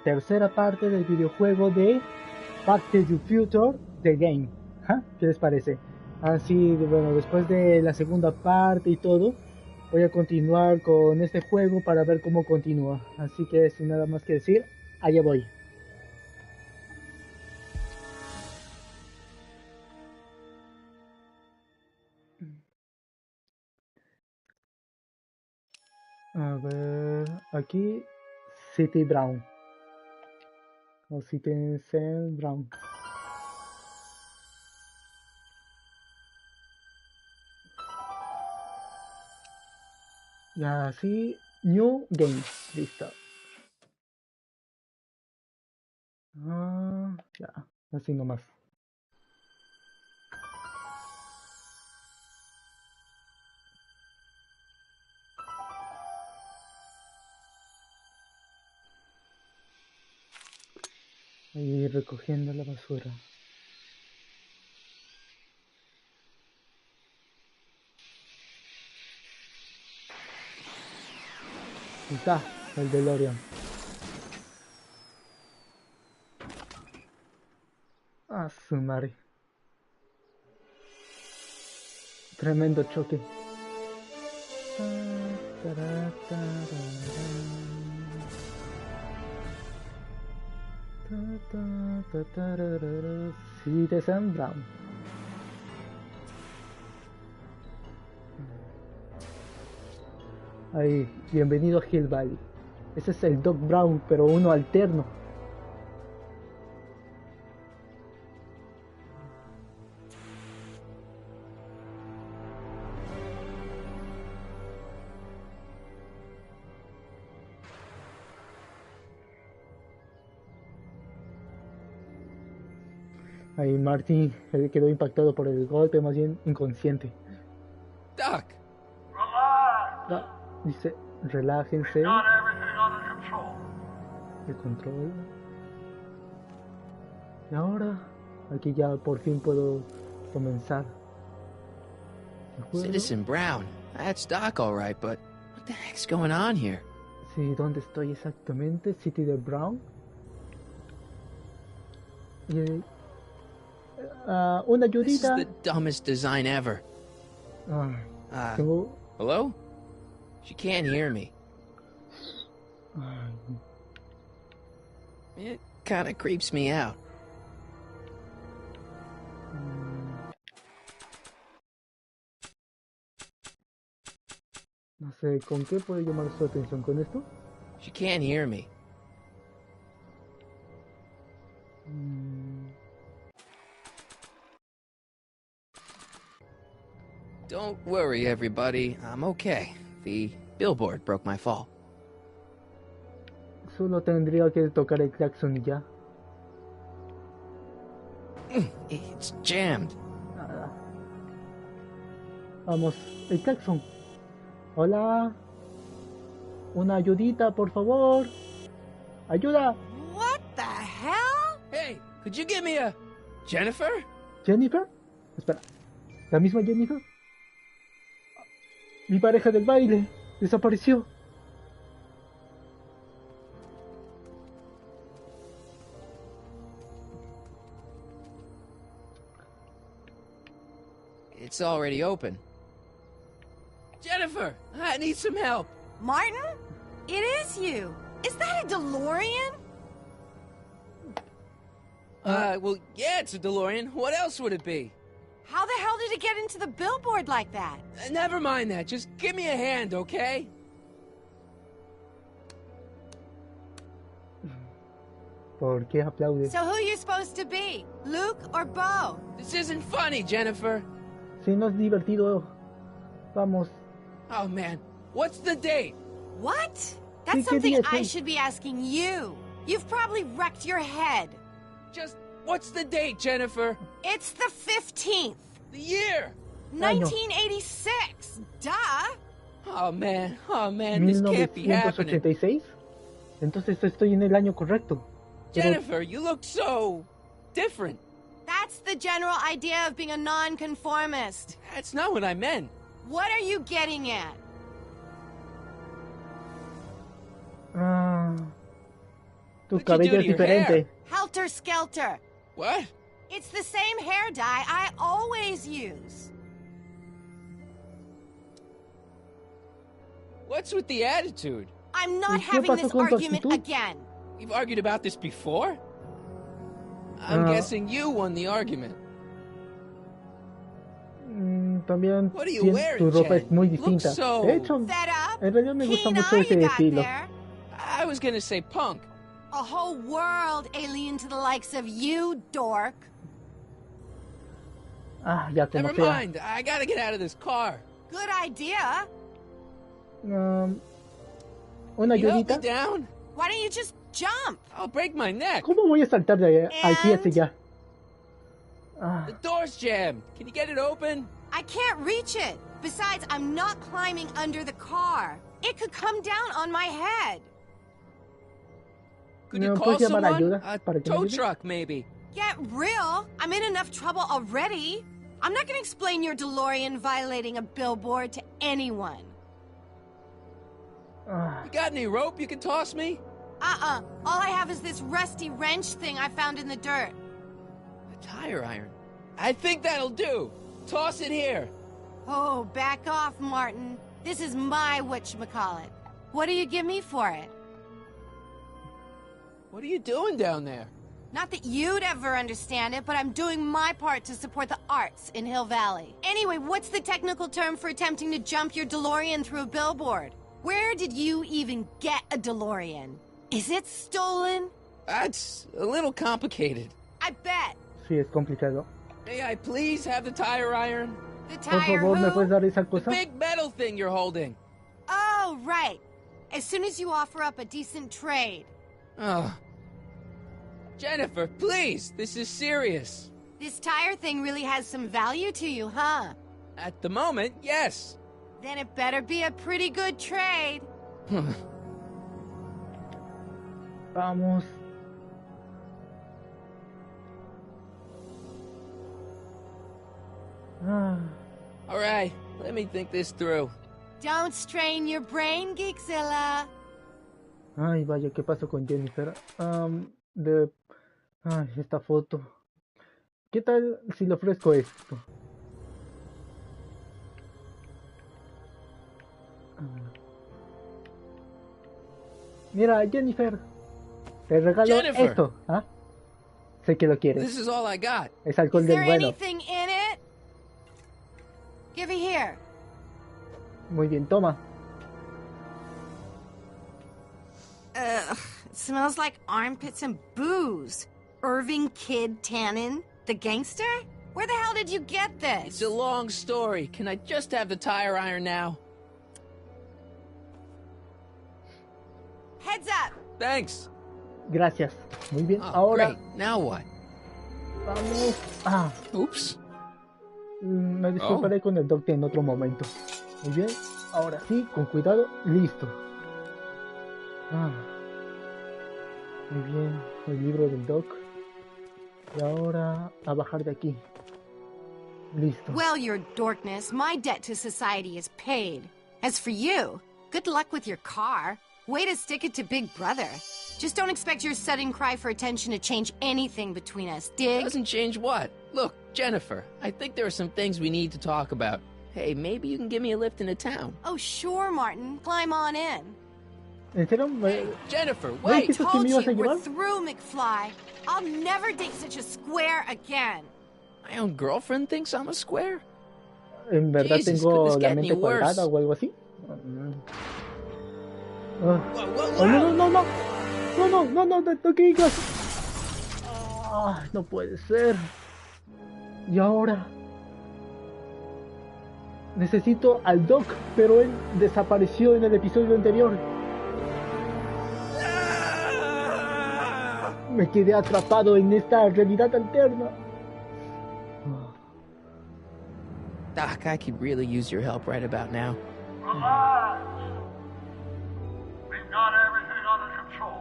tercera parte del videojuego de Back to the Future The Game. ¿Ja? ¿Qué les parece? Así, bueno, después de la segunda parte y todo, voy a continuar con este juego para ver cómo continúa. Así que sin nada más que decir, allá voy. A ver, aquí City Brown o Citizen Brown. Y así, New Game, listo. Ya, así nomás. Ahí recogiendo la basura. Ahí está, el DeLorean. Ah, su madre. Tremendo choque. Citizen Brown. Ahí, bienvenido a Hill Valley. Ese es el Doc Brown, pero uno alterno. Ahí Martin quedó impactado por el golpe, más bien inconsciente. Doc! Dice, relájense. El control. Y ahora, aquí ya por fin puedo comenzar. Citizen Brown. That's Doc all right, but what the heck's going on here? Sí, ¿dónde estoy exactamente? City de Brown. Y, una ayudita. This is the dumbest design ever. Tengo... Hello? She can't hear me. It kind of creeps me out. No sé, ¿con qué puede llamar su atención con esto? She can't hear me. Don't worry, everybody. I'm okay. The billboard broke my fall. Solo tendría que tocar el claxon y ya. It's jammed. Nada. Vamos, el claxon. Hola. Una ayudita, por favor. Ayuda. What the hell? Hey, could you give me a... Jennifer? ¿Jennifer? Espera. ¿La misma Jennifer? Mi pareja del baile. Desapareció. It's already open. Jennifer, I need some help. Martin? It is you. Is that a DeLorean? Well, yeah, it's a DeLorean. What else would it be? How the hell did it get into the billboard like that? Never mind that. Just give me a hand, okay? ¿Por qué aplaudes? So who you supposed to be? Luke or Bo? This isn't funny, Jennifer. Si no es divertido, vamos. Oh, man. What's the date? What? Sí, That's ¿qué something día es I hoy? should be asking you. You've probably wrecked your head. Just, what's the date, Jennifer? It's the 15th. The year? 1986. Duh. Oh, man. This can't be happening. 1986. Entonces estoy en el año correcto. Pero Jennifer, you look so... different. That's the general idea of being a nonconformist. That's not what I meant. What are you getting at? Tu What'd you do cabello to es your hair? diferente. Helter Skelter. What? It's the same hair dye I always use. What's with the attitude? I'm ¿Y not qué having pasó this con tu argument actitud? again. We've argued about this before? I'm guessing you won the argument. También What are you tu wearing, ropa es Jen? muy Looks distinta. so- De hecho, Fed up? en realidad me gusta Keen mucho eye ese you got estilo. there. I was gonna say punk. A whole world alien to the likes of you, dork. Ah, ya te Never sea. mind. I gotta get out of this car. Good idea. Una You help me ayudita. down? Why don't you just jump? I'll break my neck. ¿Cómo voy a saltar de aquí hacia And- allá? Ah, The door's jammed. Can you get it open? I can't reach it. Besides, I'm not climbing under the car. It could come down on my head. Could you ¿Me call puedes llamar someone? ayuda A para que me tow ayude? truck, maybe. Get real. I'm in enough trouble already. I'm not gonna explain your DeLorean violating a billboard to anyone. ah, You got any rope you can toss me? All I have is this rusty wrench thing I found in the dirt. A tire iron. I think that'll do. Toss it here. Oh, back off, Martin. This is my whatchamacallit. What do you give me for it? What are you doing down there? Not that you'd ever understand it, but I'm doing my part to support the arts in Hill Valley. Anyway, what's the technical term for attempting to jump your DeLorean through a billboard? Where did you even get a DeLorean? Is it stolen? That's a little complicated. I bet. sí, es complicado. May I please have the tire iron? The Por tire favor, ¿me puedes who? dar esa The cosa? big metal thing you're holding. Oh, right. As soon as you offer up a decent trade. Ugh. Jennifer, please. This is serious. This tire thing really has some value to you, huh? At the moment, yes. Then it better be a pretty good trade. Vamos. Ah, All right, let me think this through. Don't strain your brain, Geekzilla. ay, vaya, ¿qué pasó con Jennifer? Ay, esta foto. ¿Qué tal si le ofrezco esto? Mira, Jennifer, te regalo Jennifer. esto. ¿Ah? Sé que lo quieres. This is all I got. Es alcohol Is del there bueno. anything in it? Give it here. Muy bien, toma. Ugh, it smells like armpits and booze. Irving Kid Tannen, the gangster? Where the hell did you get It's this? a long story. Can I just have the tire iron now? Heads up. Thanks. Gracias. Muy bien. Oh, Ahora great. Now what? vamos. Ah, Oops. me disculparé con el doctor en otro momento. Muy bien. Ahora sí, con cuidado. Listo. Ah. Muy bien. El libro del doc. Y ahora a bajar de aquí. Listo. Well, your dorkness, my debt to society is paid. As for you, good luck with your car. Way to stick it to Big Brother. Just don't expect your sudden cry for attention to change anything between us, dig? Doesn't change what? Look, Jennifer, I think there are some things we need to talk about. Hey, maybe you can give me a lift into town. Oh, sure, Martin. Climb on in. ¿En serio? Jennifer, ¿No wait! dijiste que Told me you ibas a we're llevar? through, McFly. I'll never date such a square again. My own girlfriend thinks I'm a square? ¿En verdad Jesus, tengo could this la get mente any worse? cuadrada o algo así? Whoa, whoa, Oh, no, whoa! no, no, no. No, no, no, no, no, que digas. Ah, no puede ser. Y ahora necesito al Doc, pero él desapareció en el episodio anterior. Me quedé atrapado en esta realidad alterna. Doc, I could really use your help right about now. Relax. We've got everything under control.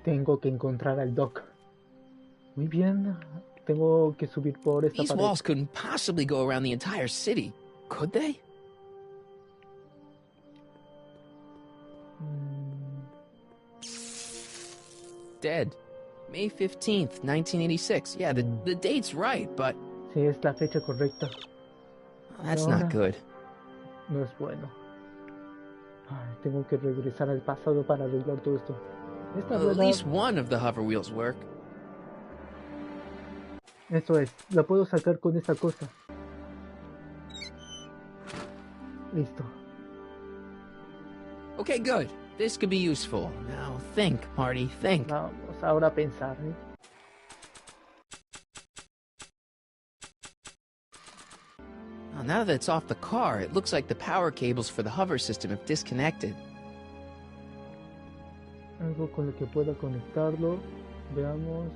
Tengo que encontrar al Doc. Muy bien. Tengo que subir por esta These pared. walls couldn't possibly go around the entire city, could they? Mm. dead. May 15th, 1986. Yeah, the date's right, but Sí, es la fecha correcta. that's Ahora not good. no es bueno. Ay, tengo que regresar al pasado para arreglar todo esto. Esta Well, at rueda, least one of the hover wheels work. eso es, la puedo sacar con esta cosa. Listo. Okay, good. This could be useful. Now think, Marty, think. Vamos ahora a pensar, ¿eh? Now that it's off the car, it looks like the power cables for the hover system have disconnected. Algo con lo que pueda conectarlo. Veamos.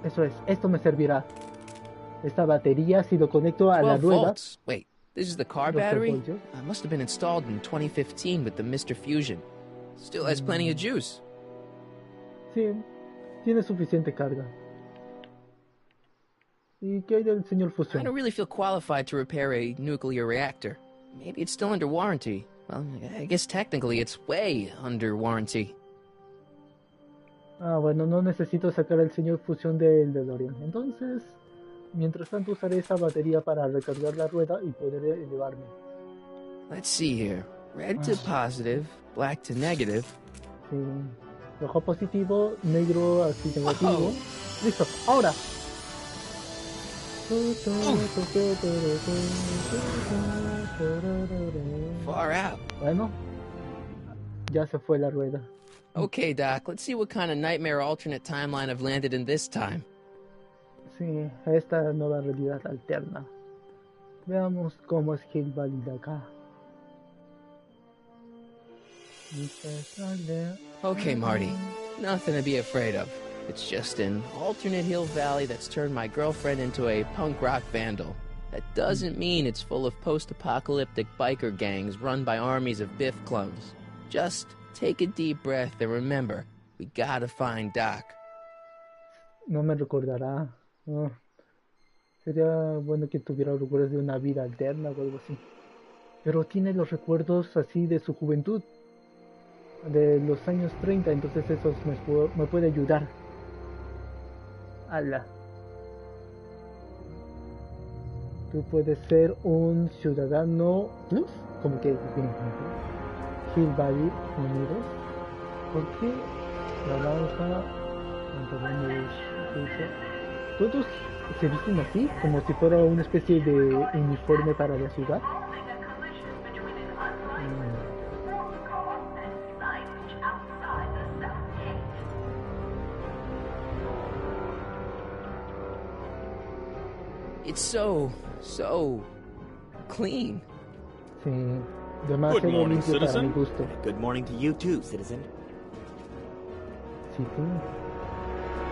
Eso es, esto me servirá. Esta batería, si lo conecto a la 12 rueda. volts. Wait, this is the car 12 battery? voltios. Must have been installed in 2015 with the Mr. Fusion. Still has plenty of juice. Sí, tiene suficiente carga. ¿Y qué hay del señor I Fusión? don't really feel qualified to repair a nuclear reactor. Maybe it's still under warranty. Well, I guess technically it's way under warranty. Ah, bueno, no necesito sacar el señor Fusión del DeLorean. Entonces, mientras tanto usaré esa batería para recargar la rueda y poder elevarme. Let's see here. Red to positive, black to negative. Sí. Rojo positivo, negro así negativo. Oh. Listo, ahora. Far out. Bueno, ya se fue la rueda. Okay, Doc, let's see what kind of nightmare alternate timeline I've landed in this time. Sí, esta nueva realidad alterna. Veamos cómo es Hill Valley de acá. Okay, Marty. Nothing to be afraid of. It's just an alternate Hill Valley that's turned my girlfriend into a punk rock vandal. That doesn't mean it's full of post-apocalyptic biker gangs run by armies of Biff clones. Just take a deep breath and remember, we gotta find Doc. No me recordará. No. Sería bueno que tuviera recuerdos de una vida alterna o algo así. Pero tiene los recuerdos así de su juventud. De los años 30, entonces eso me puede ayudar. Ala. Tú puedes ser un ciudadano plus, como que Hill Valley Unidos. ¿Por qué naranja? Todos se visten así, como si fuera una especie de uniforme para la ciudad. It's so clean. Sí, demasiado Good morning, limpio para mi citizen. gusto. Good morning to you too, citizen. Sí, sí.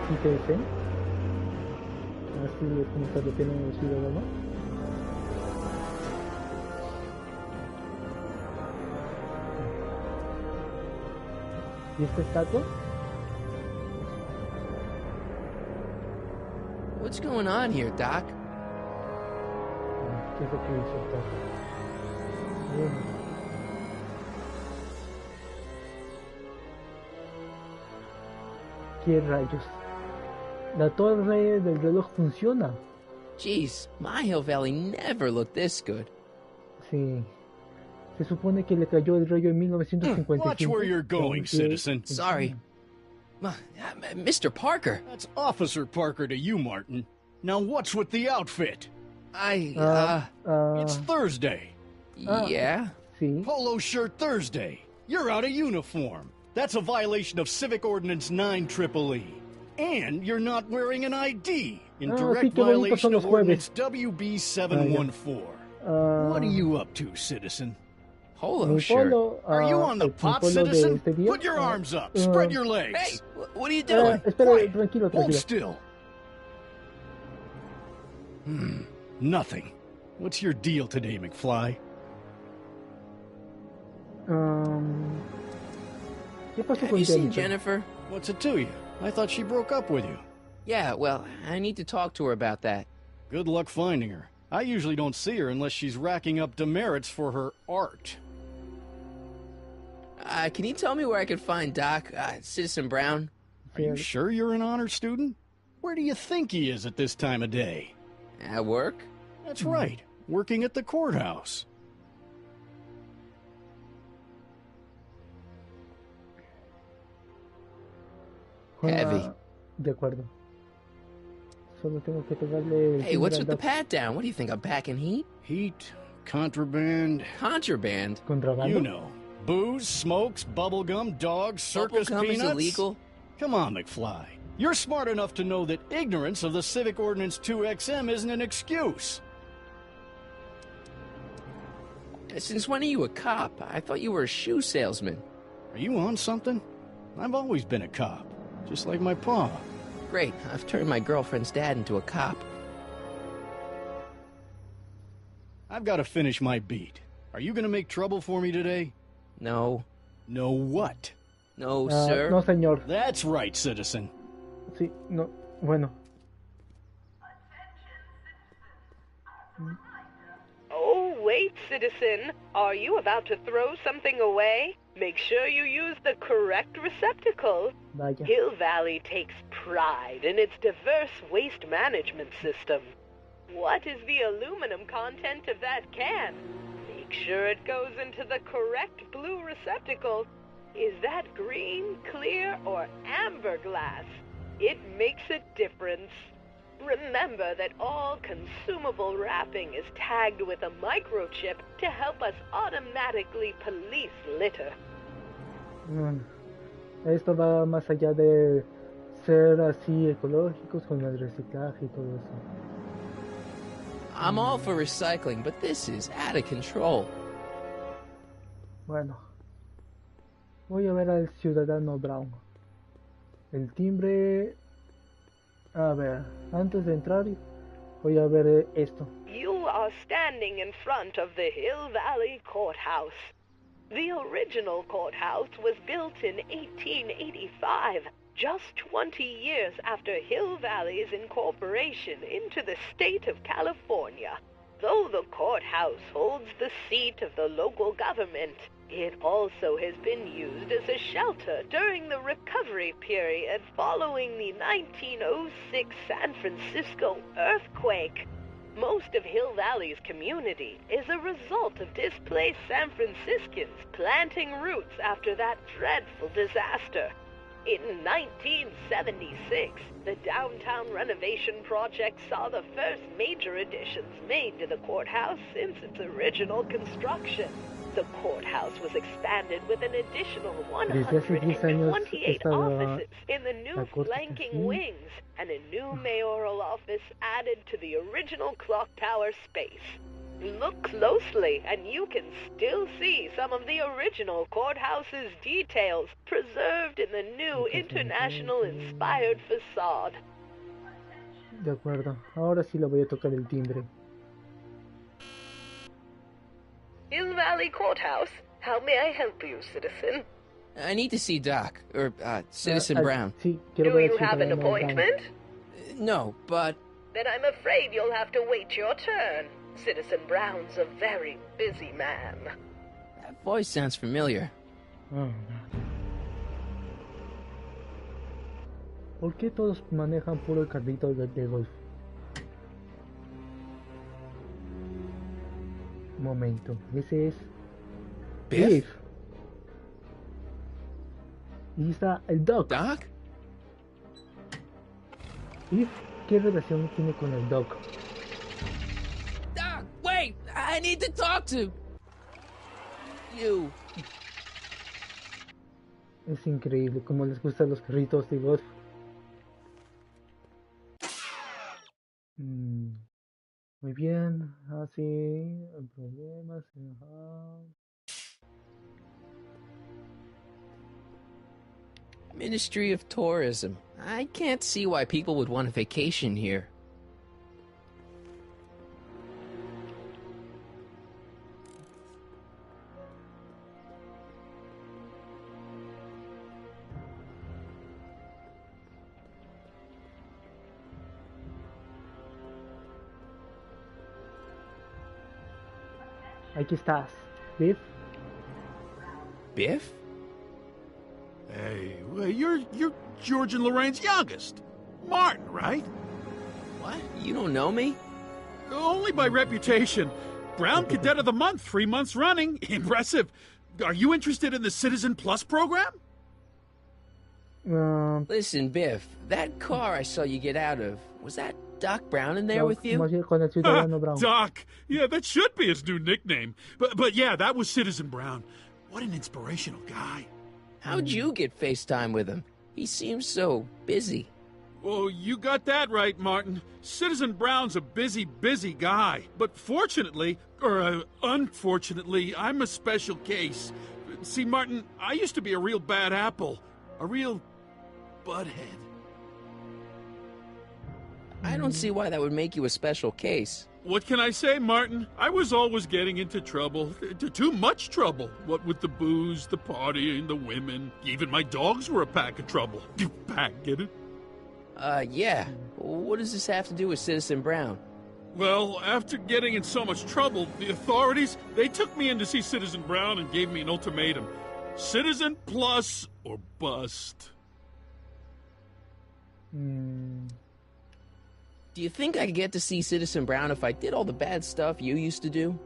¿Sí te dicen? Así es como se refieren a los ciudadanos. ¿Y esta estatua? What's going on here, Doc? ¿Qué es lo que hizo esta? Bueno. ¿Qué rayos? La torre del reloj funciona. Jeez, my Hill Valley never looked this good. Sí. Se supone que le cayó el rayo en 1955. Watch where you're going, Aunque- citizen. Sorry. Mr. Parker, That's Officer Parker to you, Martin. Now what's with the outfit? It's Thursday. Yeah? Sí. Polo shirt Thursday. You're out of uniform. That's a violation of Civic Ordinance 9EEE. And you're not wearing an ID in Ah, direct sí, qué bonitos son violation los of jueves. Ordinance WB714. What are you up to, citizen? Polo Mi shirt. polo, Are you on the el pot, polo de citizen? este día, Put your arms up. Spread your legs. Hey, what are you doing? Espera, Quiet. tranquilo, Hold tranquilo. still. Nothing. What's your deal today, McFly? ¿Qué pasó Have con you seen Jennifer? Jennifer? What's it to you? I thought she broke up with you. Yeah, well, I need to talk to her about that. Good luck finding her. I usually don't see her unless she's racking up demerits for her art. Can you tell me where I can find Doc, Citizen Brown? Are you sure you're an honor student? Where do you think he is at this time of day? At work? That's right, working at the courthouse. Heavy. De acuerdo. Solo tengo que pegarle. Hey, what's with the pat down? What do you think, I'm packing heat? Heat, contraband. Contraband? Contrabando? You know. Booze, smokes, bubblegum, dogs, circus Bubblegum peanuts. is illegal? Come on, McFly. You're smart enough to know that ignorance of the Civic Ordinance 2XM isn't an excuse. Since when are you a cop? I thought you were a shoe salesman. Are you on something? I've always been a cop, just like my pa. Great, I've turned my girlfriend's dad into a cop. I've got to finish my beat. Are you gonna make trouble for me today? No. No what? No, sir. No, señor. That's right, citizen. Sí, no. Bueno. Oh, wait, citizen. Are you about to throw something away? Make sure you use the correct receptacle. Vaya. Hill Valley takes pride in its diverse waste management system. What is the aluminum content of that can? Make sure it goes into the correct blue receptacle. Is that green, clear, or amber glass? It makes a difference. Remember that all consumable wrapping is tagged with a microchip to help us automatically police litter. Esto va más allá de ser así ecológicos con el reciclaje y todo eso. I'm all for recycling, but this is out of control. Bueno. Voy a ver al ciudadano Brown. El timbre... A ver, antes de entrar, voy a ver esto. You are standing in front of the Hill Valley Courthouse. The original courthouse was built in 1885, just 20 years after Hill Valley's incorporation into the state of California. Though the courthouse holds the seat of the local government, it also has been used as a shelter during the recovery period following the 1906 San Francisco earthquake. Most of Hill Valley's community is a result of displaced San Franciscans planting roots after that dreadful disaster. In 1976, the downtown renovation project saw the first major additions made to the courthouse since its original construction. The courthouse was expanded with an additional 128 offices in the new flanking wings, and a new mayoral office added to the original clock tower space. Look closely, and you can still see some of the original courthouse's details preserved in the new international-inspired facade. De acuerdo, ahora sí le voy a tocar el timbre. Hill Valley Courthouse, how may I help you, citizen? I need to see Doc, or, Citizen Brown. Sí, quiero Do ver you al have an ciudadano Brown. appointment? No, but... Then I'm afraid you'll have to wait your turn. Citizen Brown's a very busy man. That voice sounds familiar. Oh, ¿por qué todos manejan puro carrito de golf? Momento, ese es Biff? Y está el Doc. Doc? Biff, ¿qué relación tiene con el Doc? Doc, wait! I need to talk to... you. Es increíble cómo les gustan los carritos de golf. Muy bien, así, problemas. Ministry of Tourism. I can't see why people would want a vacation here. Aquí estás, Biff. Biff? Hey, well, you're George and Lorraine's youngest. Martin, right? What? You don't know me? Only by reputation. Brown Cadet of the Month, 3 months running. Impressive. Are you interested in the Citizen Plus program? Listen, Biff, that car I saw you get out of, was that Doc Brown in there with you? Con el ciudadano Brown. Doc. Yeah, that should be his new nickname. But yeah, that was Citizen Brown. What an inspirational guy. How'd you get FaceTime with him? He seems so busy. Well, you got that right, Martin. Citizen Brown's a busy guy. But fortunately, or unfortunately, I'm a special case. See, Martin, I used to be a real bad apple. A real butthead. I don't see why that would make you a special case. What can I say, Martin? I was always getting into trouble. Too much trouble. What with the booze, the partying, the women. Even my dogs were a pack of trouble. Pack, get it? Yeah. What does this have to do with Citizen Brown? Well, after getting in so much trouble, the authorities, they took me in to see Citizen Brown and gave me an ultimatum. Citizen Plus or bust. Do you think I could get to see Citizen Brown if I did all the bad stuff you used to do?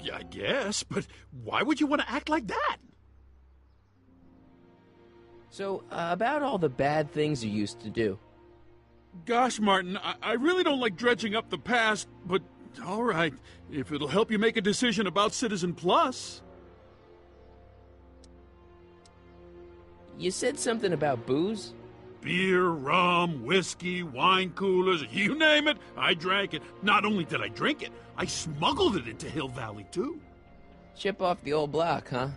Yeah, I guess, but why would you want to act like that? So, about all the bad things you used to do. Gosh, Martin, I really don't like dredging up the past, but all right, if it'll help you make a decision about Citizen Plus. You said something about booze? Beer, rum, whiskey, wine coolers, you name it, I drank it. Not only did I drink it, I smuggled it into Hill Valley, too. Chip off the old block, huh?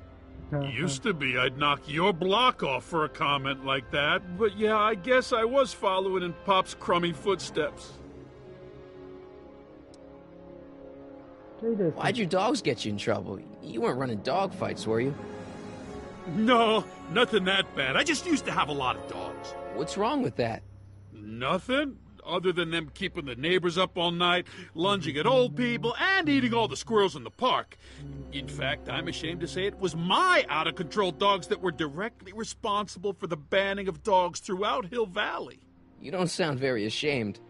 Used to be I'd knock your block off for a comment like that, but yeah, I guess I was following in Pop's crummy footsteps. Why'd your dogs get you in trouble? You weren't running dog fights, were you? No, nothing that bad. I just used to have a lot of dogs. What's wrong with that? Nothing, other than them keeping the neighbors up all night, lunging at old people, and eating all the squirrels in the park. In fact, I'm ashamed to say it was my out-of-control dogs that were directly responsible for the banning of dogs throughout Hill Valley. You don't sound very ashamed.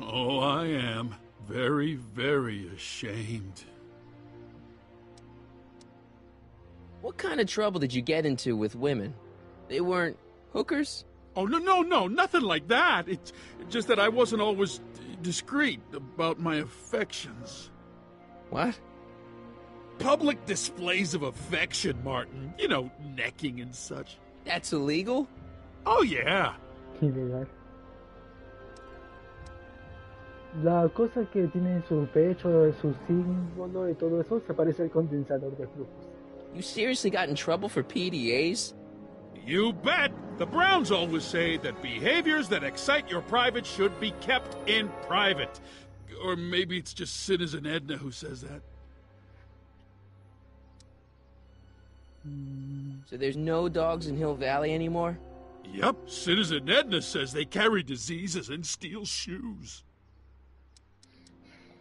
Oh, I am. Very, very ashamed. What kind of trouble did you get into with women? They weren't hookers? Oh, no, nothing like that. It's just that I wasn't always discreet about my affections. What? Public displays of affection, Martin. You know, necking and such. That's illegal? Oh, yeah. Ilegal. La cosa que tiene en su pecho, su símbolo y todo eso, se parece al condensador de flujos. You seriously got in trouble for PDAs? You bet! The Browns always say that behaviors that excite your private should be kept in private. Or maybe it's just Citizen Edna who says that. So there's no dogs in Hill Valley anymore? Yep, Citizen Edna says they carry diseases and steal shoes.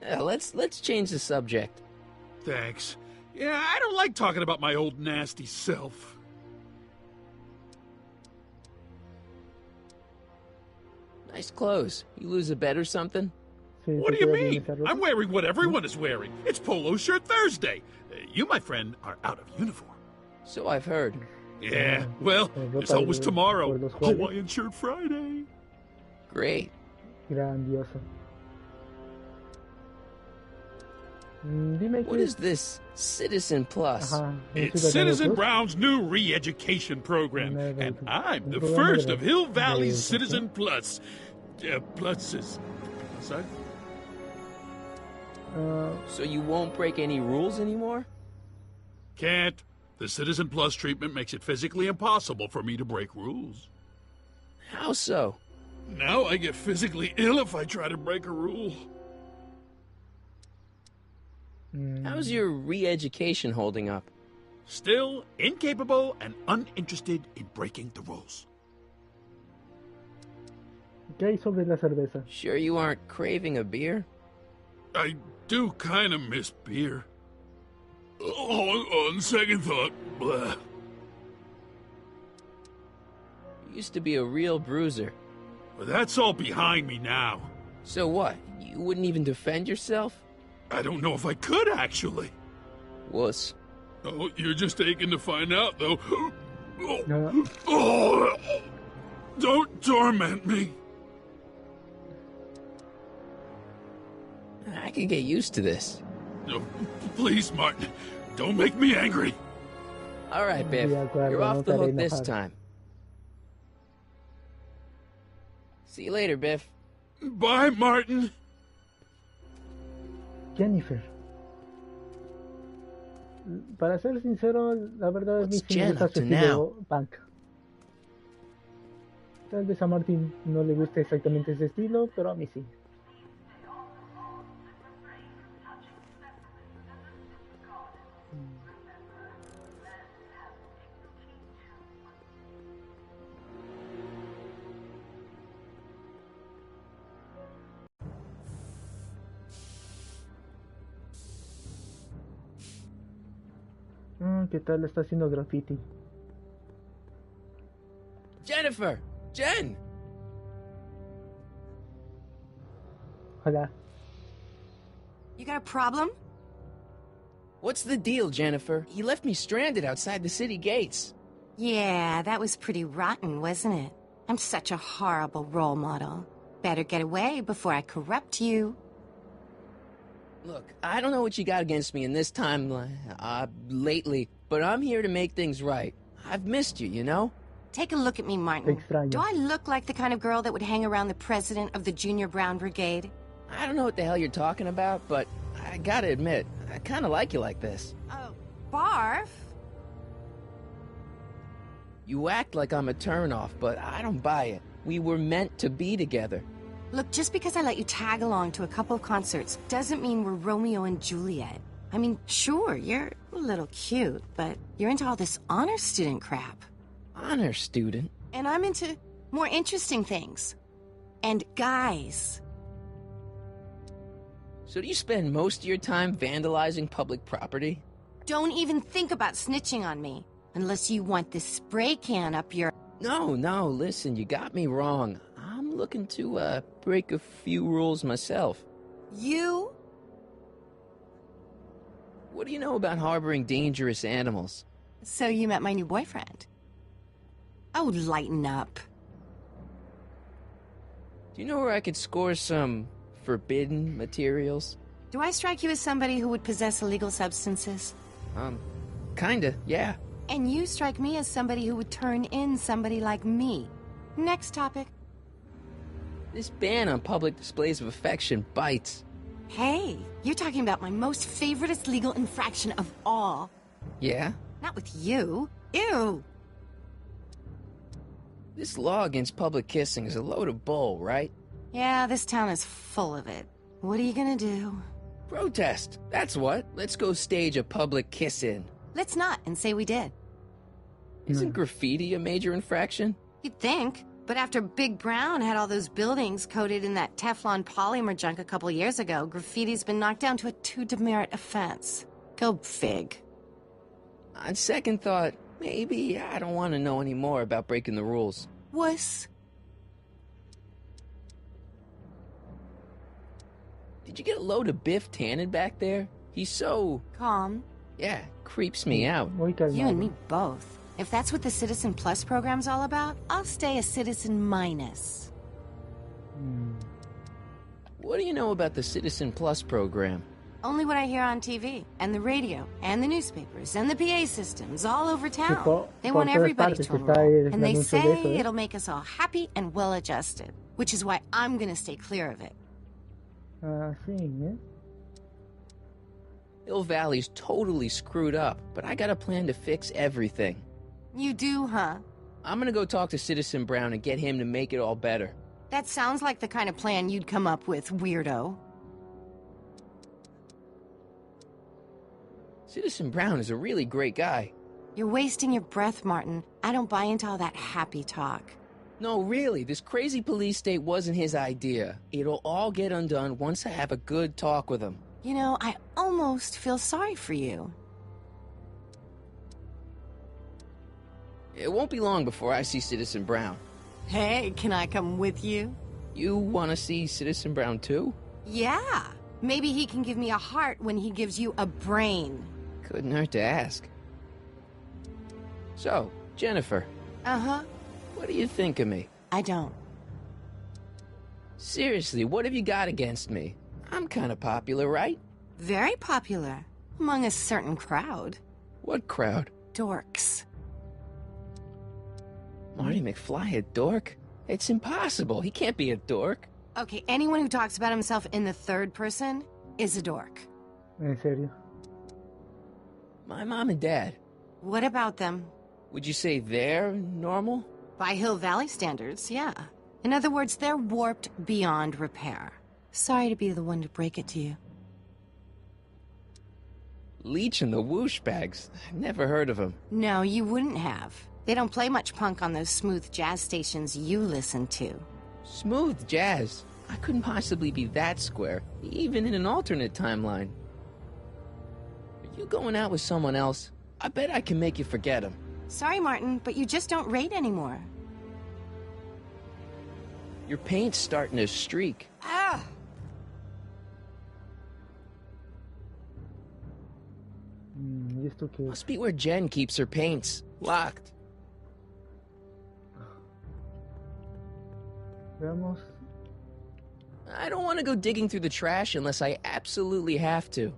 Let's change the subject. Thanks. Yeah, I don't like talking about my old nasty self. Nice clothes. You lose a bet or something? What do you mean? I'm wearing what everyone is wearing. It's Polo Shirt Thursday. You, my friend, are out of uniform. So I've heard. Yeah, well, there's always tomorrow. Hawaiian Shirt Friday. Great. Grandioso. What is this Citizen Plus? It's Citizen Brown's new re-education program, and I'm the first of Hill Valley's Citizen Plus. Plus is... Sorry? So you won't break any rules anymore? Can't. The Citizen Plus treatment makes it physically impossible for me to break rules. How so? Now I get physically ill if I try to break a rule. How's your re-education holding up? Still incapable and uninterested in breaking the rules. ¿Qué hay sobre la cerveza? Sure you aren't craving a beer? I do kind of miss beer. On second thought, blah. Used to be a real bruiser. Well, that's all behind me now. So what? You wouldn't even defend yourself? I don't know if I could, actually. Wuss. Oh, you're just aching to find out, though. No. Oh, don't torment me. I could get used to this. No, please, Martin. Don't make me angry. All right, Biff. De acuerdo, You're no off te the haré hook this enojar. time. See you later, Biff. Bye, Martin. Jennifer. Para ser sincero, la verdad es mi What's Jen gusta up su to estilo punk. Tal vez a Martin no le guste exactamente ese estilo, pero a mí sí. ¿Qué tal está haciendo graffiti? Jennifer! Jen! Hola. You got a problem? What's the deal, Jennifer? You left me stranded outside the city gates. Yeah, that was pretty rotten, wasn't it? I'm such a horrible role model. Better get away before I corrupt you. Look, I don't know what you got against me in this time, lately, but I'm here to make things right. I've missed you, you know? Take a look at me, Martin. Extraño. Do I look like the kind of girl that would hang around the president of the Junior Brown Brigade? I don't know what the hell you're talking about, but I gotta admit, I kinda like you like this. Oh, barf? You act like I'm a turnoff, but I don't buy it. We were meant to be together. Look, just because I let you tag along to a couple of concerts doesn't mean we're Romeo and Juliet. I mean, sure, you're a little cute, but you're into all this honor student crap. Honor student? And I'm into more interesting things. And guys. So do you spend most of your time vandalizing public property? Don't even think about snitching on me. Unless you want this spray can up your... No, listen, you got me wrong. I'm looking to, break a few rules myself. You? What do you know about harboring dangerous animals? So you met my new boyfriend. Oh, lighten up. Do you know where I could score some forbidden materials? Do I strike you as somebody who would possess illegal substances? Kinda, yeah. And you strike me as somebody who would turn in somebody like me. Next topic. This ban on public displays of affection bites. Hey, you're talking about my most favoriteest legal infraction of all. Yeah? Not with you. Ew. This law against public kissing is a load of bull, right? Yeah, this town is full of it. What are you gonna do? Protest, that's what. Let's go stage a public kiss-in. Let's not and say we did. Isn't graffiti a major infraction? You'd think. But after Big Brown had all those buildings coated in that Teflon polymer junk a couple years ago, graffiti's been knocked down to a 2 demerit offense. Go fig. On second thought, maybe I don't want to know any more about breaking the rules. Wuss. Did you get a load of Biff Tannen back there? He's so... Calm. Yeah, creeps me out. Muy calmado. You and me both. If that's what the Citizen Plus program's all about, I'll stay a Citizen Minus. What do you know about the Citizen Plus program? Only what I hear on TV, and the radio, and the newspapers, and the PA systems all over town. They por want todas everybody partes to está enroll, el and they anuncio de eso, say ¿eh? it'll make us all happy and well-adjusted, which is why I'm gonna stay clear of it. Ah, sí, ¿eh? Hill Valley's totally screwed up, but I got a plan to fix everything. You do, huh? I'm gonna go talk to Citizen Brown and get him to make it all better. That sounds like the kind of plan you'd come up with, weirdo. Citizen Brown is a really great guy. You're wasting your breath, Martin. I don't buy into all that happy talk. No, really, this crazy police state wasn't his idea. It'll all get undone once I have a good talk with him. You know, I almost feel sorry for you. It won't be long before I see Citizen Brown. Hey, can I come with you? You want to see Citizen Brown too? Yeah. Maybe he can give me a heart when he gives you a brain. Couldn't hurt to ask. So, Jennifer, Uh-huh. what do you think of me? I don't. Seriously, what have you got against me? I'm kind of popular, right? Very popular. Among a certain crowd. What crowd? Dorks. Marty McFly a dork? It's impossible. He can't be a dork. Okay, anyone who talks about himself in the third person is a dork. ¿En serio? My mom and dad, What about them? would you say they're normal? By Hill Valley standards, yeah. In other words, they're warped beyond repair. Sorry to be the one to break it to you. Leech and the Whoosh Bags. I've never heard of them. No, you wouldn't have. They don't play much punk on those smooth jazz stations you listen to. Smooth jazz. I couldn't possibly be that square, even in an alternate timeline. Are you going out with someone else? I bet I can make you forget him. Sorry, Martin, but you just don't rate anymore. Your paint's starting to streak. Ah! ¿Y esto qué es? Must be where Jen keeps her paints. Locked. Veamos. I don't want to go digging through the trash unless I absolutely have to.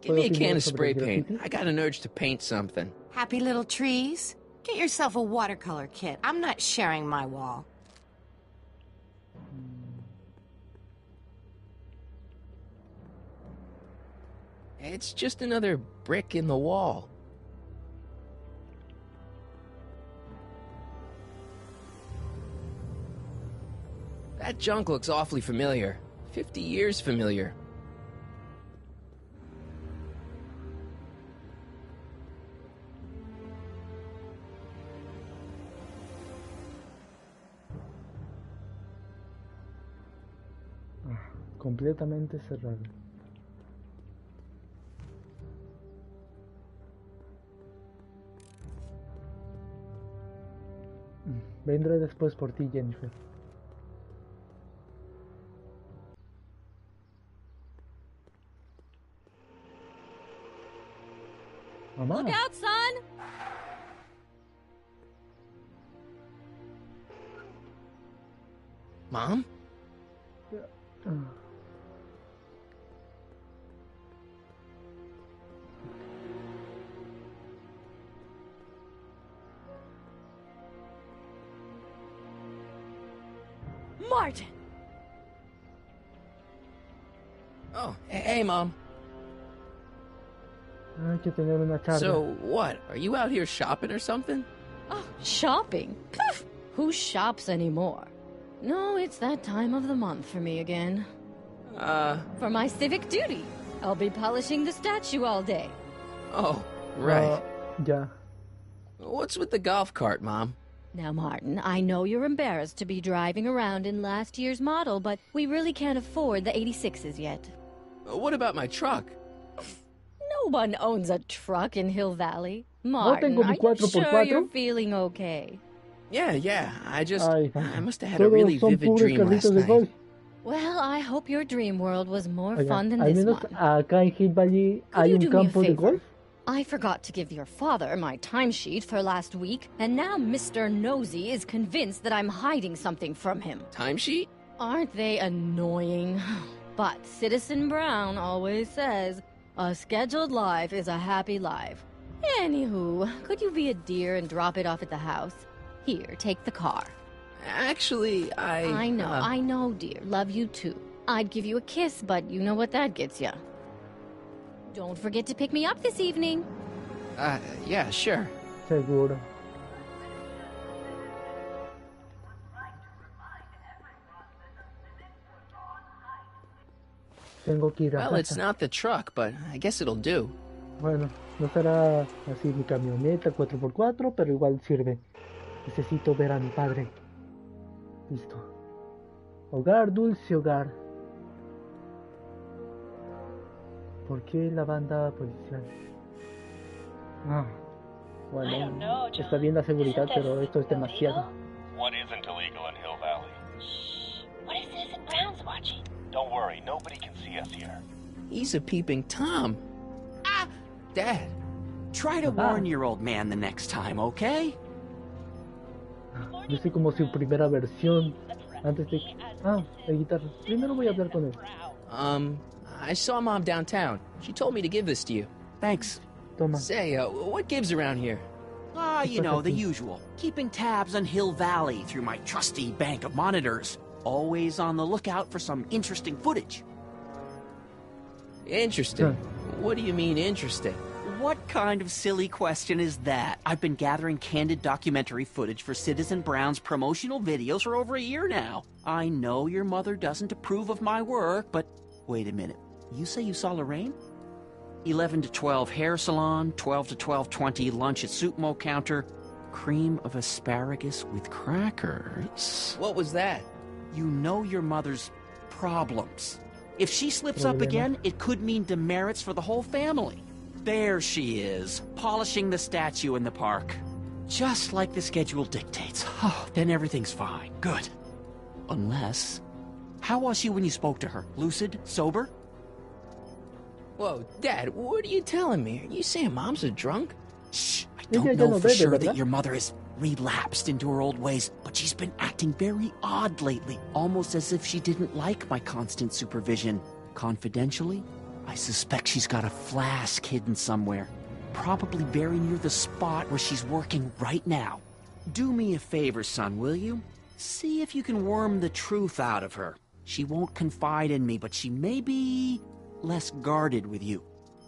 Give me a can of spray paint. I got an urge to paint something. Happy little trees? Get yourself a watercolor kit. I'm not sharing my wall. It's just another brick in the wall. That junk looks awfully familiar. 50 years familiar. Completamente cerrado. Vendré después por ti, Jennifer. Mamá. Look out, son! Mom? Martin! Oh, hey, Mom. Hay que tener una charla. So, what? Are you out here shopping or something? Oh, shopping? Poof! Who shops anymore? No, it's that time of the month for me again. For my civic duty. I'll be polishing the statue all day. Oh, right. Ya. What's with the golf cart, Mom? Now, Martin, I know you're embarrassed to be driving around in last year's model, but we really can't afford the 86s yet. What about my truck? No one owns a truck in Hill Valley. Martin, tengo mi are you 4x4? sure you're feeling okay? Yeah. I must have had a Todos really son vivid puros dream last carritos de night. golf. Well, I hope your dream world was more Oigan, fun than al this menos one. acá en Hill Valley Could hay you un do me a campo de favor? golf. I forgot to give your father my timesheet for last week, and now Mr. Nosy is convinced that I'm hiding something from him. Timesheet? Aren't they annoying? But Citizen Brown always says, a scheduled life is a happy life. Anywho, could you be a dear and drop it off at the house? Here, take the car. Actually, I know, dear. Love you too. I'd give you a kiss, but you know what that gets ya. Don't forget to pick me up this evening. Yeah, sure. Seguro. Tengo que ir a Well, casa. it's not the truck, but I guess it'll do. Bueno, no será así mi camioneta 4x4, pero igual sirve. Necesito ver a mi padre. Listo. Hogar, dulce hogar. ¿Por qué la banda policial? Ah, bueno, está bien la seguridad, pero esto es demasiado. What isn't illegal in Hill Valley? Shh. What if Citizen Brown's watching? Don't worry, nobody can see us here. He's a peeping Tom. Ah! Dad. Try to warn your old man the next time, okay? Yo sé como su primera versión antes de... la guitarra. Primero voy a hablar con él. I saw Mom downtown. She told me to give this to you. Thanks. Toma. Say, what gives around here? You know, the usual. Keeping tabs on Hill Valley through my trusty bank of monitors. Always on the lookout for some interesting footage. Interesting? What do you mean, interesting? What kind of silly question is that? I've been gathering candid documentary footage for Citizen Brown's promotional videos for over a year now. I know your mother doesn't approve of my work, but wait a minute. You say you saw Lorraine? 11 to 12 hair salon, 12 to 12:20 lunch at Supmo counter, cream of asparagus with crackers. What was that? You know your mother's problems. If she slips up again, it could mean demerits for the whole family. There she is, polishing the statue in the park. Just like the schedule dictates. Oh, then everything's fine. Good. Unless... How was she when you spoke to her? Lucid? Sober? Whoa, Dad, what are you telling me? Are you saying Mom's a drunk? Shh, I don't know for sure that your mother has relapsed into her old ways, but she's been acting very odd lately, almost as if she didn't like my constant supervision. Confidentially, I suspect she's got a flask hidden somewhere, probably very near the spot where she's working right now. Do me a favor, son, will you? See if you can worm the truth out of her. She won't confide in me, but she may be less guarded with you.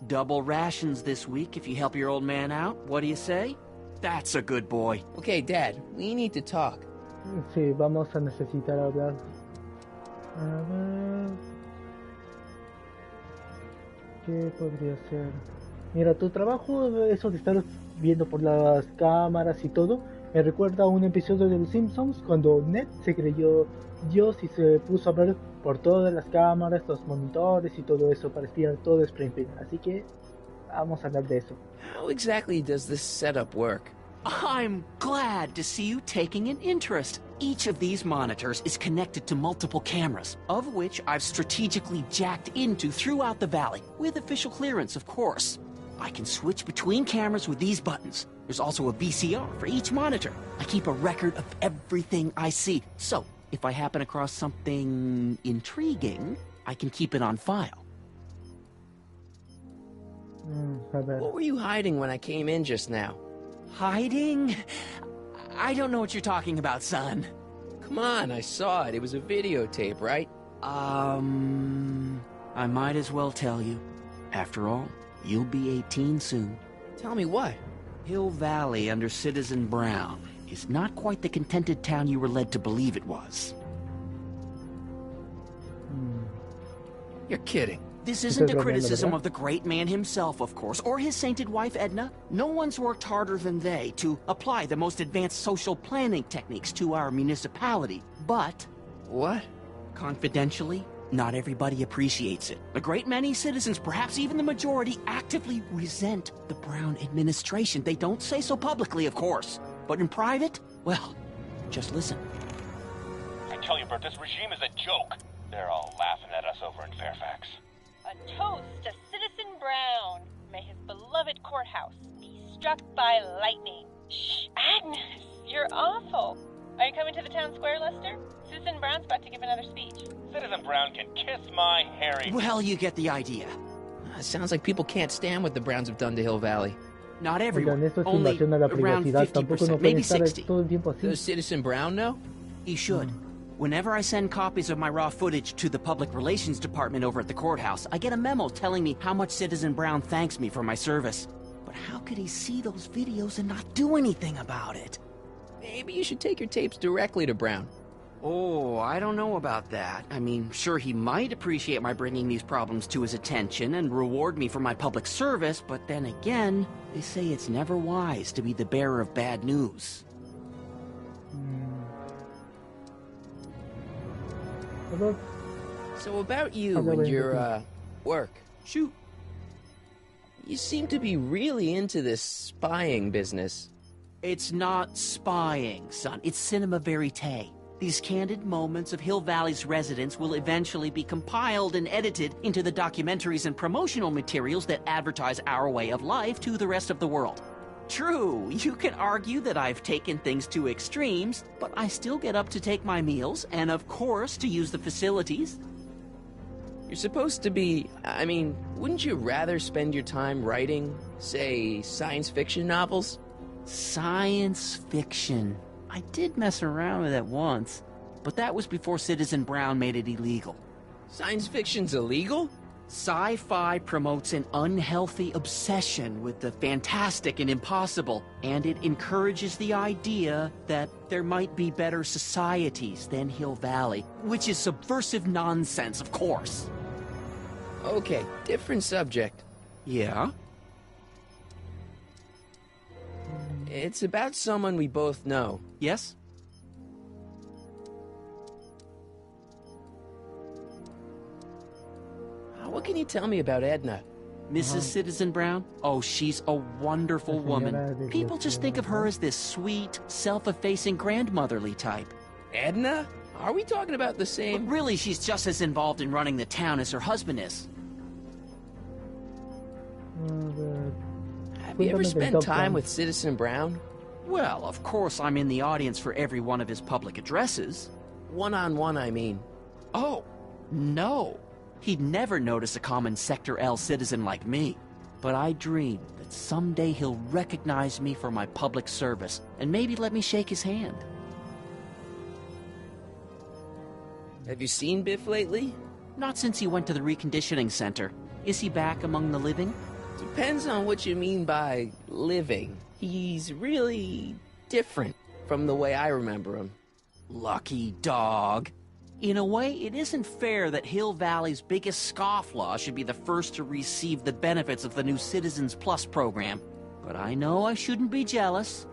Double rations this week if you help your old man out. What do you say? That's a good boy. Okay, Dad, we need to talk. Sí, vamos a necesitar hablar. A ver... ¿Qué podría ser? Mira, tu trabajo, eso de estar viendo por las cámaras y todo, me recuerda a un episodio de Los Simpsons cuando Ned se creyó Dios y se puso a ver por todas las cámaras, los monitores y todo eso para espiar todo Springfield. Así que vamos a hablar de eso. How exactly does this setup work? I'm glad to see you taking an interest. Each of these monitors is connected to multiple cameras, of which I've strategically jacked into throughout the valley, with official clearance, of course. I can switch between cameras with these buttons. There's also a VCR for each monitor. I keep a record of everything I see, so if I happen across something intriguing, I can keep it on file. What were you hiding when I came in just now? Hiding? I don't know what you're talking about, son. Come on, I saw it. It was a videotape, right? I might as well tell you. After all, you'll be 18 soon. Tell me what? Hill Valley under Citizen Brown is not quite the contented town you were led to believe it was. You're kidding. This isn't a criticism of the great man himself, of course, or his sainted wife, Edna. No one's worked harder than they to apply the most advanced social planning techniques to our municipality. But... What? Confidentially, not everybody appreciates it. A great many citizens, perhaps even the majority, actively resent the Brown administration. They don't say so publicly, of course. But in private, well, just listen. I tell you, Bert, this regime is a joke. They're all laughing at us over in Fairfax. A toast to Citizen Brown. May his beloved courthouse be struck by lightning. Shh, Agnes, you're awful. Are you coming to the town square, Lester? Citizen Brown's about to give another speech. Citizen Brown can kiss my hairy... Well, you get the idea. Sounds like people can't stand what the Browns have done to Hill Valley. Not everyone. Oigan, esto es Only invasión a la around privacidad. Tampoco no 50%, pueden maybe estar 60. todo el tiempo así. Does Citizen Brown know? He should. Whenever I send copies of my raw footage to the Public Relations Department over at the courthouse, I get a memo telling me how much Citizen Brown thanks me for my service. But how could he see those videos and not do anything about it? Maybe you should take your tapes directly to Brown. Oh, I don't know about that. I mean, sure, he might appreciate my bringing these problems to his attention and reward me for my public service, but then again, they say it's never wise to be the bearer of bad news. So about you and your, work. Shoot. You seem to be really into this spying business. It's not spying, son. It's cinema verite. These candid moments of Hill Valley's residents will eventually be compiled and edited into the documentaries and promotional materials that advertise our way of life to the rest of the world. True, you can argue that I've taken things to extremes, but I still get up to take my meals and, of course, to use the facilities. You're supposed to be... I mean, wouldn't you rather spend your time writing, say, science fiction novels? Science fiction. I did mess around with it once, but that was before Citizen Brown made it illegal. Science fiction's illegal? Sci-fi promotes an unhealthy obsession with the fantastic and impossible, and it encourages the idea that there might be better societies than Hill Valley, which is subversive nonsense, of course. Okay, different subject. Yeah? It's about someone we both know. Yes? What can you tell me about Edna? Mrs. Citizen Brown? Oh, she's a wonderful woman. People just think of her as this sweet, self-effacing grandmotherly type. Edna? Are we talking about the same? But really, she's just as involved in running the town as her husband is. Have you ever spent time with Citizen Brown? Well, of course I'm in the audience for every one of his public addresses. One-on-one, I mean. Oh, no. He'd never notice a common Sector L citizen like me. But I dream that someday he'll recognize me for my public service and maybe let me shake his hand. Have you seen Biff lately? Not since he went to the reconditioning center. Is he back among the living? Depends on what you mean by living. He's really different from the way I remember him. Lucky dog. In a way, it isn't fair that Hill Valley's biggest scofflaw should be the first to receive the benefits of the new Citizens Plus program. But I know I shouldn't be jealous.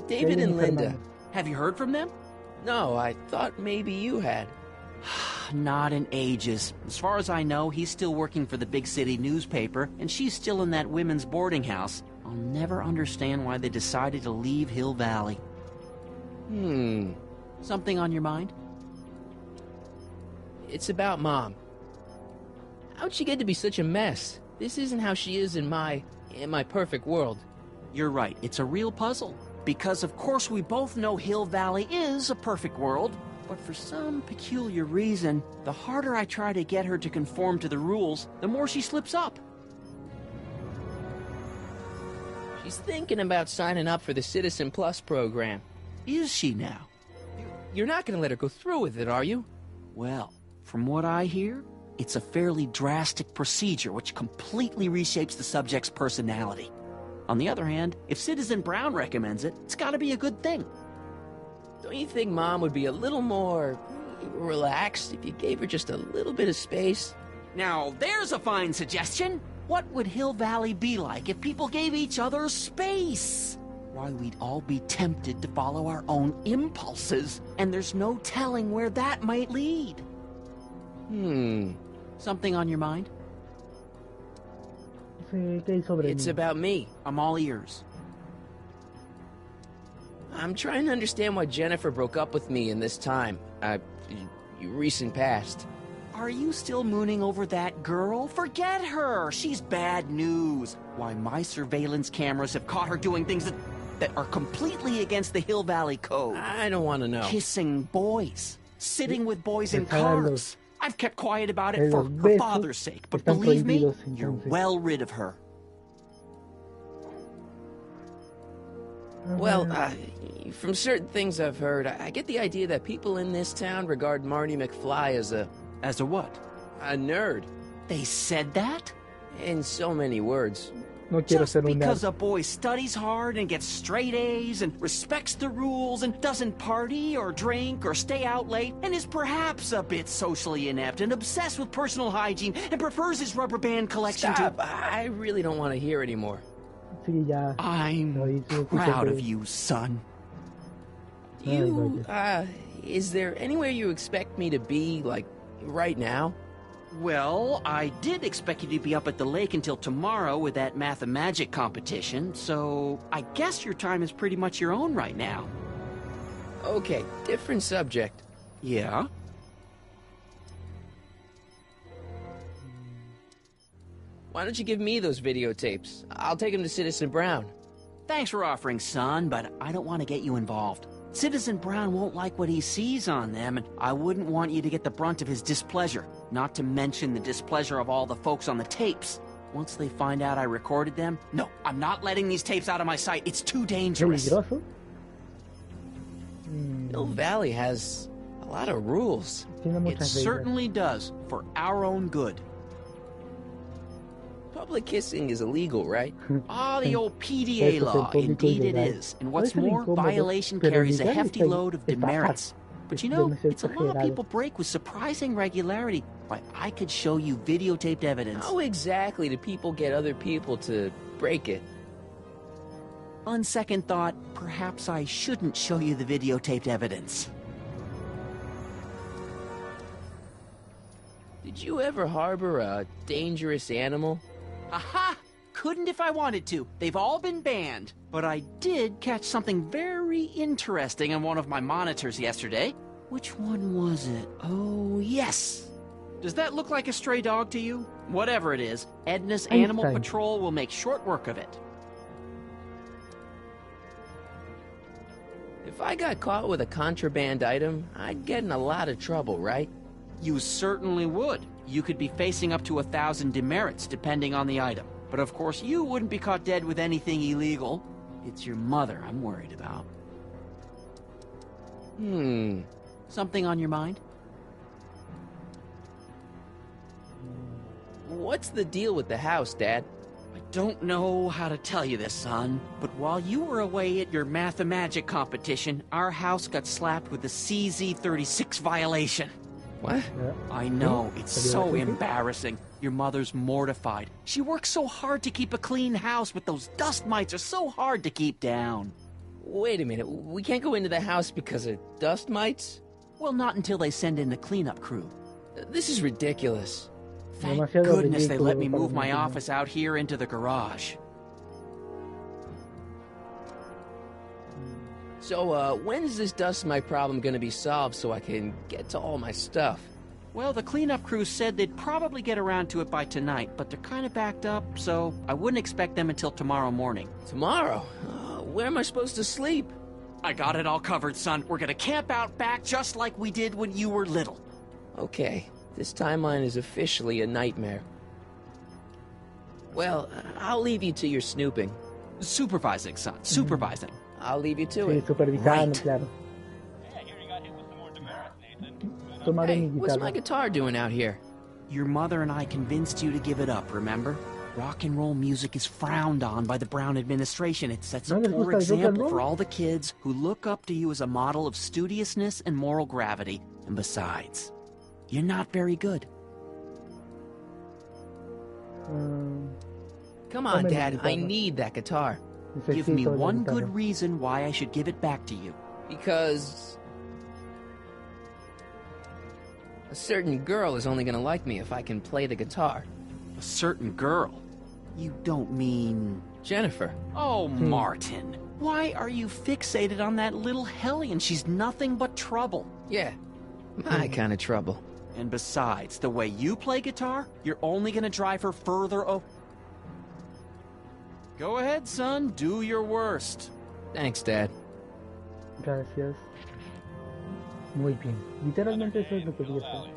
David and Linda. Have you heard from them? No, I thought maybe you had. Not in ages. As far as I know, he's still working for the big city newspaper, and she's still in that women's boarding house. I'll never understand why they decided to leave Hill Valley. Something on your mind? It's about Mom. How'd she get to be such a mess? This isn't how she is in my perfect world. You're right, it's a real puzzle. Because of course we both know Hill Valley is a perfect world, but for some peculiar reason, the harder I try to get her to conform to the rules, the more she slips up. She's thinking about signing up for the Citizen Plus program. Is she now? You're not going to let her go through with it, are you? Well, from what I hear, it's a fairly drastic procedure which completely reshapes the subject's personality. On the other hand, if Citizen Brown recommends it, it's gotta be a good thing. Don't you think Mom would be a little more relaxed if you gave her just a little bit of space? Now, there's a fine suggestion. What would Hill Valley be like if people gave each other space? Why, we'd all be tempted to follow our own impulses, and there's no telling where that might lead. Something on your mind? It's about me. I'm all ears. I'm trying to understand why Jennifer broke up with me in this time. Recent past. Are you still mooning over that girl? Forget her! She's bad news. Why, my surveillance cameras have caught her doing things that are completely against the Hill Valley Code. I don't want to know. Kissing boys. Sitting with boys in cars. I've kept quiet about it for her father's sake, but believe me, you're well rid of her. Well, from certain things I've heard, I get the idea that people in this town regard Marty McFly as a... As a what? A nerd. They said that? In so many words. Just because a boy studies hard and gets straight A's and respects the rules and doesn't party or drink or stay out late and is perhaps a bit socially inept and obsessed with personal hygiene and prefers his rubber band collection to... I really don't want to hear anymore. I'm proud of you, son. Do you, is there anywhere you expect me to be, like, right now? Well, I did expect you to be up at the lake until tomorrow with that math-magic competition, so I guess your time is pretty much your own right now. Okay, different subject. Yeah? Why don't you give me those videotapes? I'll take them to Citizen Brown. Thanks for offering, son, but I don't want to get you involved. Citizen Brown won't like what he sees on them, and I wouldn't want you to get the brunt of his displeasure, not to mention the displeasure of all the folks on the tapes. Once they find out I recorded them, no, I'm not letting these tapes out of my sight. It's too dangerous. Peligroso. Hill Valley has a lot of rules. It certainly does, for our own good. Public kissing is illegal, right? Ah, the old PDA law. Indeed it is. And what's more, violation carries a hefty load of demerits. But you know, it's a law people break with surprising regularity. Why, I could show you videotaped evidence. How exactly do people get other people to break it? On second thought, perhaps I shouldn't show you the videotaped evidence. Did you ever harbor a dangerous animal? Aha! Couldn't if I wanted to. They've all been banned. But I did catch something very interesting on one of my monitors yesterday. Which one was it? Oh, yes! Does that look like a stray dog to you? Whatever it is, Edna's Animal Patrol will make short work of it. If I got caught with a contraband item, I'd get in a lot of trouble, right? You certainly would. You could be facing up to 1,000 demerits, depending on the item. But of course, you wouldn't be caught dead with anything illegal. It's your mother I'm worried about. Something on your mind? What's the deal with the house, Dad? I don't know how to tell you this, son, but while you were away at your math-magic competition, our house got slapped with the CZ36 violation. What? I know, it's so embarrassing. Your mother's mortified. She works so hard to keep a clean house, but those dust mites are so hard to keep down. Wait a minute, we can't go into the house because of dust mites? Well, not until they send in the cleanup crew. This is ridiculous. Thank goodness they let me move my office out here into the garage. So, when's this dust mite problem gonna be solved so I can get to all my stuff? Well, the cleanup crew said they'd probably get around to it by tonight, but they're kind of backed up, so I wouldn't expect them until tomorrow morning. Tomorrow? Where am I supposed to sleep? I got it all covered, son. We're gonna camp out back just like we did when you were little. Okay, this timeline is officially a nightmare. Well, I'll leave you to your snooping. Supervising, son. Supervising. I'll leave you to it. Supervisando, claro. Hey, what's my guitar doing out here? Your mother and I convinced you to give it up, remember? Rock and roll music is frowned on by the Brown administration. It sets a poor example for all the kids who look up to you as a model of studiousness and moral gravity. And besides, you're not very good. Come on, Dad, I need that guitar. Give me one good reason why I should give it back to you. Because a certain girl is only gonna like me if I can play the guitar. A certain girl? You don't mean... Jennifer. Oh, Martin. Why are you fixated on that little hellion? She's nothing but trouble. Yeah, my kind of trouble. And besides, the way you play guitar, you're only gonna drive her further Go ahead, son. Do your worst. Thanks, Dad. Gracias. Muy bien. Literalmente eso es lo que voy a hacer.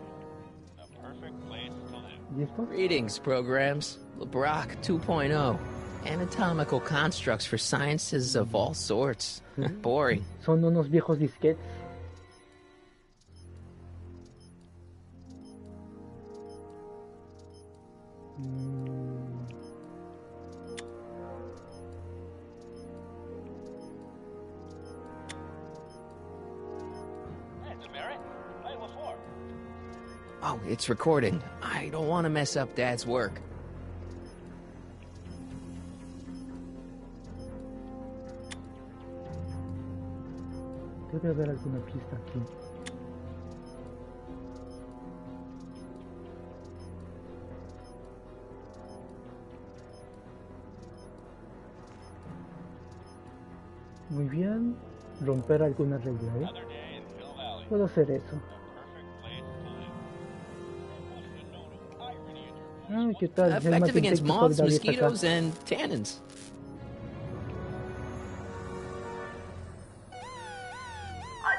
¿Y esto? Greetings, programs. LeBrock 2.0. Anatomical constructs for sciences of all sorts. Boring. Son unos viejos disquetes. Oh, it's recording. I don't want to mess up Dad's work. Debe haber alguna pista aquí. Muy bien. Romper alguna regla, ¿eh? Puedo hacer eso. Ay, ¿qué tal? El Effective Martin against Texas moths, todavía está acá. mosquitoes, and tannins.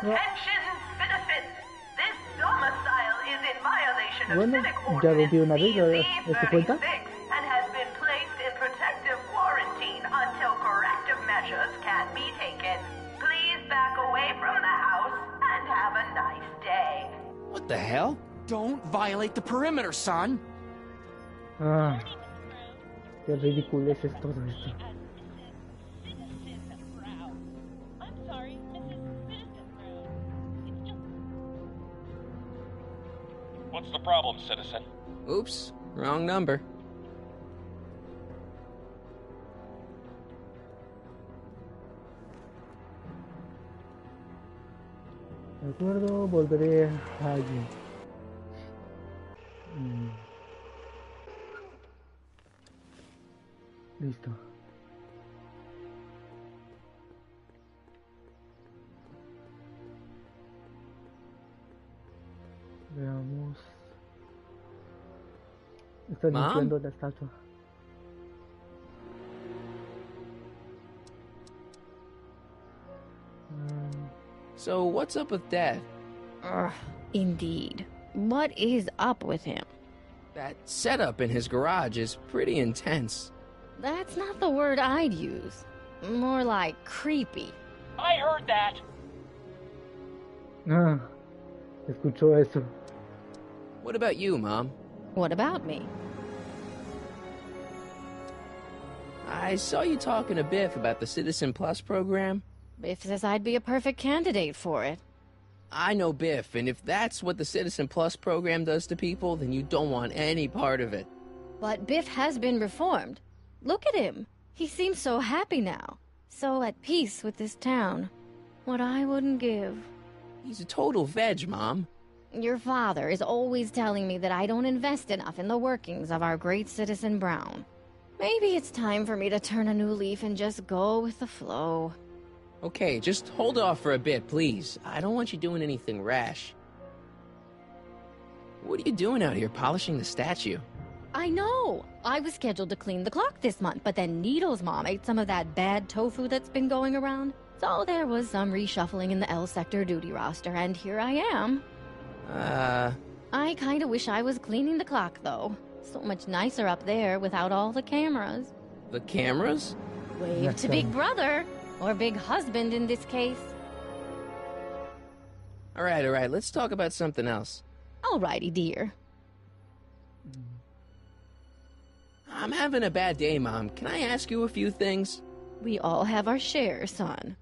Attention, citizens! This domicile is in violation of Bueno, Civic ya rompí Ordinance una regla, ¿te cuenta? CC36 and has been placed in protective quarantine until corrective measures can be taken. Please back away from the house and have a nice day. What the hell? Don't violate the perimeter, son. Ah, qué ridículo es todo esto. What's the problem, citizen? Oops, wrong number. De acuerdo, volveré allí. Listo. Veamos. Está Mom? limpiando la estatua. So, what's up with Dad? Indeed. What is up with him? That setup in his garage is pretty intense. That's not the word I'd use. More like creepy. I heard that! Ah, escuchó eso. What about you, Mom? What about me? I saw you talking to Biff about the Citizen Plus program. Biff says I'd be a perfect candidate for it. I know Biff, and if that's what the Citizen Plus program does to people, then you don't want any part of it. But Biff has been reformed. Look at him. He seems so happy now. So at peace with this town. What I wouldn't give. He's a total veg, Mom. Your father is always telling me that I don't invest enough in the workings of our great Citizen Brown. Maybe it's time for me to turn a new leaf and just go with the flow. Okay, just hold off for a bit, please. I don't want you doing anything rash. What are you doing out here, polishing the statue? I know! I was scheduled to clean the clock this month, but then Needle's mom ate some of that bad tofu that's been going around. So there was some reshuffling in the L Sector duty roster, and here I am. I kinda wish I was cleaning the clock, though. So much nicer up there without all the cameras. The cameras? Wave to Big Brother! Or Big Husband in this case. Alright, let's talk about something else. Alrighty, dear. I'm having a bad day, Mom. Can I ask you a few things? We all have our share, son.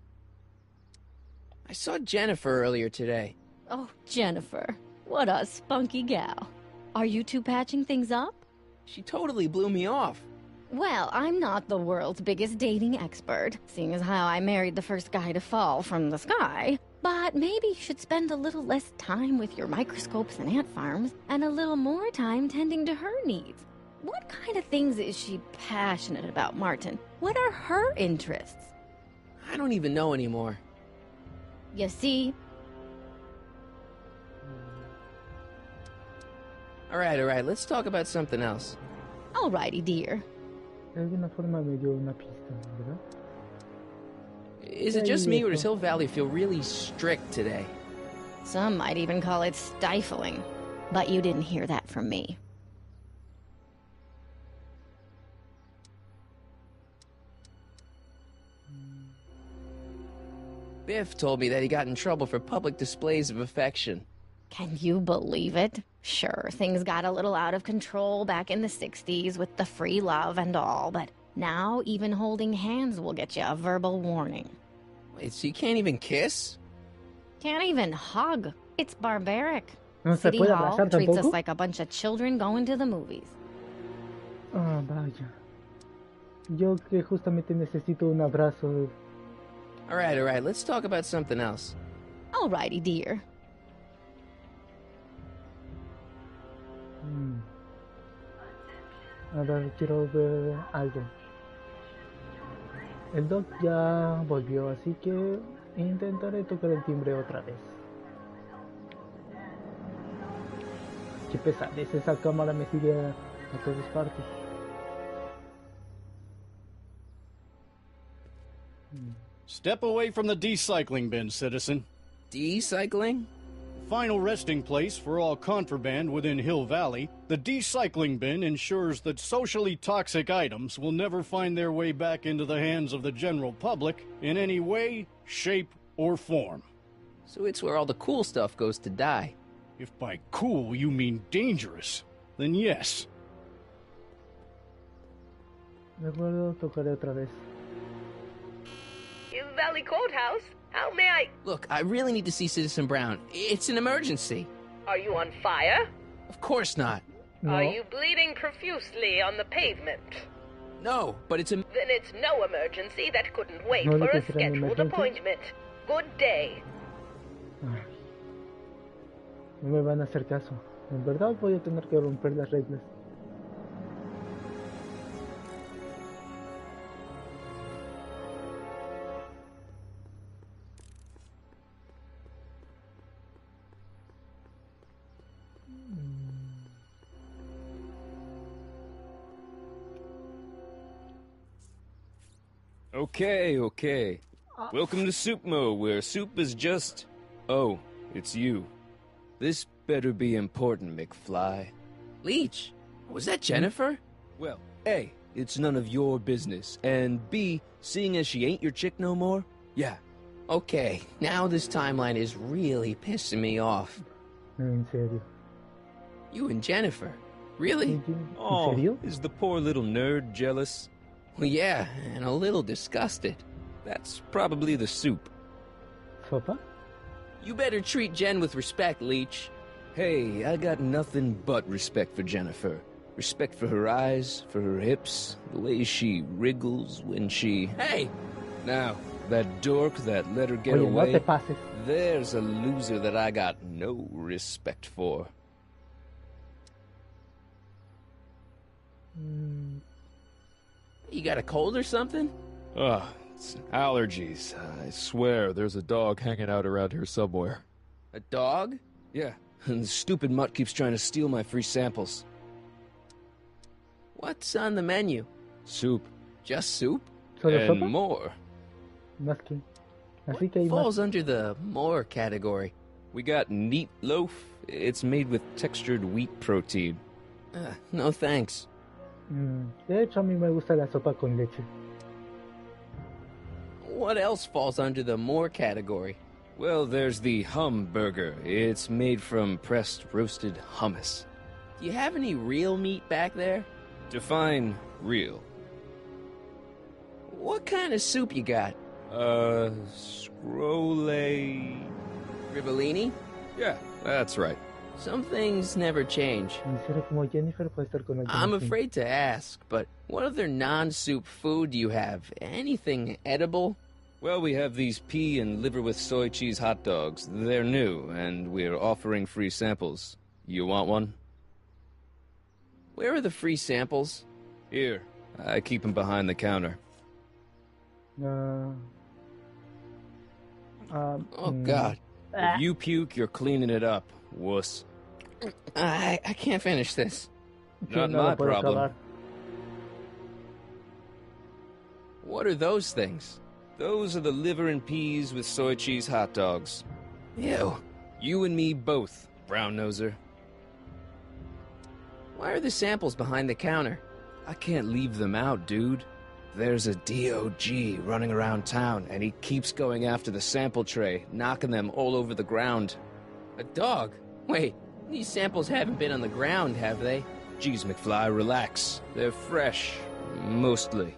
I saw Jennifer earlier today. Oh, Jennifer. What a spunky gal. Are you two patching things up? She totally blew me off. Well, I'm not the world's biggest dating expert, seeing as how I married the first guy to fall from the sky. But maybe you should spend a little less time with your microscopes and ant farms, and a little more time tending to her needs. What kind of things is she passionate about, Martin? What are her interests? I don't even know anymore. You see? Alright, let's talk about something else. Alrighty, dear. De alguna forma me dio una pista, ¿verdad? Is it just me, or does Hill Valley feel really strict today? Some might even call it stifling. But you didn't hear that from me. Biff told me that he got in trouble for public displays of affection. Can you believe it? Sure, things got a little out of control back in the 60s with the free love and all, but now even holding hands will get you a verbal warning. Wait, so you can't even kiss? Can't even hug. It's barbaric. No se City puede Hall abrazar treats us tampoco. like a bunch of children going to the movies. Ah, vaya. Yo que justamente necesito un abrazo. Alright, let's talk about something else. Alrighty, dear. A ver, quiero ver algo. El Doc ya volvió, así que intentaré tocar el timbre otra vez. Qué pesadez, esa cámara me sigue a todas partes. Step away from the decycling bin, citizen. Decycling? Final resting place for all contraband within Hill Valley, the decycling bin ensures that socially toxic items will never find their way back into the hands of the general public in any way, shape, or form. So it's where all the cool stuff goes to die. If by cool you mean dangerous, then yes. De acuerdo, tocaré otra vez. Hill Valley Courthouse? How may I... Look, I really need to see Citizen Brown. It's an emergency. Are you on fire? Of course not. No. Are you bleeding profusely on the pavement? No, but it's a... Then it's no emergency that couldn't wait No for le a consideran scheduled emergencia. appointment. Good day. No me van a hacer caso. En verdad voy a tener que romper las reglas. Okay. Welcome to Soupmo, where soup is just... Oh, it's you. This better be important, McFly. Leech, was that Jennifer? Well, A, it's none of your business, and B, seeing as she ain't your chick no more, yeah. Okay, now this timeline is really pissing me off. En serio. You and Jennifer? Really? ¿En Oh, serio? is the poor little nerd jealous? Well, yeah, and a little disgusted. That's probably the soup. ¿Sopa? You better treat Jen with respect, Leech. Hey, I got nothing but respect for Jennifer. Respect for her eyes, for her hips, the way she wriggles when she... Hey! Now, that dork that let her get Oye, away, no te pases. there's a loser that I got no respect for. You got a cold or something? Ugh, it's allergies. I swear there's a dog hanging out around here somewhere. A dog? Yeah, and the stupid mutt keeps trying to steal my free samples. What's on the menu? Soup. Just soup? ¿Solo And sopa? more. Más que. Así que hay más. Falls under the more category. We got neat loaf. It's made with textured wheat protein. No thanks. De hecho, a mí me gusta la sopa con leche. What else falls under the more category? Well, there's the hum burger. It's made from pressed roasted hummus. Do you have any real meat back there? Define real. What kind of soup you got? Scrole... Rivellini? Yeah, that's right. Some things never change. En serio, como Jennifer puede estar con alguien I'm así. afraid to ask, but what other non-soup food do you have? Anything edible? Well, we have these pea and liver with soy cheese hot dogs. They're new, and we're offering free samples. You want one? Where are the free samples? Here. I keep them behind the counter. Oh, God. If you puke, you're cleaning it up, wuss. I can't finish this. Not my problem. What are those things? Those are the liver and peas with soy cheese hot dogs. Ew. You and me both, brown noser. Why are the samples behind the counter? I can't leave them out, dude. There's a DOG running around town, and he keeps going after the sample tray, knocking them all over the ground. A dog? Wait, these samples haven't been on the ground, have they? Geez, McFly, relax. They're fresh. Mostly.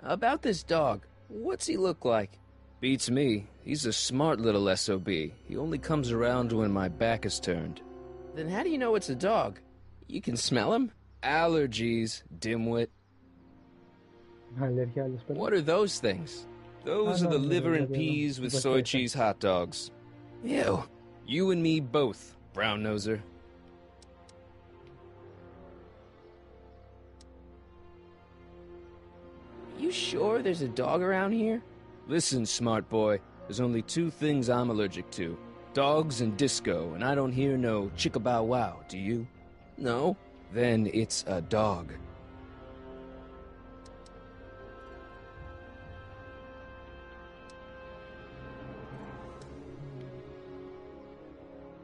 About this dog, what's he look like? Beats me. He's a smart little SOB. He only comes around when my back is turned. Then how do you know it's a dog? You can smell him? Allergies, dimwit. Alergia a los perros. What are those things? Those are the liver and peas with soy cheese hot dogs. Ew. You and me both, brown noser. sure there's a dog around here? Listen, smart boy, there's only two things I'm allergic to. Dogs and disco, and I don't hear no chicka-bow-wow, do you? No. Then it's a dog.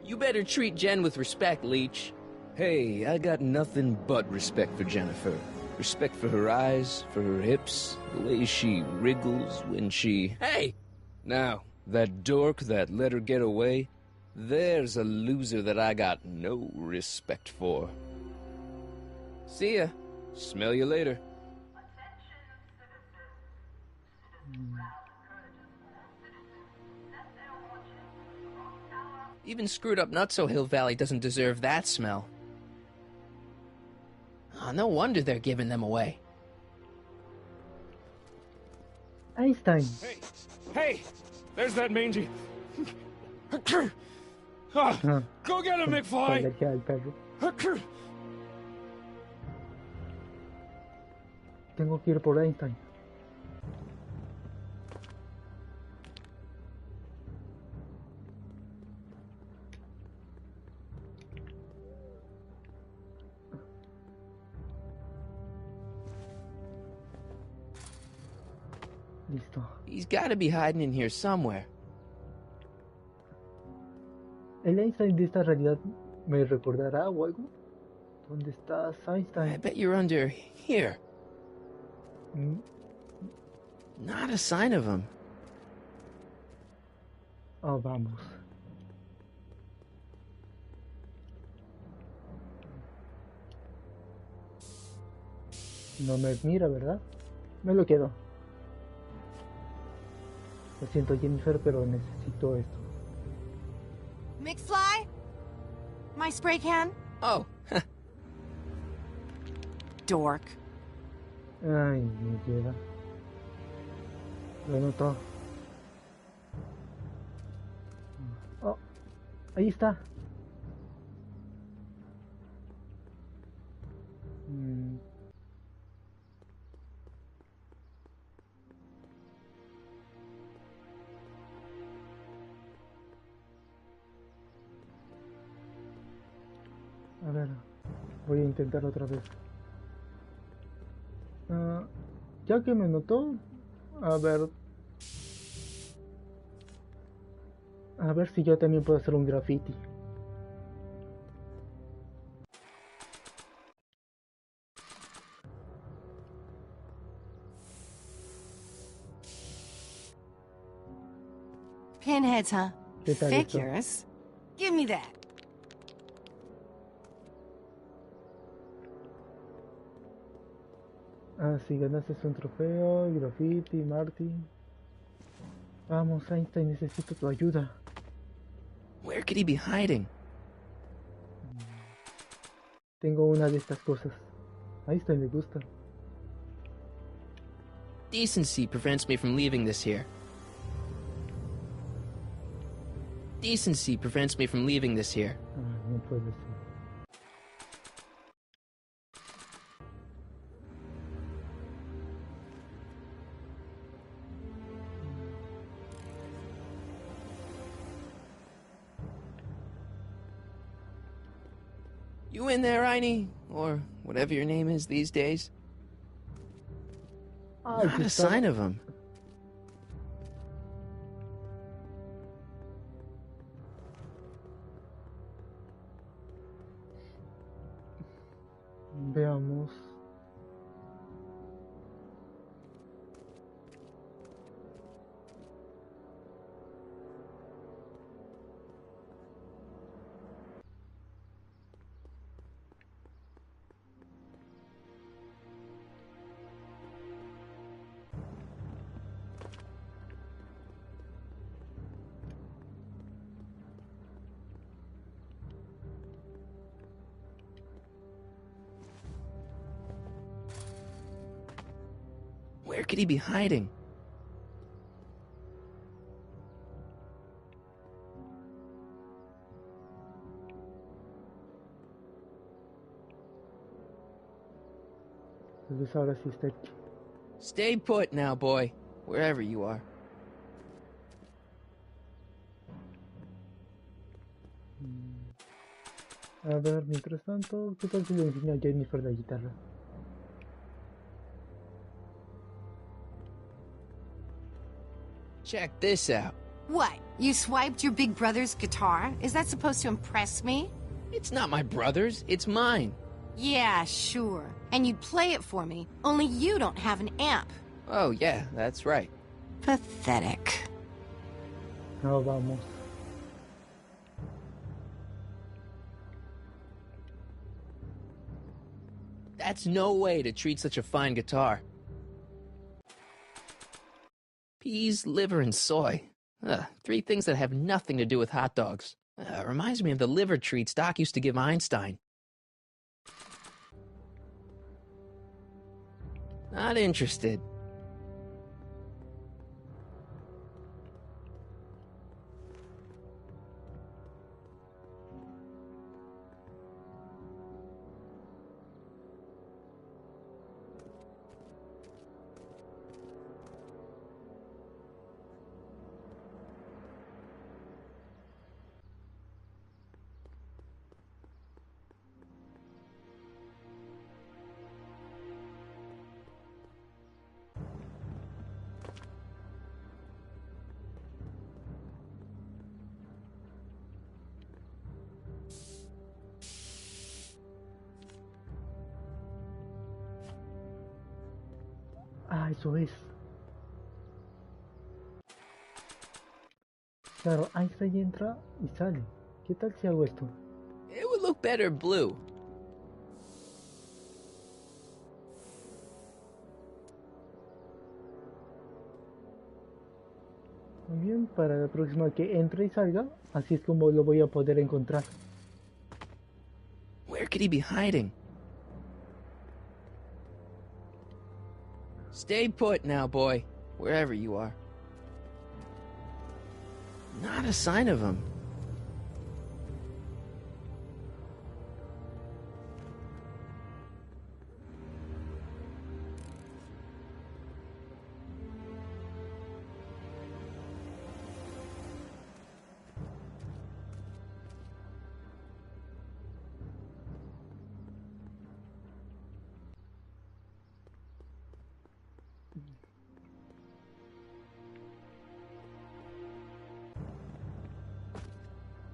You better treat Jen with respect, Leech. Hey, I got nothing but respect for Jennifer. Respect for her eyes, for her hips, the way she wriggles when she... Hey! Now, that dork that let her get away, there's a loser that I got no respect for. See ya. Smell you later. Even screwed up Nutso Hill Valley doesn't deserve that smell. Oh, no wonder they're giving them away. Einstein. Hey! There's that mangy. Go get him, McFly! Alergia al perro. Tengo que ir por Einstein. Listo. He's gotta be hiding in here somewhere. ¿El Einstein de esta realidad me recordará o algo? ¿Dónde estás, Einstein? I bet you're under here. Mm. Not a sign of him. Oh, vamos. No me mira, ¿verdad? Me lo quedo. Lo siento, Jennifer, pero necesito esto. McFly? My spray can? Oh. Dork. Ay, me lleva. Lo noto. Oh, ahí está. A ver, voy a intentar otra vez. Ya que me notó, a ver si yo también puedo hacer un graffiti. Pinheads, huh? ¿Qué tal esto? Figures? Give me that. Ah, sí, ganaste un trofeo, graffiti, Marty. Vamos, Einstein, necesito tu ayuda. Where could he be hiding? Tengo una de estas cosas. A Einstein le gusta. Decency prevents me from leaving this here. Decency prevents me from leaving this here. Ah, no puede ser. You in there, Einie? Or whatever your name is these days? Ah, Not a sign of him. Veamos. Where could he be hiding? Tal vez ahora sí está aquí. Stay put now, boy. Wherever you are. A ver, mientras tanto, ¿qué tal si le enseño a Jennifer la guitarra? Check this out. What? You swiped your big brother's guitar? Is that supposed to impress me? It's not my brother's, it's mine. Yeah, sure. And you'd play it for me, only you don't have an amp. Oh, yeah, that's right. Pathetic. No, vamos. That's no way to treat such a fine guitar. Peas, liver, and soy. Three things that have nothing to do with hot dogs. Reminds me of the liver treats Doc used to give Einstein. Not interested. Ah, eso es. Claro, Einstein entra y sale. ¿Qué tal si hago esto? It would look better blue. Muy bien, para la próxima que entre y salga, así es como lo voy a poder encontrar. Where could he be hiding? Stay put now, boy. Wherever you are. Not a sign of him.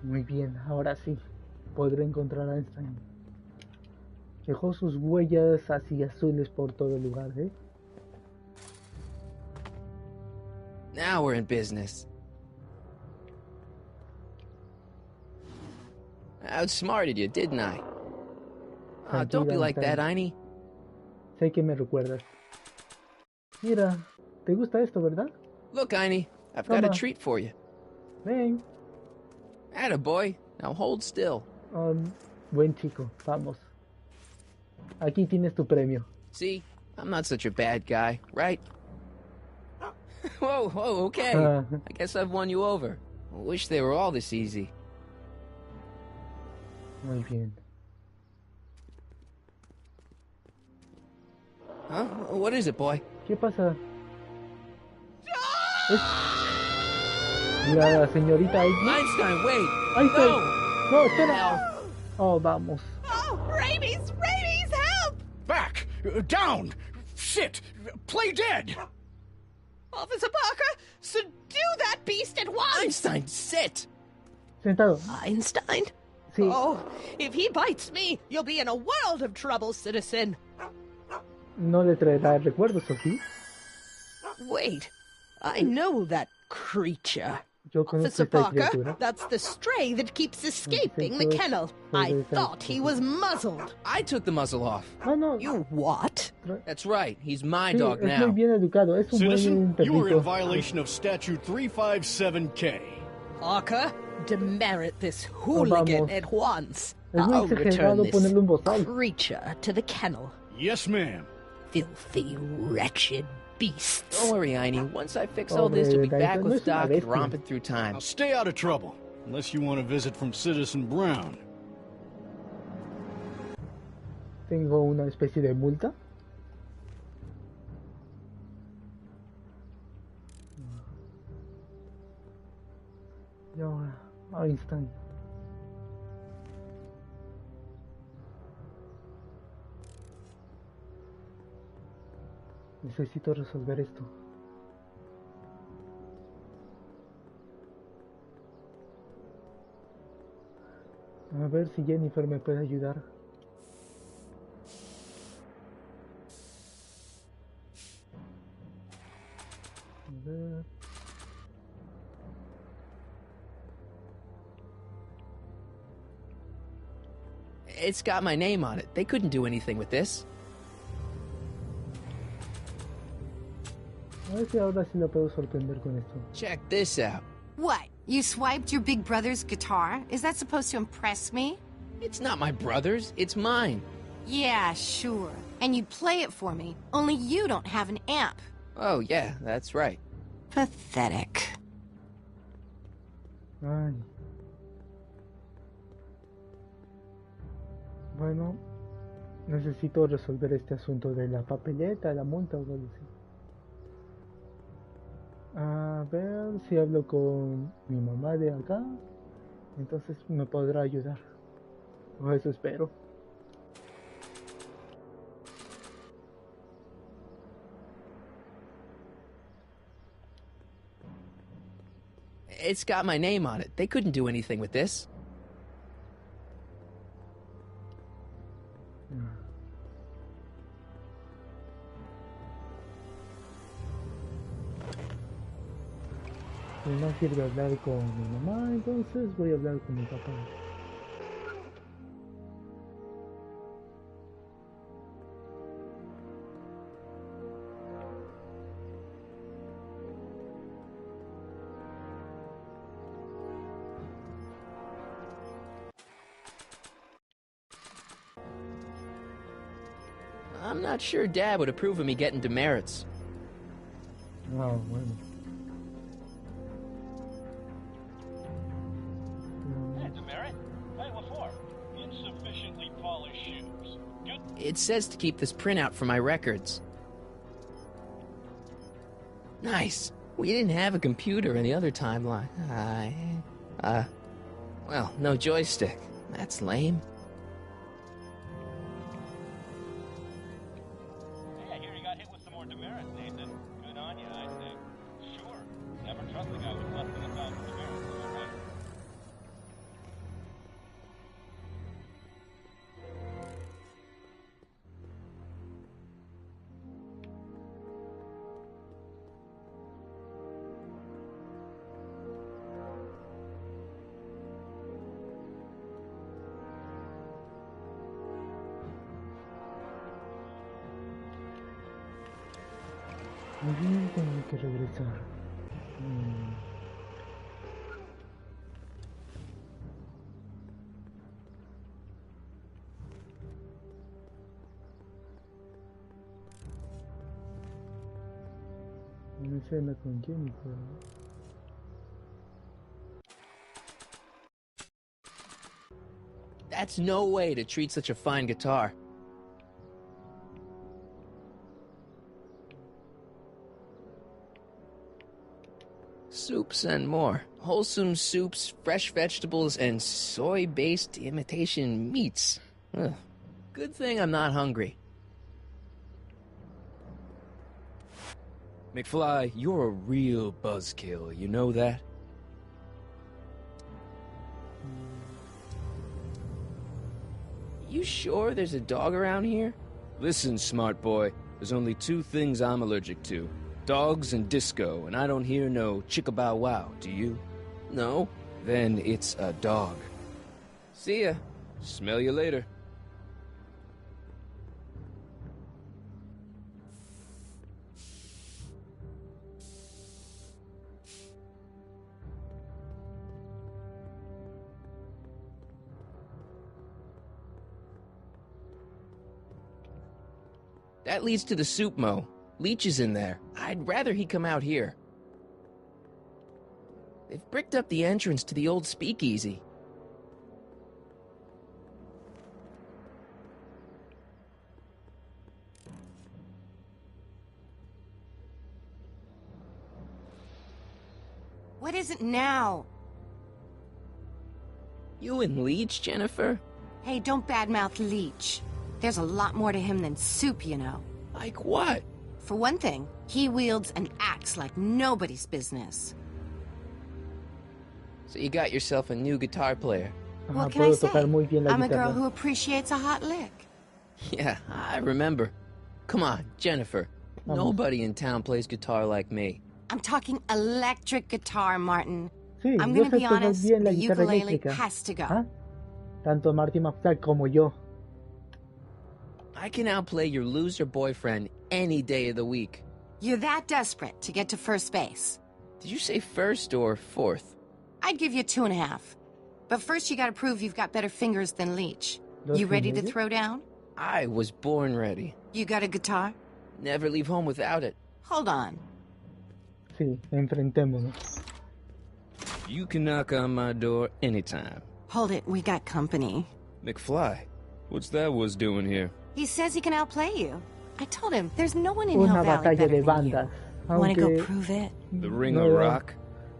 Muy bien, ahora sí, podré encontrar a Einstein. Dejó sus huellas así azules por todo el lugar, ¿eh? Now we're in business. I outsmarted you, didn't I? Oh, don't be like that, Einie. Sé que me recuerdas. Mira, ¿te gusta esto, verdad? Look, Einie, I've got a treat for you. Ven. Attaboy. Now hold still. Buen chico, vamos. Aquí tienes tu premio. See, I'm not such a bad guy, right? Whoa, okay. I guess I've won you over. I wish they were all this easy. Muy bien. Huh? What is it, boy? ¿Qué pasa? La señorita Einstein, wait! Einstein. No, espera. Hell. Oh, vamos. Oh, rabies! Rabies, help! Back! Down! Sit! Play dead! Officer Parker, subdue that beast at once! Einstein, sit! Sentado. Einstein? Sí. Oh, if he bites me, you'll be in a world of trouble, citizen. No le traerá recuerdos, ¿sí? Wait, I know that creature. Yo conozco Officer esta Parker, criatura. that's the stray that keeps escaping the kennel. I thought he was muzzled. I took the muzzle off. No. You what? That's right, he's my Sí, dog es now. muy bien educado, es un Citizen, buen you are in perrito. violation of Statute 357K. Parker, demerit this hooligan at once. Es muy I'll return exagerado this ponerle un bozal. creature to the kennel. Yes, ma'am. Filthy, wretched beasts. Don't worry, Einie. Once I fix all this, you'll be back with Doc and romping through time. Now stay out of trouble, unless you want a visit from Citizen Brown. Tengo una especie de multa. Y ahora, Einstein. Necesito resolver esto. A ver si Jennifer me puede ayudar. A ver. It's got my name on it. They couldn't do anything with this. A ver si ahora sí la puedo sorprender con esto. Check this out. What? You swiped your big brother's guitar? Is that supposed to impress me? It's not my brother's, it's mine. Yeah, sure. And you'd play it for me, only you don't have an amp. Oh, yeah, that's right. Pathetic. Ay. Bueno, necesito resolver este asunto de la papeleta, la multa o algo así. A ver si hablo con mi mamá de acá. Entonces me podrá ayudar. O eso espero. It's got my name on it. They couldn't do anything with this. No sirve hablar con mi mamá, entonces voy a hablar con mi papá. I'm not sure Dad would approve of me getting demerits. Ah, bueno. Hey, demerit? Hey, what for? Insufficiently polished shoes. Good. It says to keep this printout for my records. Nice. We didn't have a computer in the other timeline. Well, no joystick. That's lame. Hey, I hear you got hit with some more demerits, Nathan. Good on you, I think. Sure. Never trust a guy with less than 1,000 demerits, am I right? Muy bien, tengo que regresar. Una escena con Jennifer. That's no way to treat such a fine guitar. Soups and more. Wholesome soups, fresh vegetables, and soy-based imitation meats. Ugh. Good thing I'm not hungry. McFly, you're a real buzzkill, you know that? You sure there's a dog around here? Listen, smart boy, there's only two things I'm allergic to. Dogs and disco, and I don't hear no chicka-bow-wow, do you? No. Then it's a dog. See ya. Smell you later. That leads to the soup mo. Leech is in there. I'd rather he come out here. They've bricked up the entrance to the old speakeasy. What is it now? You and Leech, Jennifer? Hey, don't badmouth Leech. There's a lot more to him than soup, you know. Like what? For one thing, he wields an axe like nobody's business. So you got yourself a new guitar player. What can I say? I'm a girl guitarra. who appreciates a hot lick. Yeah, I remember. Come on, Jennifer. Nobody in town plays guitar like me. I'm talking electric guitar, Martin. Sí, I'm yo gonna sé be tocar honest, bien la the guitarra ukulele eléctrica. has to go. ¿Ah? Tanto Marty McFly como yo. I can outplay your loser boyfriend any day of the week. You're that desperate to get to first base. Did you say first or fourth? I'd give you 2.5. But first you gotta prove you've got better fingers than Leech. You ready to throw down? I was born ready. You got a guitar? Never leave home without it. Hold on. Sí, enfrentémonos. You can knock on my door anytime. Hold it, we got company. McFly, what's that was doing here? He says he can outplay you. I told him there's no one in Una Hill Valley batalla better de than you. bandas. Wanna go Aunque prove it? The Ring no, of Rock?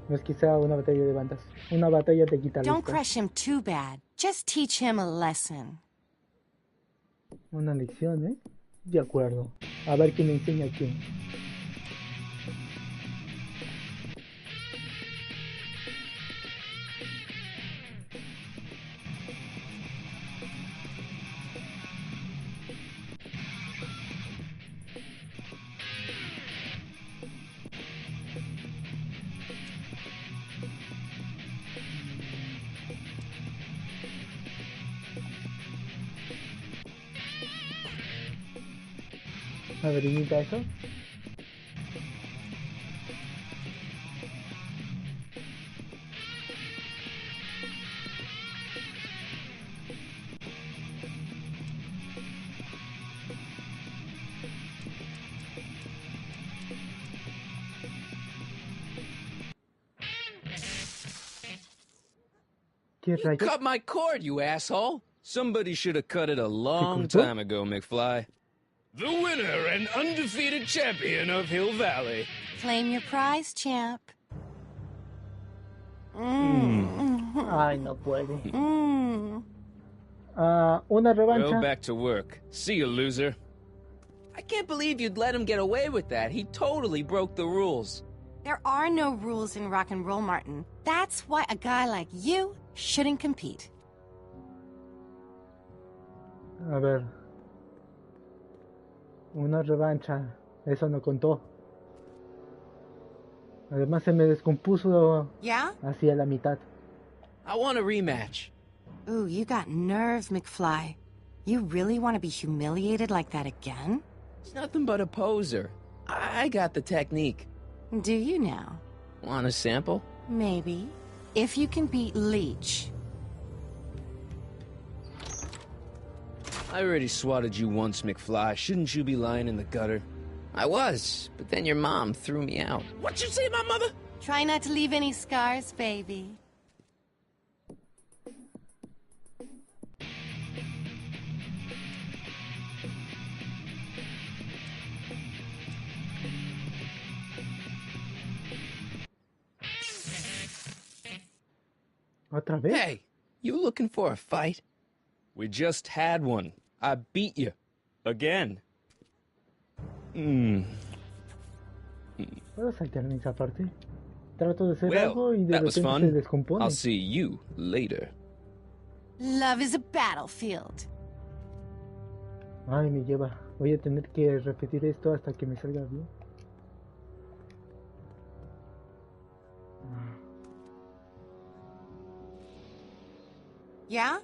No es quizá una batalla de bandas. Una batalla de guitarristas. Don't crush him too bad. Just teach him a lesson. Una lección, ¿eh? De acuerdo. A ver quién enseña a quién. A ver, imita eso. ¿Qué You cut my cord, you asshole! Somebody should have cut it a long time ago, McFly. The winner and undefeated champion of Hill Valley. Claim your prize, champ. Ay, no puede. Una revancha. Well, back to work. See you, loser. I can't believe you'd let him get away with that. He totally broke the rules. There are no rules in rock and roll, Martin. That's why a guy like you shouldn't compete. A ver. Una revancha. Eso no contó. Además se me descompuso Yeah? hacia la mitad. I want a rematch. Ooh, you got nerve, McFly. You really want to be humiliated like that again? It's nothing but a poser. I got the technique. Do you now? Want a sample? Maybe. If you can beat Leech. I already swatted you once, McFly. Shouldn't you be lying in the gutter? I was, but then your mom threw me out. What'd you say, my mother? Try not to leave any scars, baby. ¿Otra vez? Hey, you looking for a fight? We just had one. I beat you. Again. ¿Puedo saltarme esa parte? Trato de hacer algo Well, y de that was repente se fun. descompone. I'll see you later. Love is a battlefield. Ay, me lleva. Voy a tener que repetir esto hasta que me salga bien. Yeah?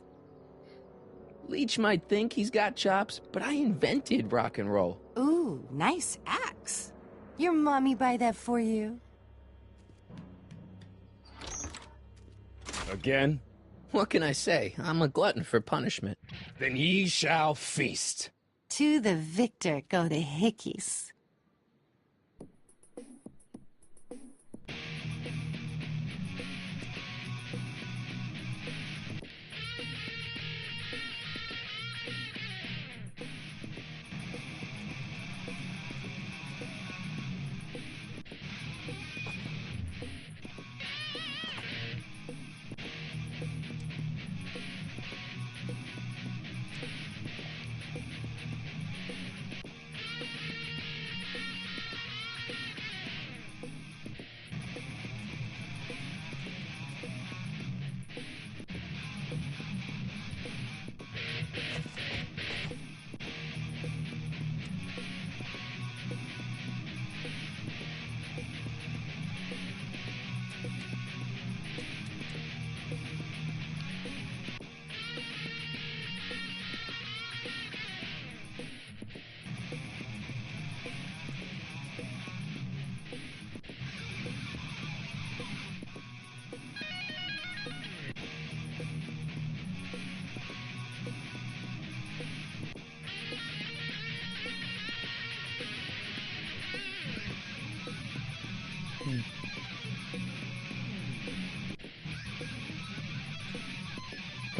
Leech might think he's got chops, but I invented rock and roll. Ooh, nice axe. Your mommy buy that for you? Again? What can I say? I'm a glutton for punishment. Then ye shall feast. To the victor go the hickeys.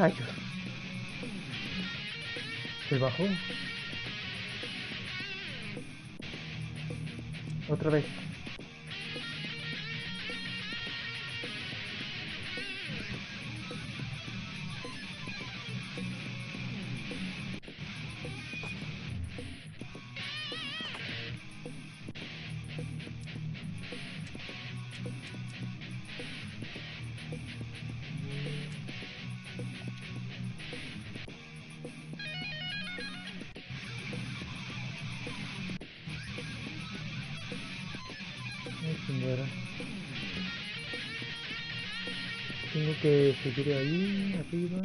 Rayos. Se bajó. Otra vez. Ay, señora. Tengo que seguir ahí, arriba.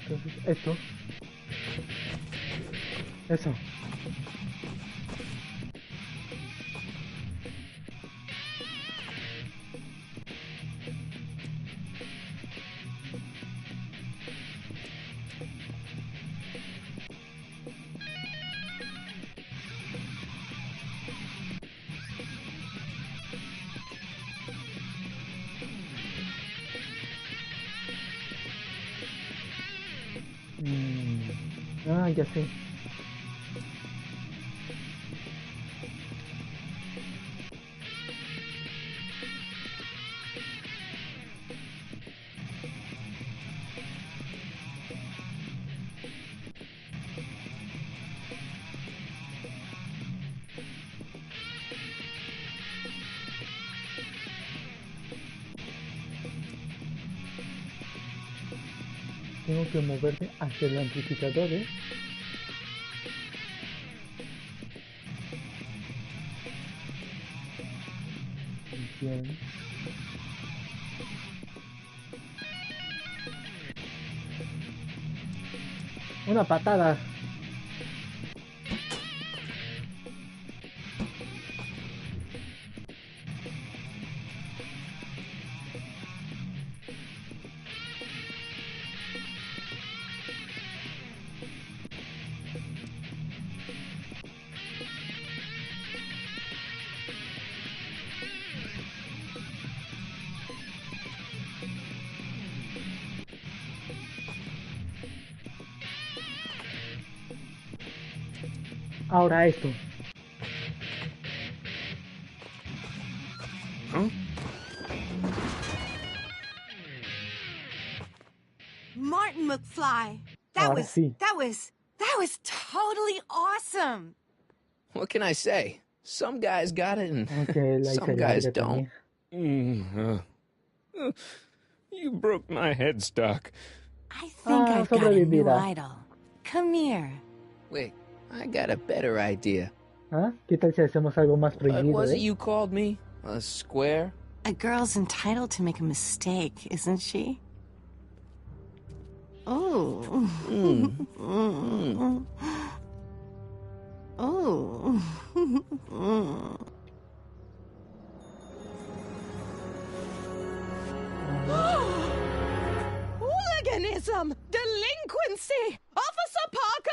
Entonces, esto. Eso. Ah, ya sé. Tengo que moverme hacia el amplificador, ¿eh? Bien. Una patada. Ahora esto. Huh? Martin McFly. That was totally awesome. What can I say? Some guys got it and Okay, some guys don't. You broke my headstock. I think I've got a new idol. Come here. Wait, I got a better idea. ¿Ah? ¿Qué tal si hacemos algo más What prohibido, was it eh? you called me? A square? A girl's entitled to make a mistake, isn't she? Oh. Oh. Hooliganism! Delinquency! Officer Parker!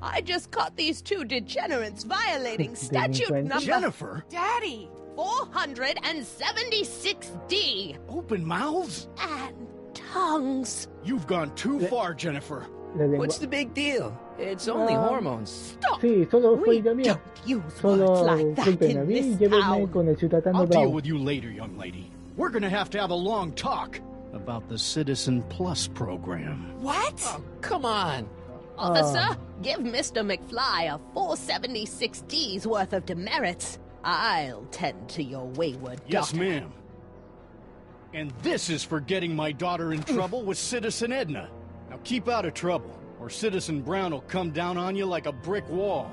I just caught these two degenerates violating statute number... Jennifer! Daddy! 476D! Open mouths? And tongues. You've gone too far, Jennifer. What's the big deal? It's only hormones. Stop! Sí, solo fue idea mía. Solo culpen a mí y llévenme con el ciudadano I'll deal Brown. with you later, young lady. We're gonna have a long talk about the Citizen Plus program. What? Oh, come on. Officer, give Mr. McFly a 476D's worth of demerits. I'll tend to your wayward Yes, daughter. ma'am. And this is for getting my daughter in trouble with Citizen Edna. Now keep out of trouble, or Citizen Brown will come down on you like a brick wall.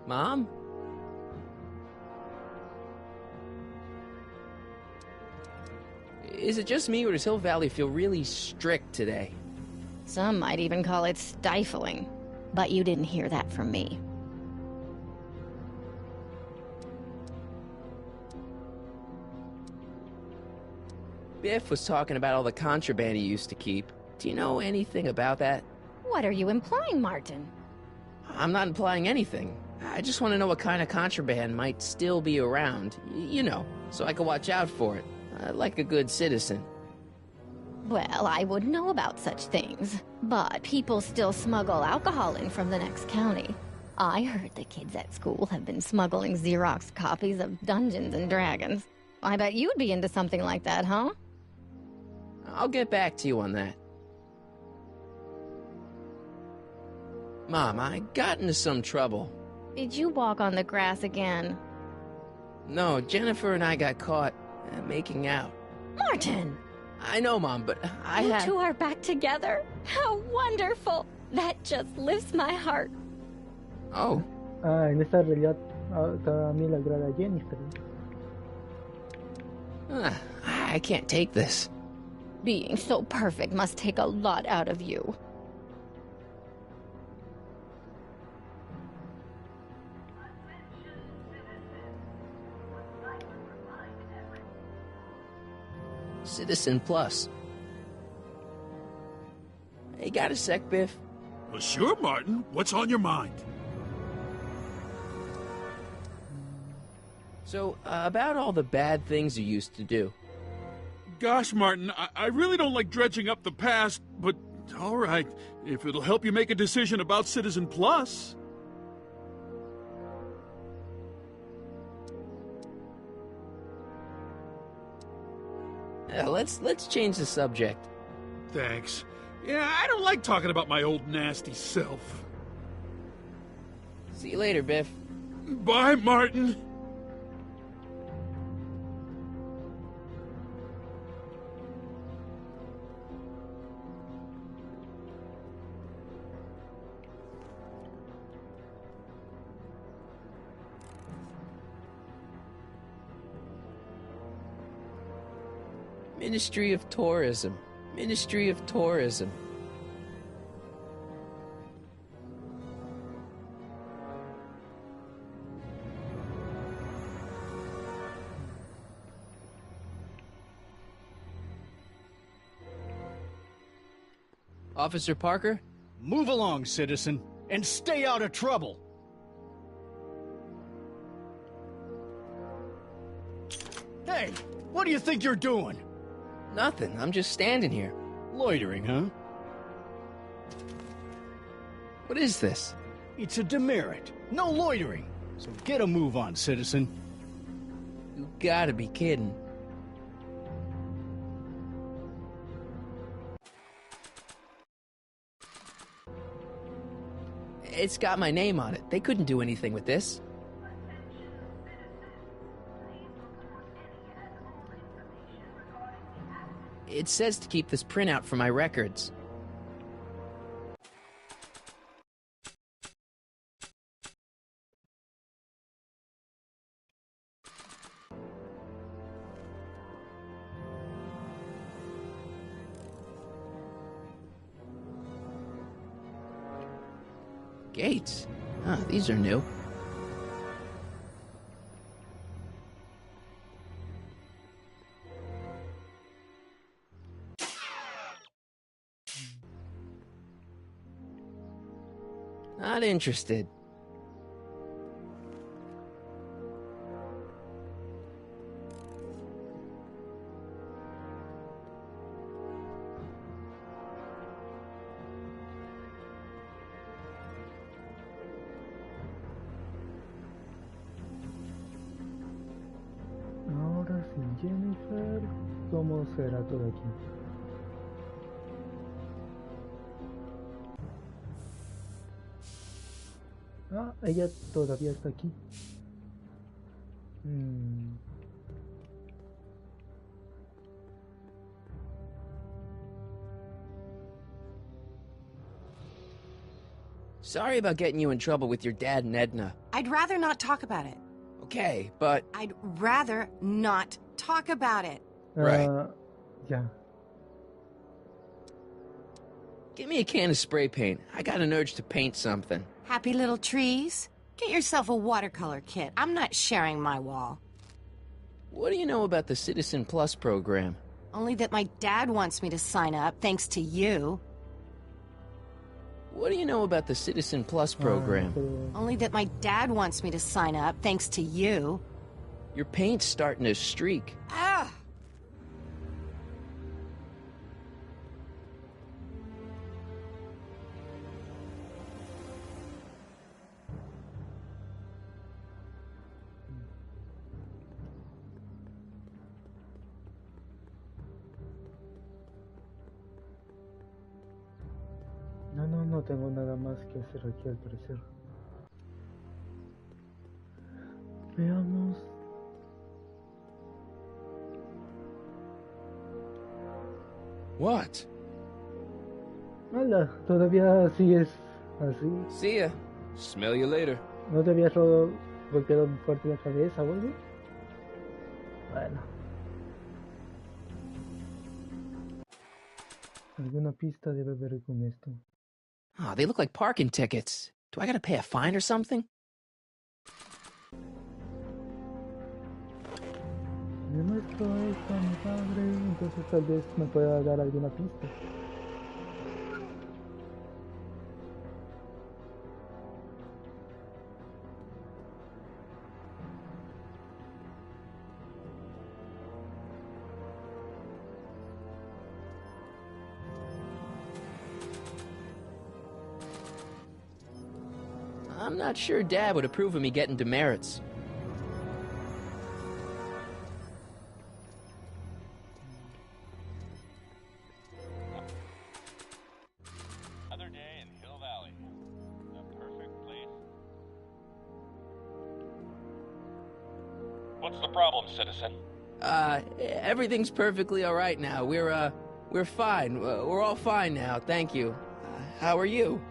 Mom? Is it just me, or does Hill Valley feel really strict today? Some might even call it stifling. But you didn't hear that from me. Biff was talking about all the contraband he used to keep. Do you know anything about that? What are you implying, Martin? I'm not implying anything. I just want to know what kind of contraband might still be around. You know, so I can watch out for it. Like a good citizen. Well, I wouldn't know about such things. But people still smuggle alcohol in from the next county. I heard the kids at school have been smuggling Xerox copies of Dungeons and Dragons. I bet you'd be into something like that, huh? I'll get back to you on that. Mom, I got into some trouble. Did you walk on the grass again? No, Jennifer and I got caught making out. Martin! I know, Mom, but You two are back together? How wonderful! That just lifts my heart. Oh. En esta realidad también la agrada a Jennifer. I can't take this. Being so perfect must take a lot out of you. Citizen Plus. Hey, got a sec, Biff? Well, sure, Martin. What's on your mind? So, about all the bad things you used to do. Gosh, Martin, I really don't like dredging up the past, but all right, if it'll help you make a decision about Citizen Plus. Let's change the subject. Thanks. Yeah, I don't like talking about my old nasty self. See you later, Biff. Bye, Martin. Ministry of Tourism. Ministry of Tourism. Officer Parker? Move along, citizen, and stay out of trouble. Hey, what do you think you're doing? Nothing. I'm just standing here. Loitering, huh? What is this? It's a demerit. No loitering. So get a move on, citizen. You gotta be kidding. It's got my name on it. They couldn't do anything with this. It says to keep this printout for my records. Gates? Huh, these are new. Not interested. Ahora sin Jennifer, ¿cómo será todo aquí? Ah, ella todavía está aquí. Sorry about getting you in trouble with your dad and Edna. I'd rather not talk about it. Okay, but... I'd rather not talk about it. Right. Yeah. Give me a can of spray paint. I got an urge to paint something. Happy little trees? Get yourself a watercolor kit. I'm not sharing my wall. What do you know about the Citizen Plus program? Only that my dad wants me to sign up, thanks to you. What do you know about the Citizen Plus program? Only that my dad wants me to sign up, thanks to you. Your paint's starting to streak. Ah! No tengo nada más que hacer aquí al parecer. Veamos. What? Hola, todavía sigues así. See ya. Smell you later. ¿No te habías golpeado fuerte la cabeza o algo? Bueno. Alguna pista debe haber con esto. Oh, they look like parking tickets. Do I gotta pay a fine or something? Mi maestro es tan padre, entonces tal vez me pueda dar alguna pista. I'm not sure Dad would approve of me getting demerits. Another day in Hill Valley. The perfect place. What's the problem, citizen? Everything's perfectly all right now. We're fine. We're all fine now, thank you. How are you?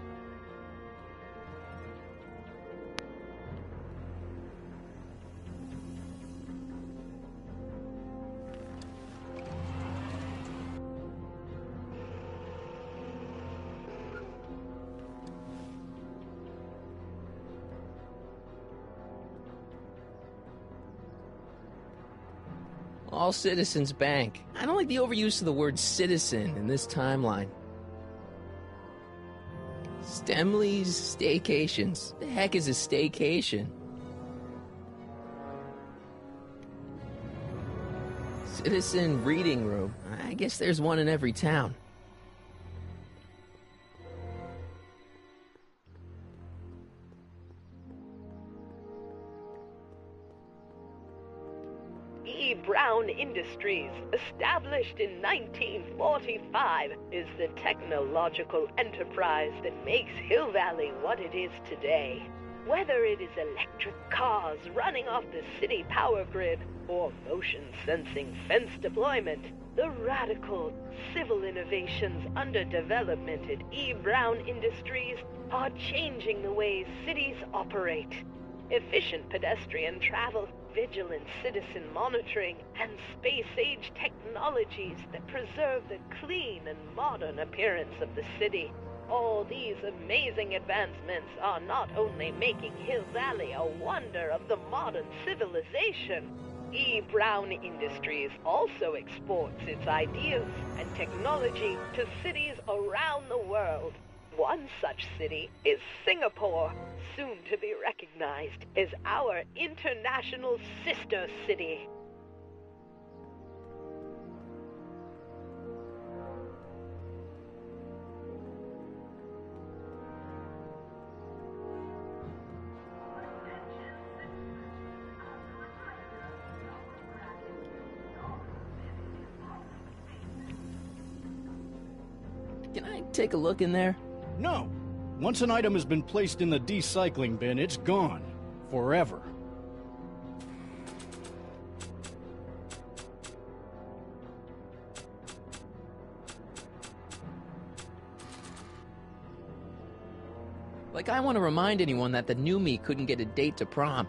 All Citizens Bank. I don't like the overuse of the word citizen in this timeline. Stemley's Staycations. The heck is a staycation? Citizen Reading Room. I guess there's one in every town. E. Brown Industries, established in 1945, is the technological enterprise that makes Hill Valley what it is today. Whether it is electric cars running off the city power grid or motion-sensing fence deployment, the radical civil innovations under development at E. Brown Industries are changing the ways cities operate. Efficient pedestrian travel, vigilant citizen monitoring, and space-age technologies that preserve the clean and modern appearance of the city. All these amazing advancements are not only making Hill Valley a wonder of the modern civilization, E. Brown Industries also exports its ideas and technology to cities around the world. One such city is Singapore, soon to be recognized as our international sister city. Can I take a look in there? No. Once an item has been placed in the recycling bin, it's gone. Forever. Like I want to remind anyone that the new me couldn't get a date to prom.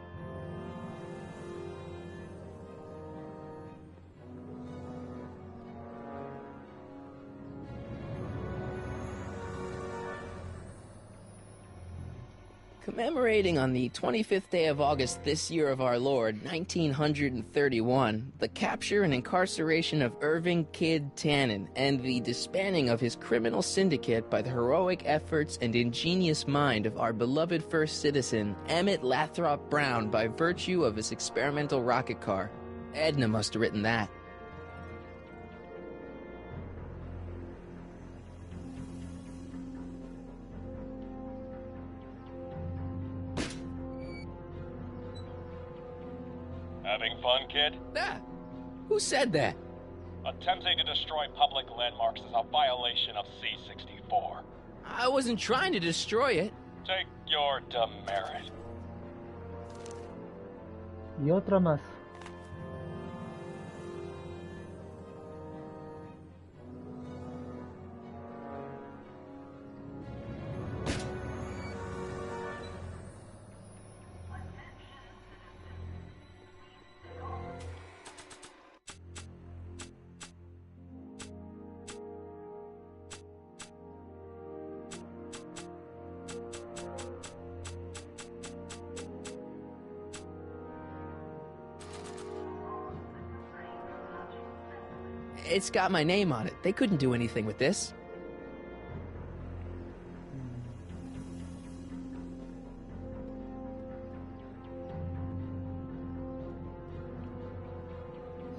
Commemorating on the 25th day of August this year of our Lord, 1931, the capture and incarceration of Irving Kid Tannen and the disbanding of his criminal syndicate by the heroic efforts and ingenious mind of our beloved first citizen, Emmett Lathrop Brown, by virtue of his experimental rocket car. Edna must have written that. Having fun, kid? Ah, who said that? Attempting to destroy public landmarks is a violation of C-64. I wasn't trying to destroy it. Take your demerit. Y otra más. It's got my name on it. They couldn't do anything with this.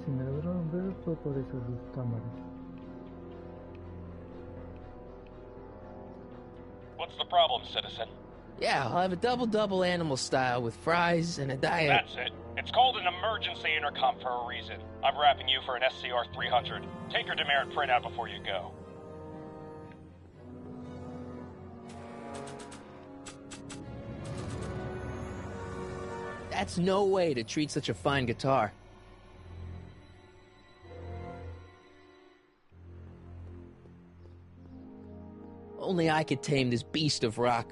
Si me lograron ver fue por esas dos cámaras. What's the problem, citizen? Yeah, I'll have a double-double animal style with fries and a diet. That's it. It's called an emergency intercom for a reason. I'm wrapping you for an SCR 300. Take your demerit printout before you go. That's no way to treat such a fine guitar. Only I could tame this beast of rock.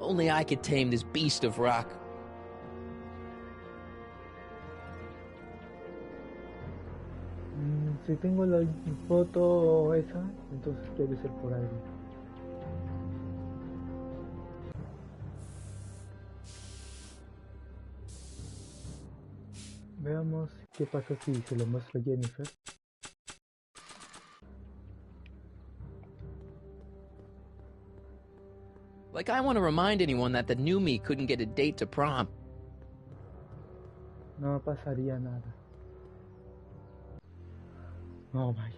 Only I could tame this beast of rock. Si tengo la foto esa, entonces debe ser por ahí. Veamos qué pasa si se lo muestro a Jennifer. Like I want to remind anyone that the new me couldn't get a date to prom. No pasaría nada. Oh, vaya.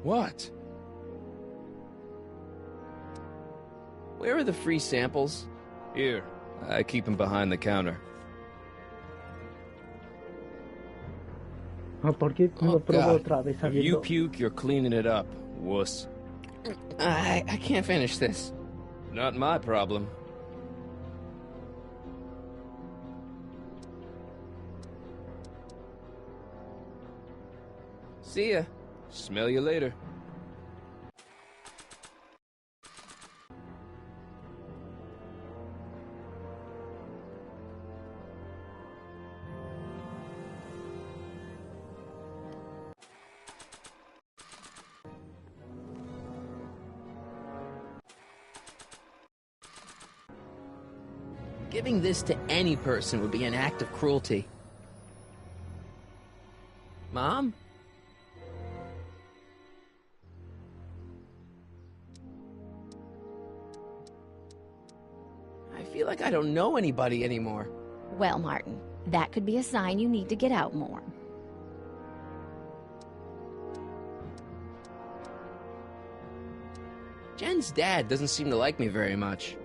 What? Where are the free samples? Here. I keep them behind the counter. ¿Por qué no lo pruebo otra vez? If you puke, you're cleaning it up, wuss. I can't finish this. Not my problem. See ya. Smell you later. Giving this to any person would be an act of cruelty. Mom? I feel like I don't know anybody anymore. Well, Martin, that could be a sign you need to get out more. Jen's dad doesn't seem to like me very much.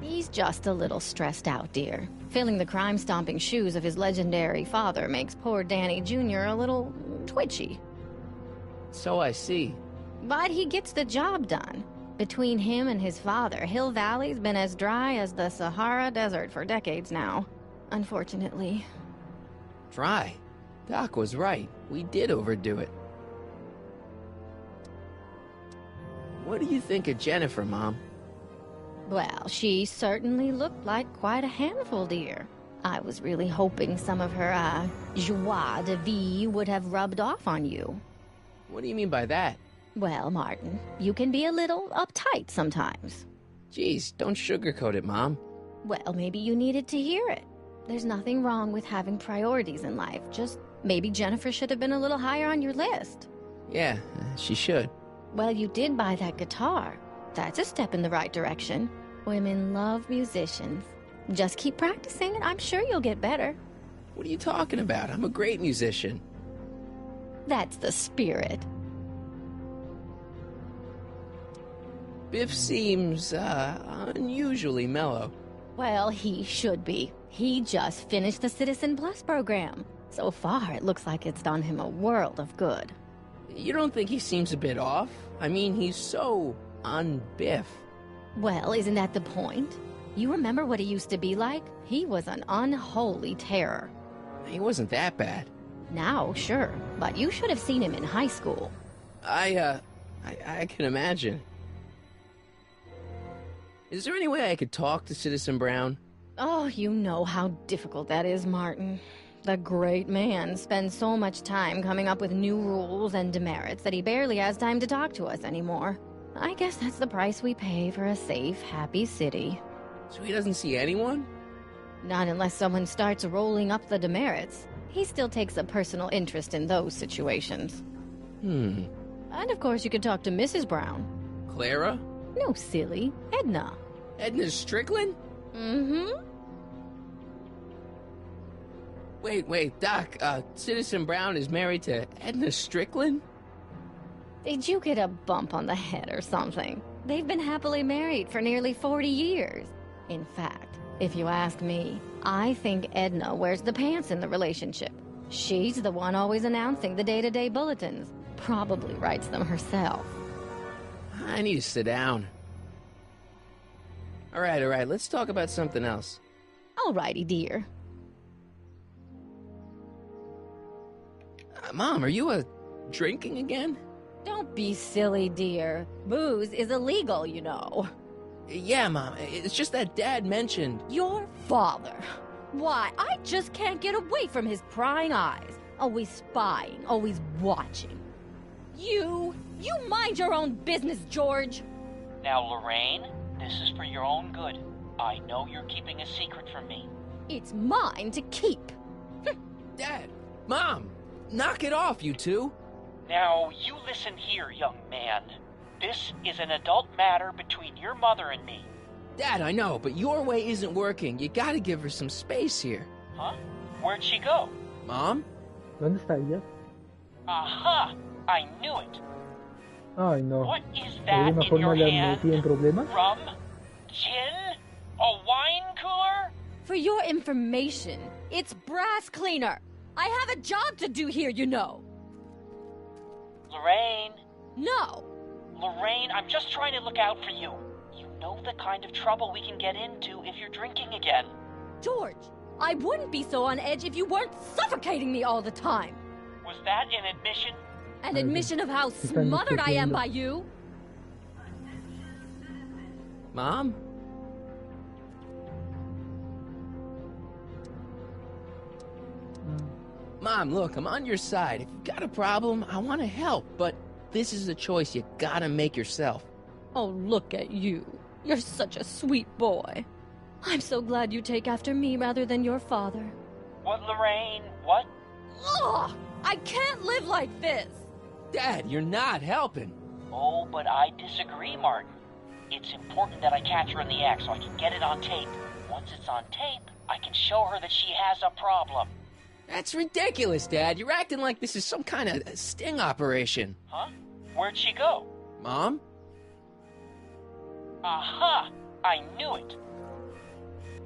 He's just a little stressed out, dear. Filling the crime-stomping shoes of his legendary father makes poor Danny Jr. a little twitchy. So I see. But he gets the job done. Between him and his father, Hill Valley's been as dry as the Sahara Desert for decades now. Unfortunately. Dry? Doc was right. We did overdo it. What do you think of Jennifer, Mom? Well, she certainly looked like quite a handful, dear. I was really hoping some of her, joie de vivre would have rubbed off on you. What do you mean by that? Well, Martin, you can be a little uptight sometimes. Geez, don't sugarcoat it, Mom. Well, maybe you needed to hear it. There's nothing wrong with having priorities in life. Just maybe Jennifer should have been a little higher on your list. Yeah, she should. Well, you did buy that guitar. That's a step in the right direction. Women love musicians. Just keep practicing and I'm sure you'll get better. What are you talking about? I'm a great musician. That's the spirit. Biff seems, unusually mellow. Well, he should be. He just finished the Citizen Plus program. So far, it looks like it's done him a world of good. You don't think he seems a bit off? I mean, he's so un-Biff. Well, isn't that the point? You remember what he used to be like? He was an unholy terror. He wasn't that bad. Now, sure, but you should have seen him in high school. I can imagine. Is there any way I could talk to Citizen Brown? Oh, you know how difficult that is, Martin. The great man spends so much time coming up with new rules and demerits that he barely has time to talk to us anymore. I guess that's the price we pay for a safe, happy city. So he doesn't see anyone? Not unless someone starts rolling up the demerits. He still takes a personal interest in those situations. And of course you could talk to Mrs. Brown. Clara? No, silly. Edna. Edna Strickland? Mm-hmm. Wait, Doc, Citizen Brown is married to Edna Strickland? Did you get a bump on the head or something? They've been happily married for nearly 40 years. In fact, if you ask me, I think Edna wears the pants in the relationship. She's the one always announcing the day-to-day bulletins. Probably writes them herself. I need to sit down. All right, let's talk about something else. Alrighty, dear. Mom, are you drinking again? Don't be silly, dear. Booze is illegal, you know. Yeah, Mom. It's just that Dad mentioned... Your father. Why, I just can't get away from his prying eyes. Always spying, always watching. You mind your own business, George. Now, Lorraine, this is for your own good. I know you're keeping a secret from me. It's mine to keep. Dad! Mom! Knock it off, you two! Now, you listen here, young man. This is an adult matter between your mother and me. Dad, I know, but your way isn't working. You gotta give her some space here. Huh? Where'd she go? Mom? ¿Dónde está ella? Aha! I knew it. Ay, no. What is ¿De that alguna in forma your la hand? metí en problemas? Rum? Gin? A wine cooler? For your information, it's brass cleaner. I have a job to do here, you know. Lorraine? No. Lorraine, I'm just trying to look out for you. You know the kind of trouble we can get into if you're drinking again. George, I wouldn't be so on edge if you weren't suffocating me all the time. Was that an admission? An admission of how smothered I am by you. Mom? Mom, look, I'm on your side. If you've got a problem, I want to help, but this is a choice you gotta make yourself. Oh, look at you. You're such a sweet boy. I'm so glad you take after me rather than your father. What, Lorraine? What? Ugh! I can't live like this! Dad, you're not helping. Oh, but I disagree, Martin. It's important that I catch her in the act so I can get it on tape. Once it's on tape, I can show her that she has a problem. That's ridiculous, Dad. You're acting like this is some kind of sting operation. Huh? Where'd she go? Mom? Aha! I knew it.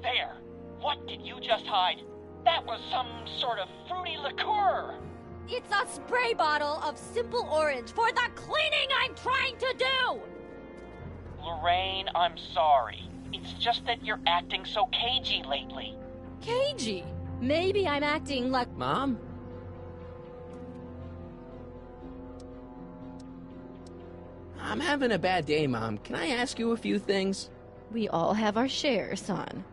There. What did you just hide? That was some sort of fruity liqueur. It's a spray bottle of simple orange for the cleaning I'm trying to do! Lorraine, I'm sorry. It's just that you're acting so cagey lately. Cagey? Maybe I'm acting like... Mom? I'm having a bad day, Mom. Can I ask you a few things? We all have our share, son.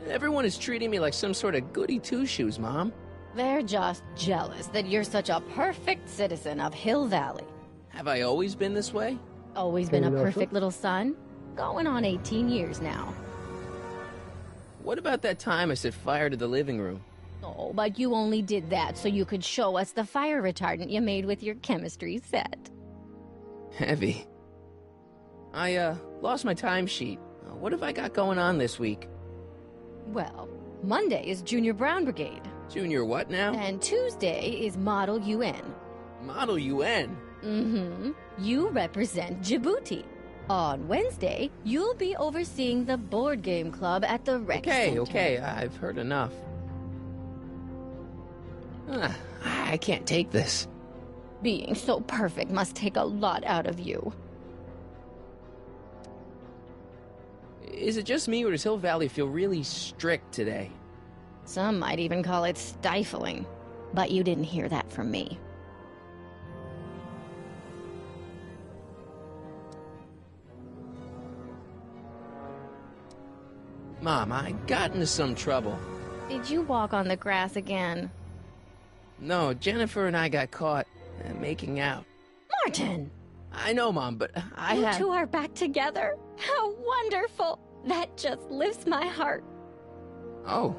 Everyone is treating me like some sort of goody two-shoes, Mom. They're just jealous that you're such a perfect citizen of Hill Valley. Have I always been this way? Always been a perfect little son? Going on 18 years now. What about that time I set fire to the living room? Oh, but you only did that so you could show us the fire retardant you made with your chemistry set. Heavy. I, lost my timesheet. What have I got going on this week? Well, Monday is Junior Brown Brigade. Junior what now? And Tuesday is Model UN. Model UN? Mm-hmm. You represent Djibouti. On Wednesday, you'll be overseeing the board game club at the rec center. Okay, I've heard enough. I can't take this. Being so perfect must take a lot out of you. Is it just me, or does Hill Valley feel really strict today? Some might even call it stifling. But you didn't hear that from me. Mom, I got into some trouble. Did you walk on the grass again? No, Jennifer and I got caught making out. Martin! I know, Mom, but You two are back together? How wonderful! That just lifts my heart. Oh.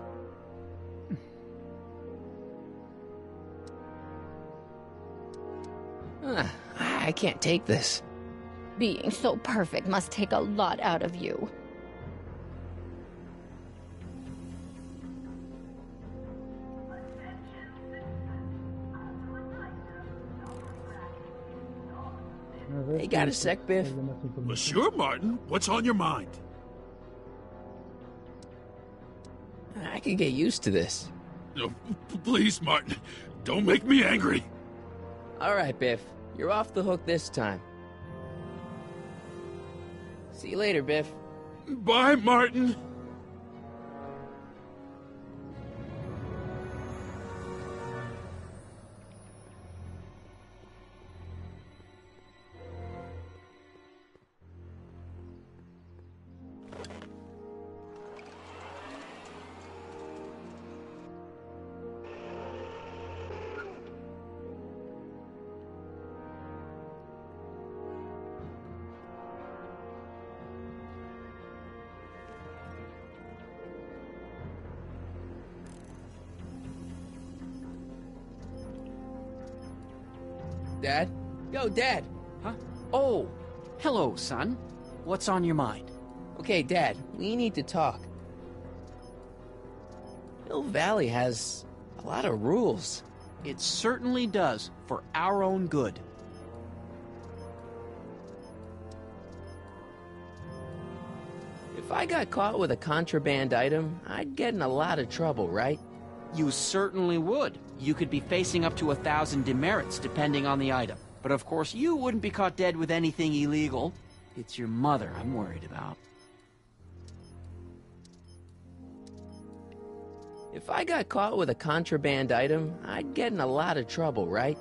I can't take this. Being so perfect must take a lot out of you. Hey, got a sec, Biff? Well, sure, Martin. What's on your mind? I can get used to this. No, please, Martin. Don't make me angry. All right, Biff. You're off the hook this time. See you later, Biff. Bye, Martin. Dad? Yo, Dad! Huh? Oh, hello, son. What's on your mind? Okay, Dad, we need to talk. Hill Valley has a lot of rules. It certainly does, for our own good. If I got caught with a contraband item, I'd get in a lot of trouble, right? You certainly would. You could be facing up to 1,000 demerits, depending on the item. But of course, you wouldn't be caught dead with anything illegal. It's your mother I'm worried about. If I got caught with a contraband item, I'd get in a lot of trouble, right?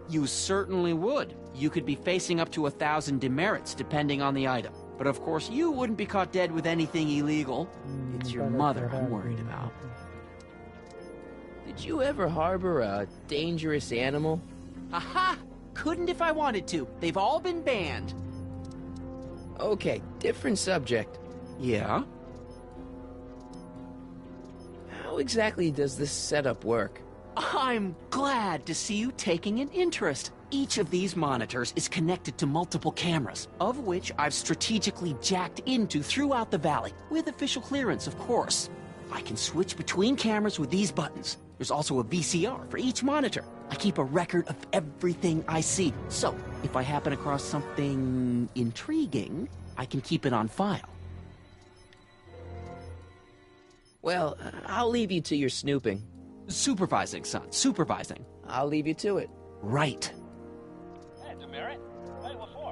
You certainly would. You could be facing up to 1,000 demerits, depending on the item. But of course, you wouldn't be caught dead with anything illegal. It's your mother I'm worried about. Did you ever harbor a dangerous animal? Aha! Couldn't if I wanted to. They've all been banned. Okay, different subject. Yeah? How exactly does this setup work? I'm glad to see you taking an interest. Each of these monitors is connected to multiple cameras, of which I've strategically jacked into throughout the valley, with official clearance, of course. I can switch between cameras with these buttons. There's also a VCR for each monitor. I keep a record of everything I see, so if I happen across something intriguing, I can keep it on file. Well, I'll leave you to your snooping. Supervising, son, supervising. I'll leave you to it. Right. Hey, Demerit. Hey, what for?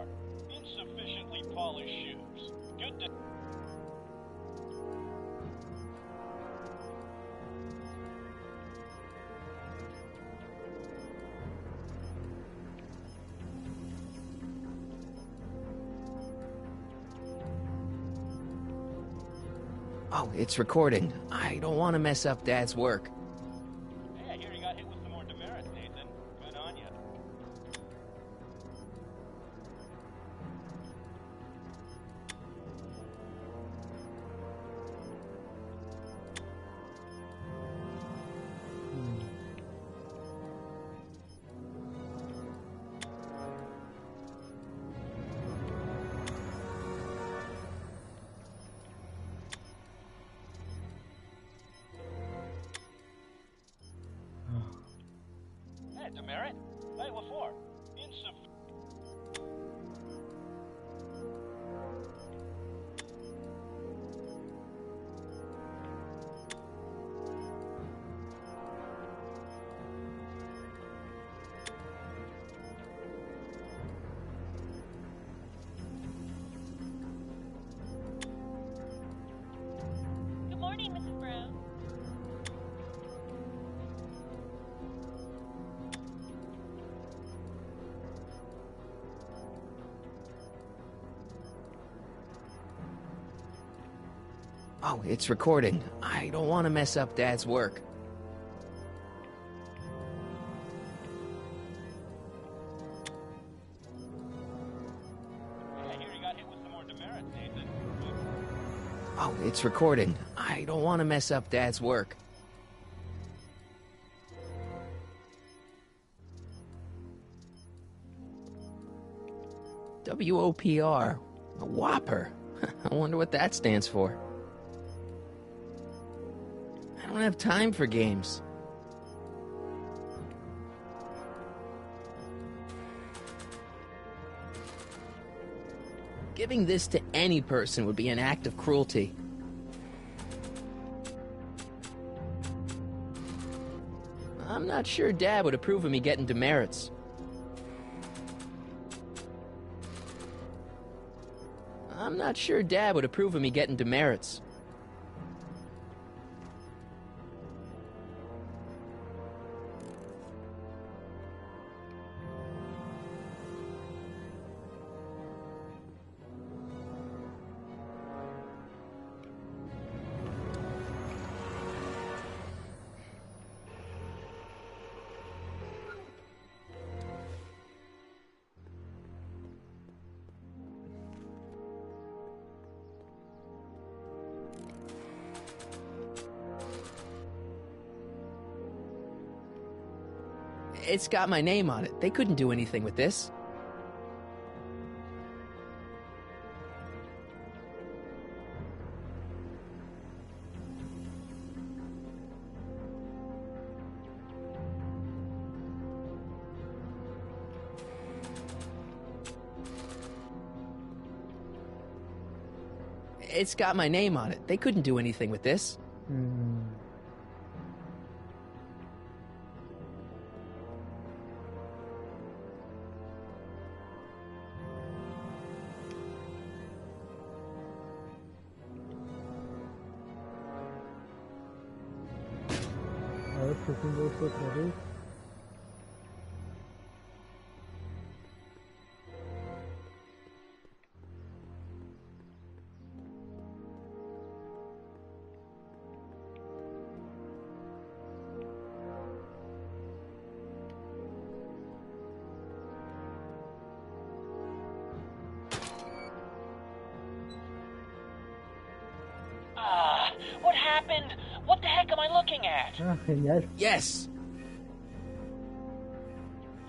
Oh, it's recording. I don't want to mess up Dad's work. Hey, I hear you got hit with some more demerits, Nathan. Good on you. Hey, demerit? Hey, what for? Good morning, Mrs. Brown. Oh, it's recording. I don't want to mess up Dad's work. Hey, I hear you got hit with some more demerits, Nathan. Oh, it's recording. I don't want to mess up Dad's work. WOPR. A Whopper. I wonder what that stands for. I don't have time for games. Giving this to any person would be an act of cruelty. I'm not sure Dad would approve of me getting demerits. I'm not sure Dad would approve of me getting demerits. It's got my name on it. They couldn't do anything with this. It's got my name on it. They couldn't do anything with this. A ver si tengo esto otra vez. What happened? What the heck am I looking at? Ah, genial. Yes.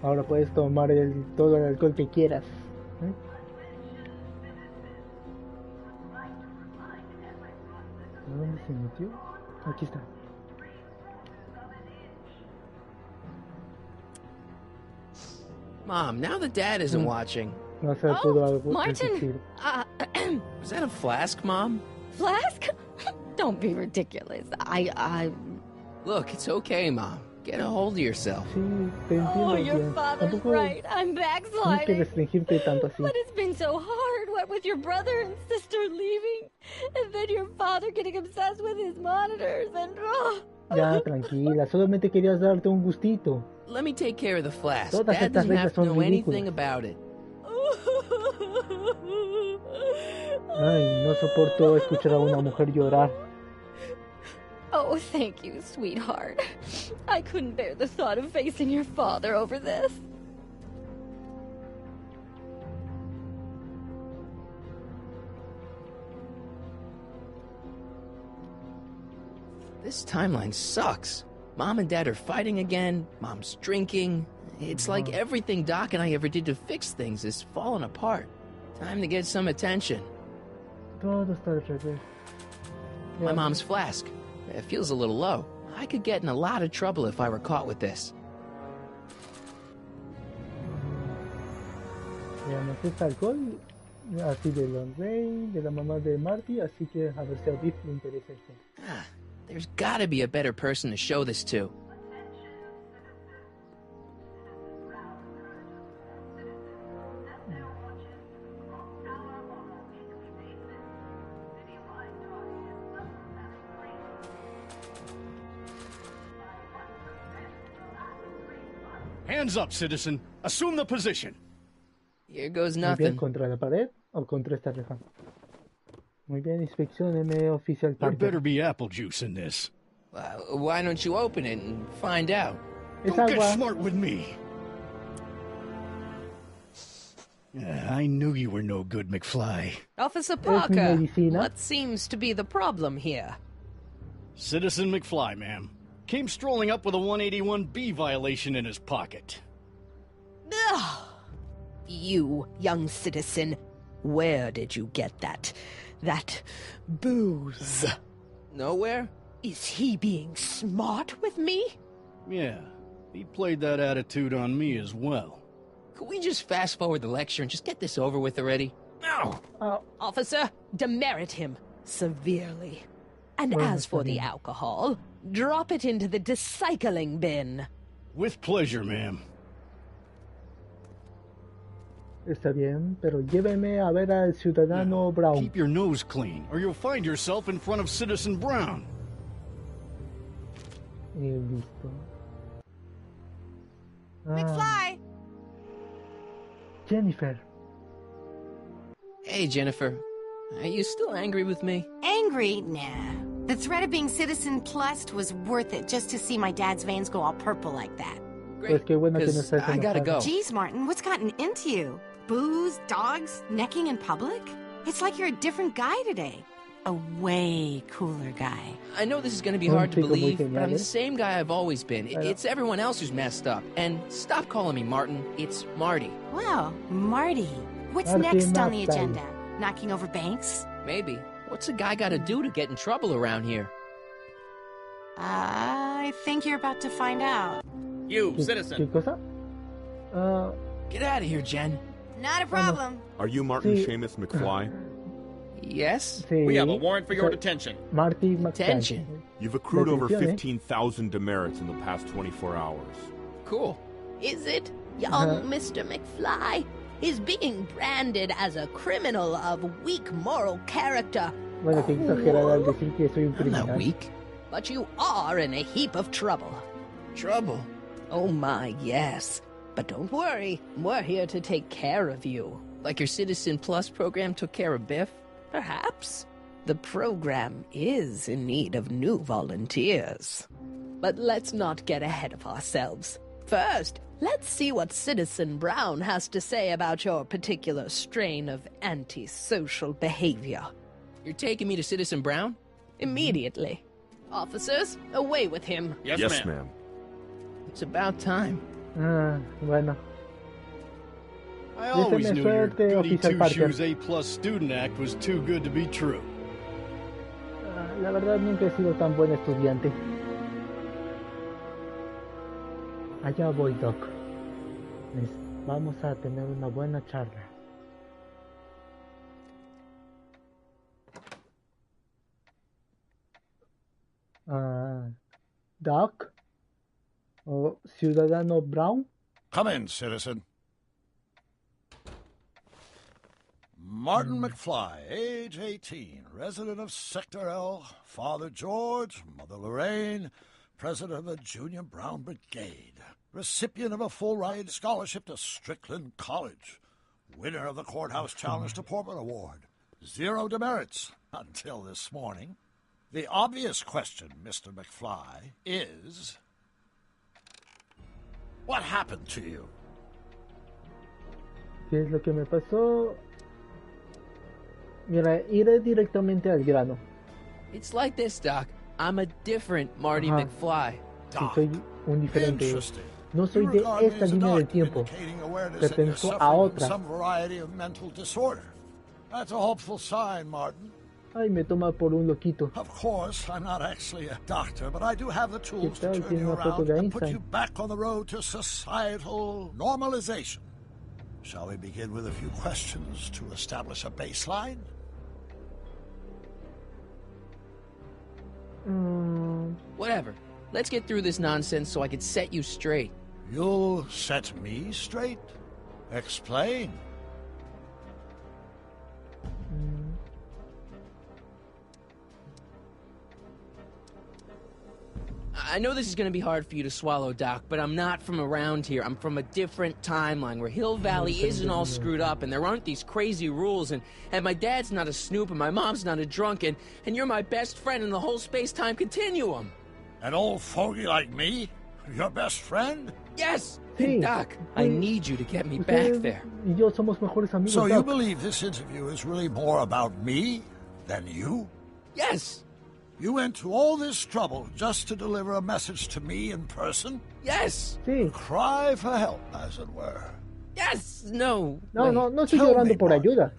Ahora puedes tomar todo el alcohol que quieras. ¿Dónde se metió? Aquí está. Mom, now that Dad isn't watching. No se pudo Martin! Was that a flask, Mom? Flask? Don't be ridiculous. Look, it's okay, Mom. Get a hold of yourself. Sí, te entiendo. Oh, your bien. father's Tampoco right. I'm no hay que backsliding. restringirte tanto así. But it's been so hard, what with your brother and sister leaving, and then your father getting obsessed with his monitors, and Ya, tranquila. Solamente querías darte un gustito. Let me take care of the flask. Todas Dad estas doesn't have reglas to son know ridículas. anything about it. Ay, no soporto escuchar a una mujer llorar. Oh, thank you, sweetheart. I couldn't bear the thought of facing your father over this. This timeline sucks. Mom and Dad are fighting again, Mom's drinking. It's like everything Doc and I ever did to fix things is falling apart. Time to get some attention. Todo está al revés. My mom's flask. It feels a little low. I could get in a lot of trouble if I were caught with this. Veamos, este alcohol, así de Lon Ray, de la mamá de Marty, así que a ver si a Biff le interesa esto. There's gotta be a better person to show this to. Hands up, citizen. Assume the position. Here goes Muy bien, nothing. ¿contra la pared o contra esta reja? Muy bien, inspeccióneme, oficial There Parker. better be apple juice in this. Why don't you open it and find out? Es Don't get agua. smart with me. I knew you were no good, McFly. Officer mi Parker, medicina. what seems to be the problem here? Citizen McFly, ma'am. Came strolling up with a 181B violation in his pocket. Ugh. You, young citizen, where did you get that booze? Nowhere? Is he being smart with me? Yeah, he played that attitude on me as well. Could we just fast forward the lecture and just get this over with already? No! Officer, demerit him severely. And Bueno, as for está the bien. alcohol, drop it into the recycling bin. With pleasure, ma'am. Está bien, pero lléveme a ver al ciudadano Brown. Keep your nose clean, or you'll find yourself in front of Citizen Brown. Listo. McFly! Jennifer. Hey, Jennifer. Are you still angry with me? Angry? Nah. The threat of being Citizen Plus was worth it just to see my dad's veins go all purple like that. Pues qué bueno que no 'cause estás I gotta enojado. go. Jeez, Martin, what's gotten into you? Booze, dogs, necking in public? It's like you're a different guy today. A way cooler guy. I know this is gonna be Un hard to chico muy believe, but genial, I'm the ¿eh? same guy I've always been. It's everyone else who's messed up. And stop calling me Martin. It's Marty. Wow, Marty. What's Marty next on the Martin. agenda? Knocking over banks? Maybe. What's a guy gotta do to get in trouble around here? I think you're about to find out. You, ¿Qué citizen. cosa? Ah, Get out of here, Jen. Not a problem. Are you Martin Sí. Seamus McFly? Yes? sí. We have a warrant for your So- detention. Marty McFly. Detention. You've accrued over Detención, 15,000 demerits in the past 24 hours. Cool. Is it, young Mr. McFly? Is being branded as a criminal of weak moral character. Bueno, que exagerada al decir que soy un I'm not criminal. weak. But you are in a heap of trouble. Trouble? Oh my, yes. But don't worry, we're here to take care of you. Like your Citizen Plus program took care of Biff? Perhaps. The program is in need of new volunteers. But let's not get ahead of ourselves. First, let's see what Citizen Brown has to say about your particular strain of antisocial behavior. You're taking me to Citizen Brown? Immediately. Officers, away with him. Yes, ma'am. It's about time. Ah, bueno. I always Déjeme knew your suerte, goody oficial Parker. two-shoes A+ student act was too good to be true. Ah, la verdad nunca he sido tan buen estudiante. Allá voy, Doc. Vamos a tener una buena charla. Doc? ¿O Ciudadano Brown? Come in, citizen. Martin McFly, age 18, resident of Sector L, Father George, Mother Lorraine, president of the Junior Brown Brigade, recipient of a full-ride scholarship to Strickland College, winner of the Courthouse Challenge to Portman Award, 0 demerits until this morning. The obvious question, Mr. McFly, is... what happened to you? ¿Qué es lo que me pasó? Mira, iré directamente al grano. It's like this, Doc. I'm a different Marty Ajá. McFly. Sí, soy un diferente. Interesting. No soy You de regard me esta as a línea del doctor, tiempo. indicating awareness that you're Pertenezco a suffering from otra. some variety of mental disorder. That's a hopeful sign, Martin. Ay, me toma por un loquito. Of course, I'm not actually a doctor, but I do have the tools to tal? turn Tiene you una foto around de and put Einstein. you back on the road to societal normalization. Shall we begin with a few questions to establish a baseline? Whatever. Let's get through this nonsense so I can set you straight. You'll set me straight? Explain. I know this is going to be hard for you to swallow, Doc, but I'm not from around here. I'm from a different timeline where Hill Valley isn't all screwed up and there aren't these crazy rules and my dad's not a snoop and my mom's not a drunk and you're my best friend in the whole space-time continuum. An old fogey like me? Your best friend? Yes! Sí. Doc, I need you to get me back there. Y yo somos mejores amigos. So you Doc. believe this interview is really more about me than you? Yes! You went to all this trouble just to deliver a message to me in person? Yes! Sí. Cry for help, as it were. Yes! No. No, wait. no, no estoy Tell llorando me, por Martin. ayuda.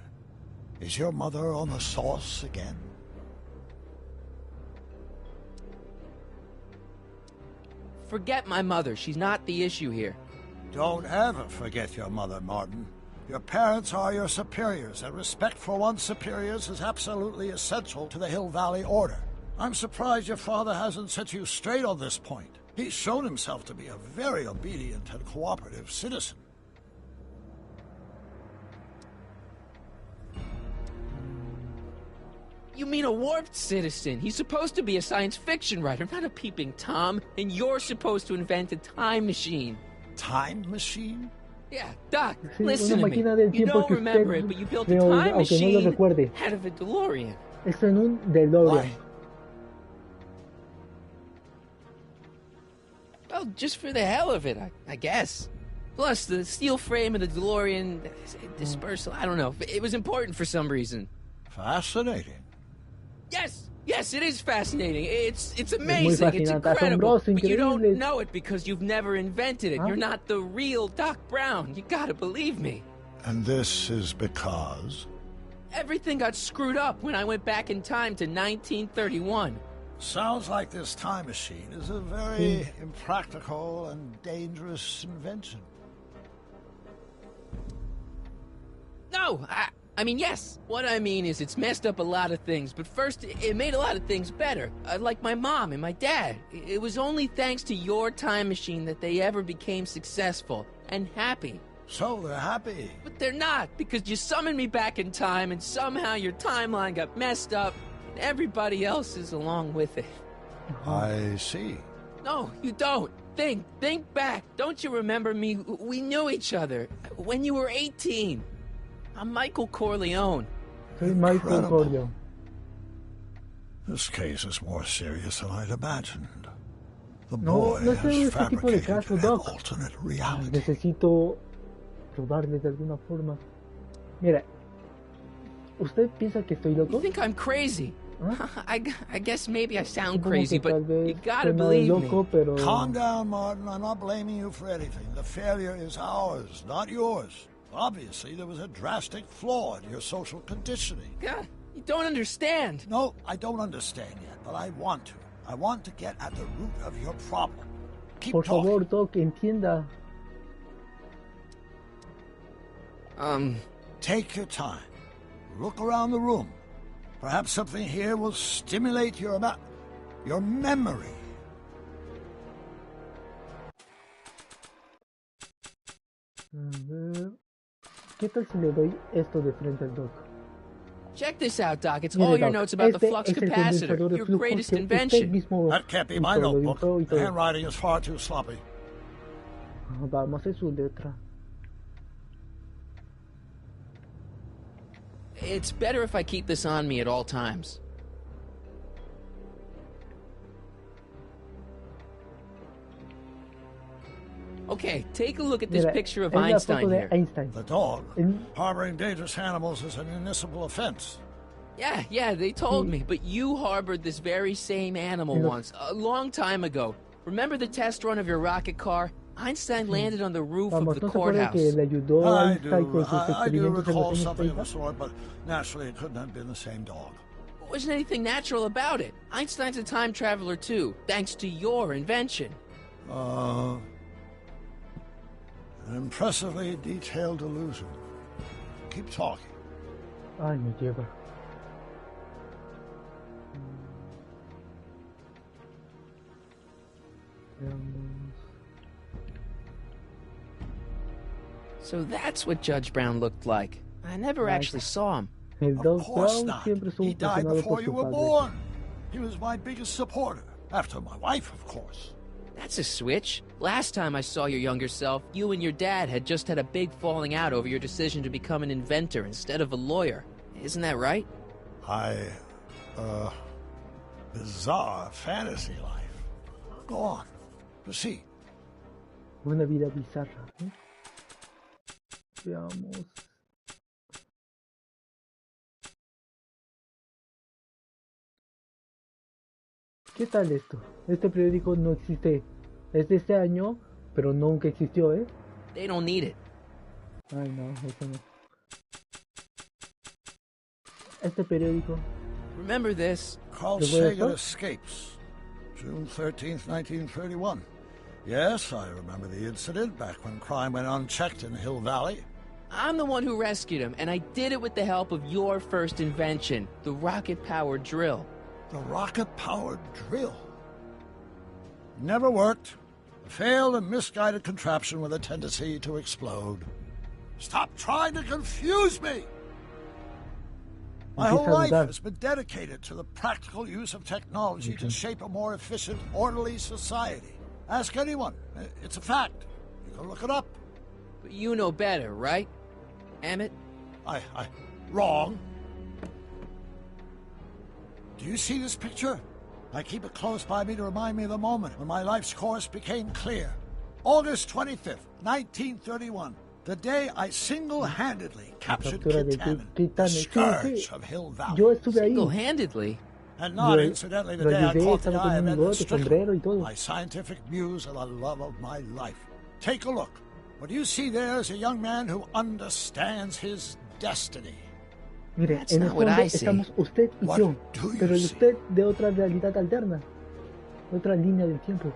Is your mother on the sauce again? Forget my mother. She's not the issue here. Don't ever forget your mother, Martin. Your parents are your superiors, and respect for one's superiors is absolutely essential to the Hill Valley Order. I'm surprised your father hasn't set you straight on this point. He's shown himself to be a very obedient and cooperative citizen. You mean a warped citizen? He's supposed to be a science fiction writer, not a peeping Tom. And you're supposed to invent a time machine. Time machine? Yeah, Doc, Sí, listen una to me. máquina del You tiempo don't que remember usted it, but you built a creó, time aunque no lo machine recuerde. out of a DeLorean. Esto en un DeLorean. Well, just for the hell of it, I guess. Plus, the steel frame of the DeLorean, dispersal, I don't know. It was important for some reason. Fascinating. Yes, it is fascinating. It's amazing. It's fascinante, incredible. asombroso, But you don't increíble. know it because you've never invented it. Huh? You're not the real Doc Brown. You gotta believe me. And this is because? Everything got screwed up when I went back in time to 1931. Sounds like this time machine is a very impractical and dangerous invention. No, I mean, yes. What I mean is it's messed up a lot of things, but first, it made a lot of things better. Like my mom and my dad. It was only thanks to your time machine that they ever became successful and happy. So they're happy. But they're not, because you summoned me back in time, and somehow your timeline got messed up, and everybody else is along with it. I see. No, you don't. Think back. Don't you remember me? We knew each other when you were 18. I'm Michael Corleone. Soy Michael Incredible. Corleone. This case is more serious than I'd imagined. The No, boy no estoy en has este tipo de fabricated caso, an Doc. alternate reality. Necesito probarle de alguna forma. Mira, ¿usted piensa que estoy You loco? think I'm crazy? I guess maybe I sound Supongo crazy, que but tal vez you gotta suena believe loco, me. pero Calm down, Martin. I'm not blaming you for anything. The failure is ours, not yours. Obviously, there was a drastic flaw in your social conditioning. God, you don't understand. No, I don't understand yet, but I want to. I want to get at the root of your problem. Keep por talking. favor, Doc, entienda. Take your time. Look around the room. Perhaps something here will stimulate your memory. A ver, ¿qué tal si le doy esto de frente al Doc? Check this out, Doc. It's Mire, all your Doc, notes about the este flux es el capacitor, condensador de your flujo greatest que usted invention. mismo That can't be my hizo, lo notebook. dibujó y The todo. handwriting is far too sloppy. Vamos, es su letra. It's better if I keep this on me at all times. Okay, take a look at this Mira, picture of es la Einstein foto de here. Einstein. The dog. Harboring dangerous animals is a municipal offense. Yeah, they told me, but you harbored this very same animal once, a long time ago. Remember the test run of your rocket car? Einstein landed on the roof of the ¿no se acuerda que courthouse. le ayudó a Einstein con sus I do experimentos en recall los años something of the 30? sort, but naturally it couldn't have been the same dog. There wasn't anything natural about it. Einstein's a time traveler too, thanks to your invention. An impressively detailed illusion. Keep talking. Ay, me lleva. So that's what Judge Brown looked like. I never actually saw him. Of course not. He died before you were born. He was my biggest supporter, after my wife, of course. That's a switch. Last time I saw your younger self, you and your dad had just had a big falling out over your decision to become an inventor instead of a lawyer. Isn't that right? Bizarre fantasy life. Go on. Proceed. Una vida bizarra. ¿Eh? Veamos. ¿Qué tal esto? Este periódico no existe. Es de este año, pero nunca existió, ¿eh? They don't need it. Ay, no, eso no. Este periódico. Remember this? Carl Sagan escapes. June 13th, 1931. Yes, I remember the incident back when crime went unchecked in Hill Valley. I'm the one who rescued him, and I did it with the help of your first invention, the rocket-powered drill. The rocket-powered drill? Never worked. A failed and misguided contraption with a tendency to explode. Stop trying to confuse me! My whole life has been dedicated to the practical use of technology to shape a more efficient, orderly society. Ask anyone. It's a fact. You can look it up. But you know better, right? Emmett? Wrong. Do you see this picture? I keep it close by me to remind me of the moment when my life's course became clear. August 25th, 1931. The day I single-handedly captured Kit Tannen, the scourge of Hill Valley. Single-handedly? And not incidentally the day I caught the eye of Edward Strickland, my scientific muse and the love of my life. Take a look. What you see there is a young man who understands his destiny. Mire, en el fondo estamos usted y yo, pero usted de otra realidad alterna, otra línea del tiempo.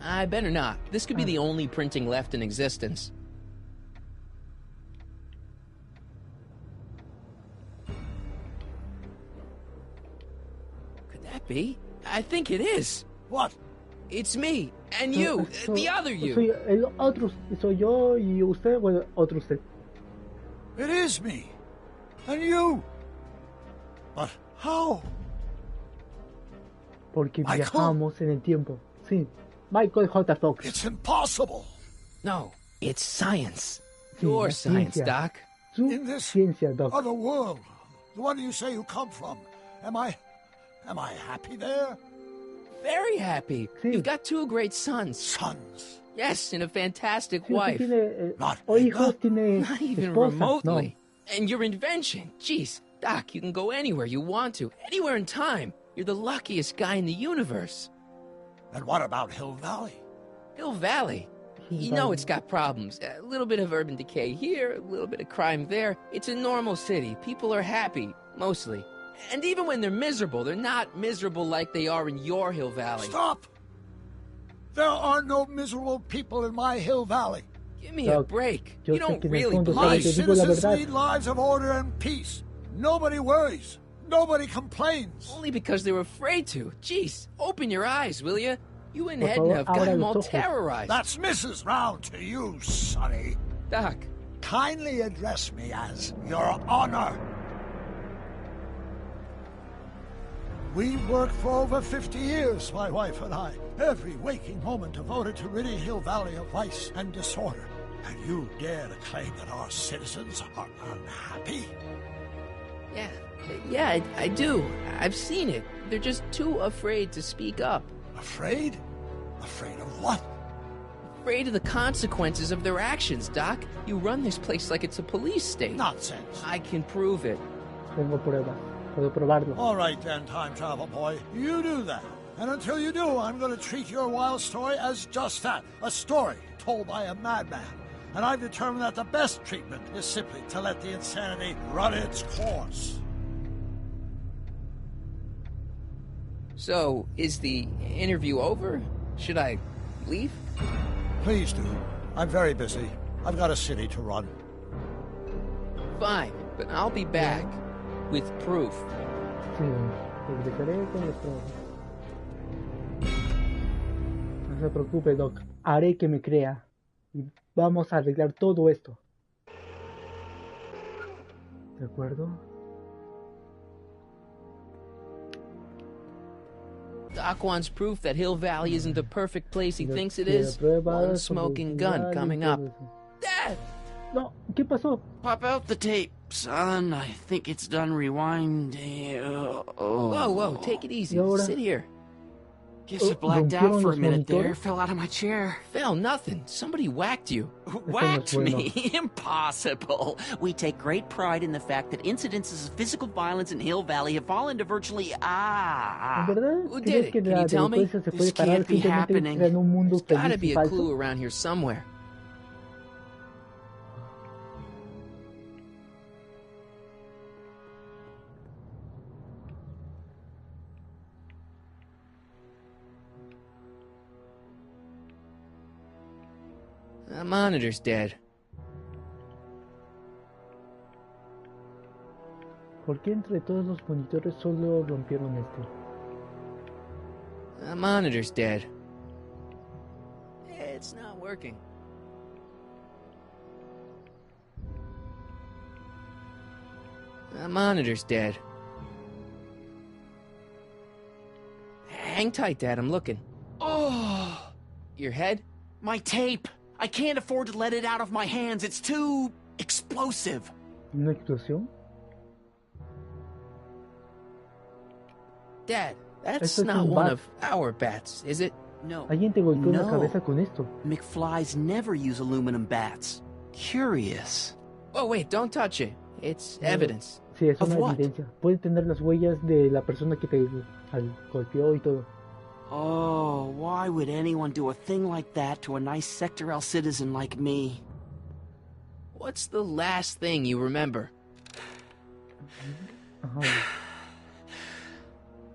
I better not. This could be the only printing left in existence. Could that be? I think it is. What? It's me, and you, the other you. Soy el otro, soy yo y usted, bueno, otro usted. It is me, and you. But how? Porque viajamos en el tiempo. Sí. Michael J. Fox. It's impossible. No, it's science. Your science, Doc. In this other world, the one you say you come from, am I happy there? Very happy. Sí. You've got two great sons. Sons? Yes, and a fantastic Sí, wife. Not even esposa. remotely. No. And your invention. Jeez, Doc, you can go anywhere you want to. Anywhere in time. You're the luckiest guy in the universe. And what about Hill Valley? Hill Valley? You know it's got problems. A little bit of urban decay here, a little bit of crime there. It's a normal city. People are happy, mostly. And even when they're miserable, they're not miserable like they are in your Hill Valley. Stop! There are no miserable people in my Hill Valley. Give me a break. You don't really My believe citizens lead lives of order and peace. Nobody worries. Nobody complains. Only because they're afraid to. Jeez, open your eyes, will you? You and Edna have got them all terrorized. That's Mrs. Brown to you, Sonny. Doc. Kindly address me as Your Honor. We worked for over 50 years, my wife and I. Every waking moment devoted to ridding Hill Valley of vice and disorder. And you dare to claim that our citizens are unhappy? Yeah, I do. I've seen it. They're just too afraid to speak up. Afraid? Afraid of what? Afraid of the consequences of their actions, Doc. You run this place like it's a police state. Nonsense. I can prove it. Tengo pruebas. Puedo probarlo. All right then, time travel boy. You do that. And until you do, I'm going to treat your wild story as just that. A story told by a madman. And I've determined that the best treatment is simply to let the insanity run its course. So, is the interview over? Should I leave? Please do. I'm very busy. I've got a city to run. Fine, but I'll be back with proof. Sí, regresaré con los pruebas. No se preocupe, Doc. Haré que me crea. Y vamos a arreglar todo esto. ¿De acuerdo? Doc wants proof that Hill Valley isn't the perfect place he thinks it is. One smoking gun coming up. Dad! No, ¿qué pasó? Pop out the tape, son. I think it's done rewinding. Whoa, take it easy. Sit here. Guess I blacked out for a minute there. Fell out of my chair. Fell nothing. Somebody whacked you. Whacked me? Impossible. We take great pride in the fact that incidences of physical violence in Hill Valley have fallen to virtually Who did it? Can you tell me? This can't be happening. There's gotta be a clue around here somewhere. The monitor's dead. ¿Por qué entre todos los monitores solo rompieron este? The monitor's dead. It's not working. The monitor's dead. Hang tight, Dad. I'm looking. Oh! Your head? My tape! I can't afford to let it out of my hands. It's too explosive. ¿Una explosión? Dad, that's not one of our bats, is it? No. Alguien te golpeó la cabeza con esto. McFlys never use aluminum bats. Curious. Oh, wait, don't touch it. It's evidence. Sí, es una evidencia. Puede tener las huellas de la persona que te golpeó y todo. Oh, why would anyone do a thing like that to a nice Sector L citizen like me? What's the last thing you remember?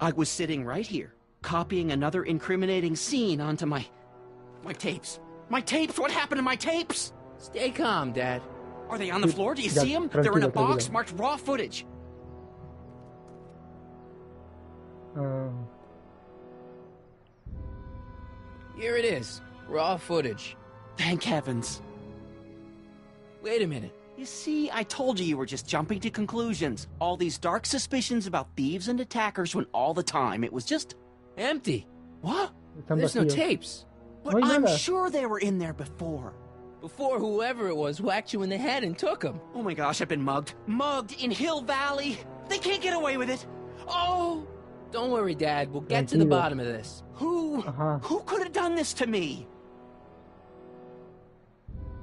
I was sitting right here, copying another incriminating scene onto my tapes. My tapes? What happened to my tapes? Stay calm, Dad. Are they on the floor? Do you see them? They're in a box marked raw footage. Here it is. Raw footage. Thank heavens. Wait a minute. You see, I told you were just jumping to conclusions. All these dark suspicions about thieves and attackers when all the time it was just empty. What? There's no tapes. But I'm sure they were in there before. Before whoever it was whacked you in the head and took them. Oh my gosh, I've been mugged. Mugged in Hill Valley. They can't get away with it. Oh! Don't worry, Dad. We'll get to the bottom of this. Who could have done this to me?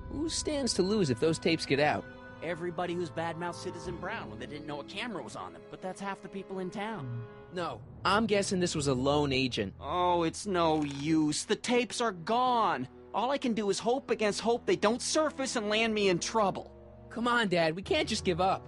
Who stands to lose if those tapes get out? Everybody who's badmouthed Citizen Brown when they didn't know a camera was on them. But that's half the people in town. No, I'm guessing this was a lone agent. Oh, it's no use. The tapes are gone. All I can do is hope against hope they don't surface and land me in trouble. Come on, Dad. We can't just give up.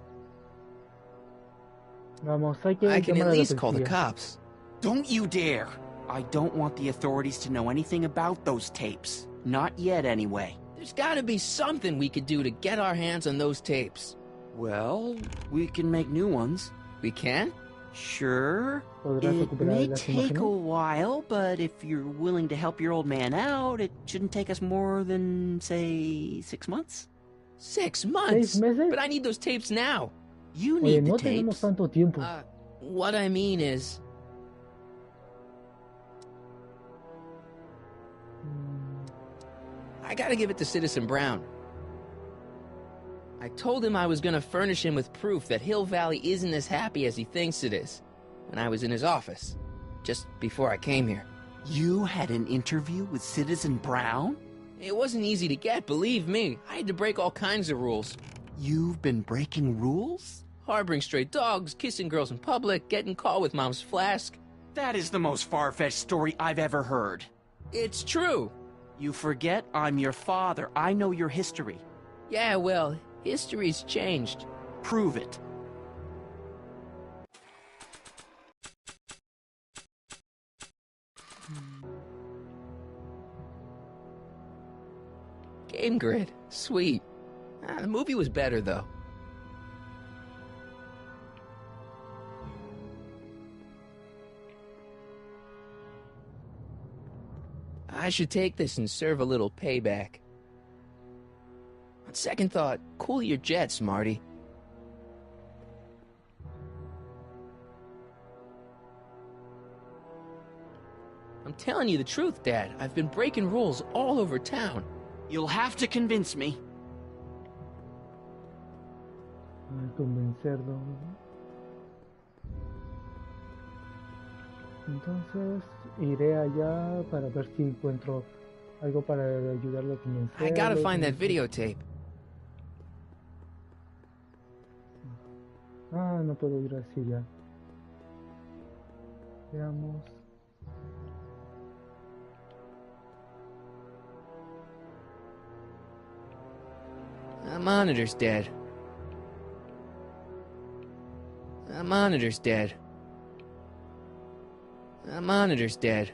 I can at least call the cops. Don't you dare. I don't want the authorities to know anything about those tapes. Not yet, anyway. There's gotta be something we could do to get our hands on those tapes. Well, we can make new ones. We can? Sure. It may take a while, but if you're willing to help your old man out, it shouldn't take us more than, say, 6 months. 6 months? But I need those tapes now. You need the tapes. Tanto tiempo. What I mean is... I gotta give it to Citizen Brown. I told him I was gonna furnish him with proof that Hill Valley isn't as happy as he thinks it is. When I was in his office, just before I came here. You had an interview with Citizen Brown? It wasn't easy to get, believe me. I had to break all kinds of rules. You've been breaking rules? Harboring stray dogs, kissing girls in public, getting caught with Mom's flask. That is the most far-fetched story I've ever heard. It's true. You forget I'm your father. I know your history. Yeah, well, history's changed. Prove it. Game grid. Sweet. The movie was better, though. I should take this and serve a little payback. On second thought, cool your jets, Marty. I'm telling you the truth, Dad. I've been breaking rules all over town. You'll have to convince me. Convencerlo. Entonces iré allá para ver si encuentro algo para ayudarlo a convencerlo. I gotta find that videotape. No puedo ir así ya. Veamos. The monitor's dead. The monitor's dead. The monitor's dead.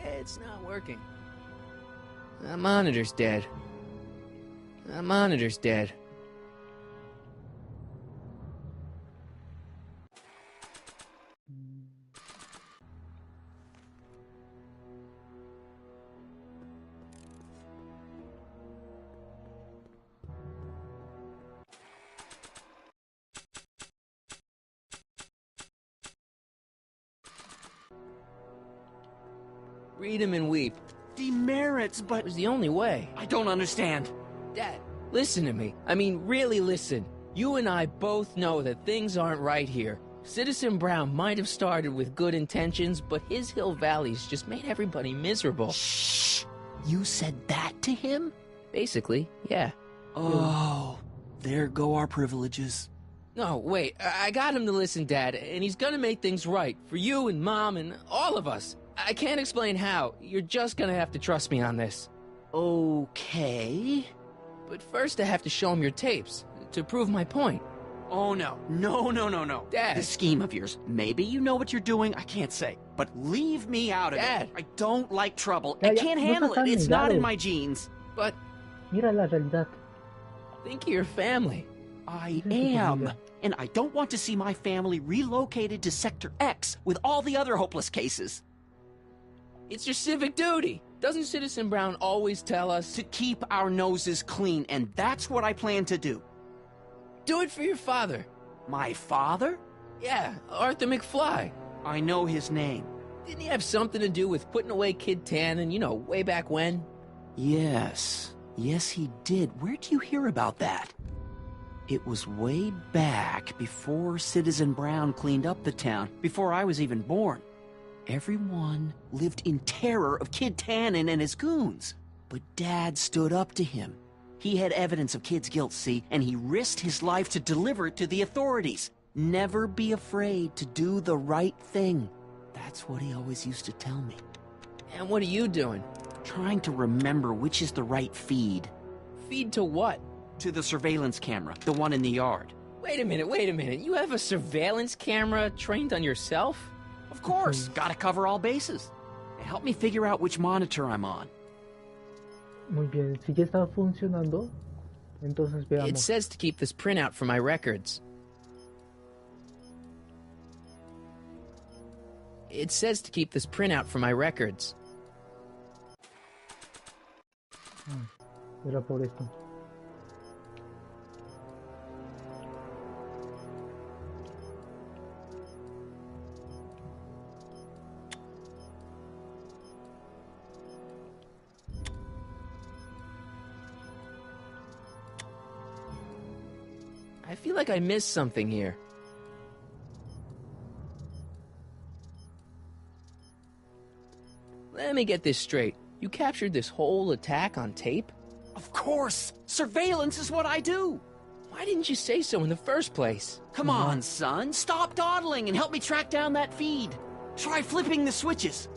It's not working. The monitor's dead. The monitor's dead. Read him and weep. Demerits, but... It was the only way. I don't understand. Dad, listen to me. I mean, really listen. You and I both know that things aren't right here. Citizen Brown might have started with good intentions, but his Hill Valley's just made everybody miserable. Shh! You said that to him? Basically, yeah. Oh, there go our privileges. No, wait. I got him to listen, Dad, and he's gonna make things right. For you and Mom and all of us. I can't explain how. You're just gonna have to trust me on this. Okay. But first I have to show him your tapes, to prove my point. Oh, no. No. Dad. This scheme of yours, maybe you know what you're doing, I can't say. But leave me out of Dad. it. I don't like trouble. Ya, I ya, can't no handle seas it. It's tan not in negado. my genes. But Mira la realidad. think of your family. I am. And I don't want to see my family relocated to Sector X with all the other hopeless cases. It's your civic duty. Doesn't Citizen Brown always tell us To keep our noses clean, and that's what I plan to do. do it for your father? My father? Yeah, Arthur McFly. I know his name. Didn't he have something to do with putting away Kid Tannen, way back when? Yes. Yes, he did. Where'd you hear about that? It was way back before Citizen Brown cleaned up the town, before I was even born. Everyone lived in terror of Kid Tannen and his goons. But Dad stood up to him. He had evidence of Kid's guilt, see, and he risked his life to deliver it to the authorities. Never be afraid to do the right thing. That's what he always used to tell me. And what are you doing? Trying to remember which is the right feed. Feed to what? To the surveillance camera, the one in the yard. Wait a minute. You have a surveillance camera trained on yourself? Of course, gotta cover all bases. Help me figure out which monitor I'm on. Muy bien, si ya está funcionando, entonces It veamos. says to keep this printout for my records. It says to keep this printout for my records. Era por esto. I feel like I missed something here. Let me get this straight. You captured this whole attack on tape? Of course! Surveillance is what I do! Why didn't you say so in the first place? Come on, son. Stop dawdling and help me track down that feed. Try flipping the switches.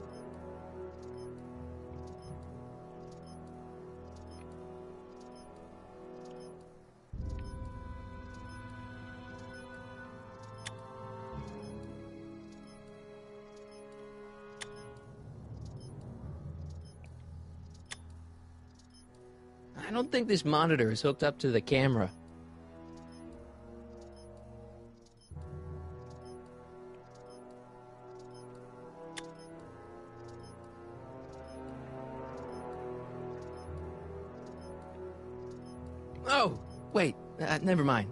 I don't think this monitor is hooked up to the camera. Oh, wait, never mind.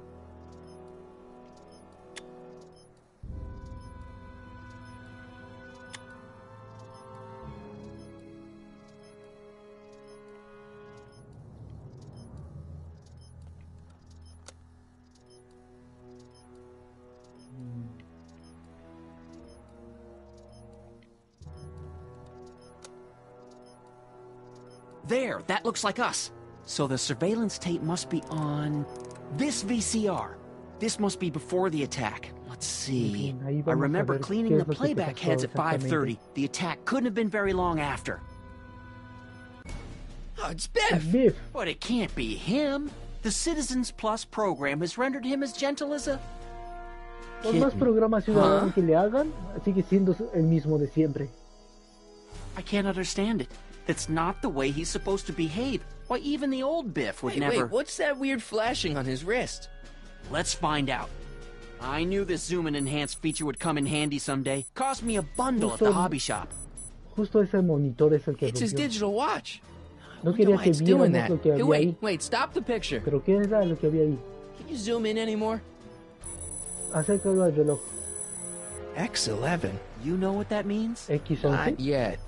There, that looks like us. So the surveillance tape must be on this VCR. This must be before the attack. Let's see. I remember cleaning the playback heads at 5:30. The attack couldn't have been very long after. Oh, it's Biff! But it can't be him. The Citizens Plus program has rendered him as gentle as a... Por más programa ciudadano que le hagan, sigue siendo el mismo de siempre. I can't understand it. That's not the way he's supposed to behave. Why, even the old Biff would never... Wait, what's that weird flashing on his wrist? Let's find out. I knew this zoom and enhance feature would come in handy someday. Cost me a bundle at the hobby shop. Justo ese monitor es el que It's his digital watch. No quería que viéramos lo que había ahí. Wait, stop the picture. ¿Pero qué era lo que había ahí? Can you zoom in anymore? Acércalo al reloj. X11. You know what that means? X11? Not yet.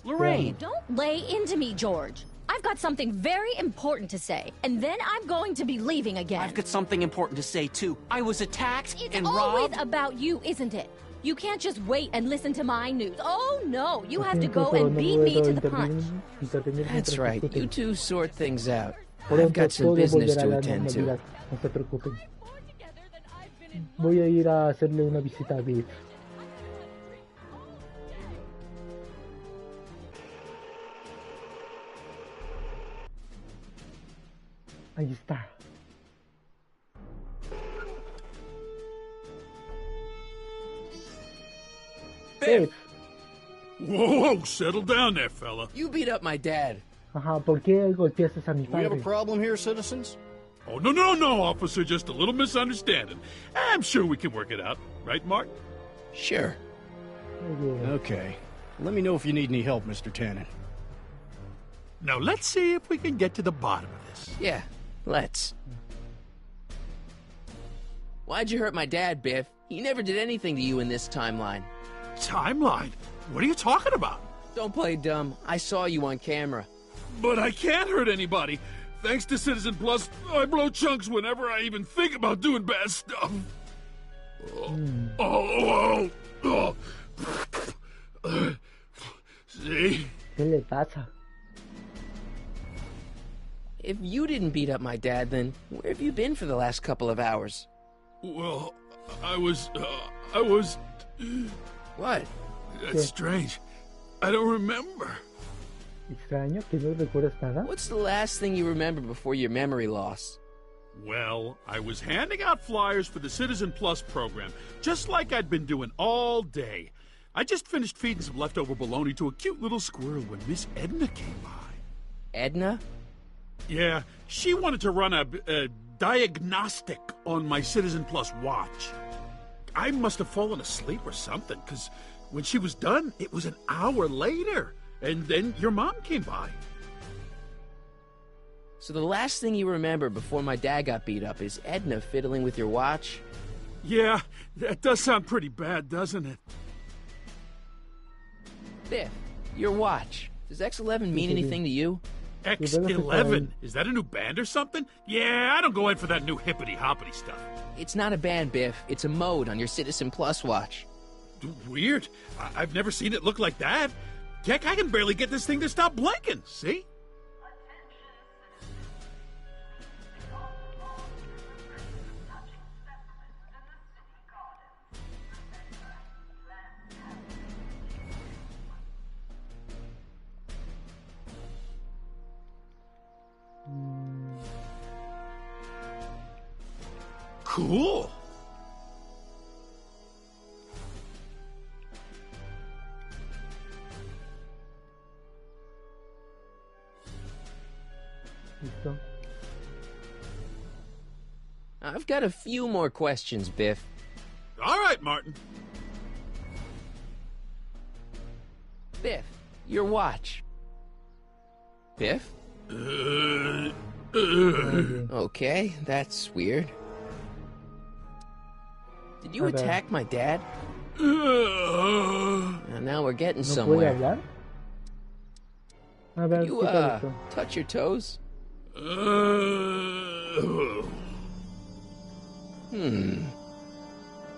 Lorraine! Don't lay into me, George. I've got something very important to say, and then I'm going to be leaving again. I've got something important to say, too. I was attacked and robbed. It's always about you, isn't it? You can't just wait and listen to my news. Oh, no. You have to go and beat me to the punch. That's right. You two sort things out. I've got some business to attend to. No se preocupen. Voy a ir a hacerle una visita a Biff. Ahí está. Biff! Whoa, settle down there, fella. You beat up my dad. Ajá, ¿por qué golpeaste a mi We have a padre? problem here, citizens? Oh, no, officer. Just a little misunderstanding. I'm sure we can work it out. Right, Mark? Sure. Okay. Let me know if you need any help, Mr. Tannen. Now, let's see if we can get to the bottom of this. Yeah, let's. Why'd you hurt my dad, Biff? He never did anything to you in this timeline. Timeline? What are you talking about? Don't play dumb. I saw you on camera. But I can't hurt anybody. Thanks to Citizen Plus, I blow chunks whenever I even think about doing bad stuff. See? ¿Qué le pasa? If you didn't beat up my dad, then where have you been for the last couple of hours? Well, I was... What? That's strange. I don't remember. Extraño que no recuerdas nada. What's the last thing you remember before your memory loss? Well, I was handing out flyers for the Citizen Plus program, just like I'd been doing all day. I just finished feeding some leftover bologna to a cute little squirrel when Miss Edna came by. Edna? Yeah, she wanted to run a diagnostic on my Citizen Plus watch. I must have fallen asleep or something, because when she was done, it was an hour later. And then your mom came by. So the last thing you remember before my dad got beat up is Edna fiddling with your watch? Yeah, that does sound pretty bad, doesn't it? Biff, your watch. Does X11 mean anything to you? X11? Is that a new band or something? Yeah, I don't go in for that new hippity-hoppity stuff. It's not a band, Biff. It's a mode on your Citizen Plus watch. Weird. I've never seen it look like that. Heck, I can barely get this thing to stop blinking, see? Cool. Listo. I've got a few more questions, Biff. All right, Martin. Biff, your watch. Biff? Okay, that's weird. Did you attack my dad? Now we're getting somewhere. ¿Puede hablar? A ver, You, ¿qué tal esto? touch your toes?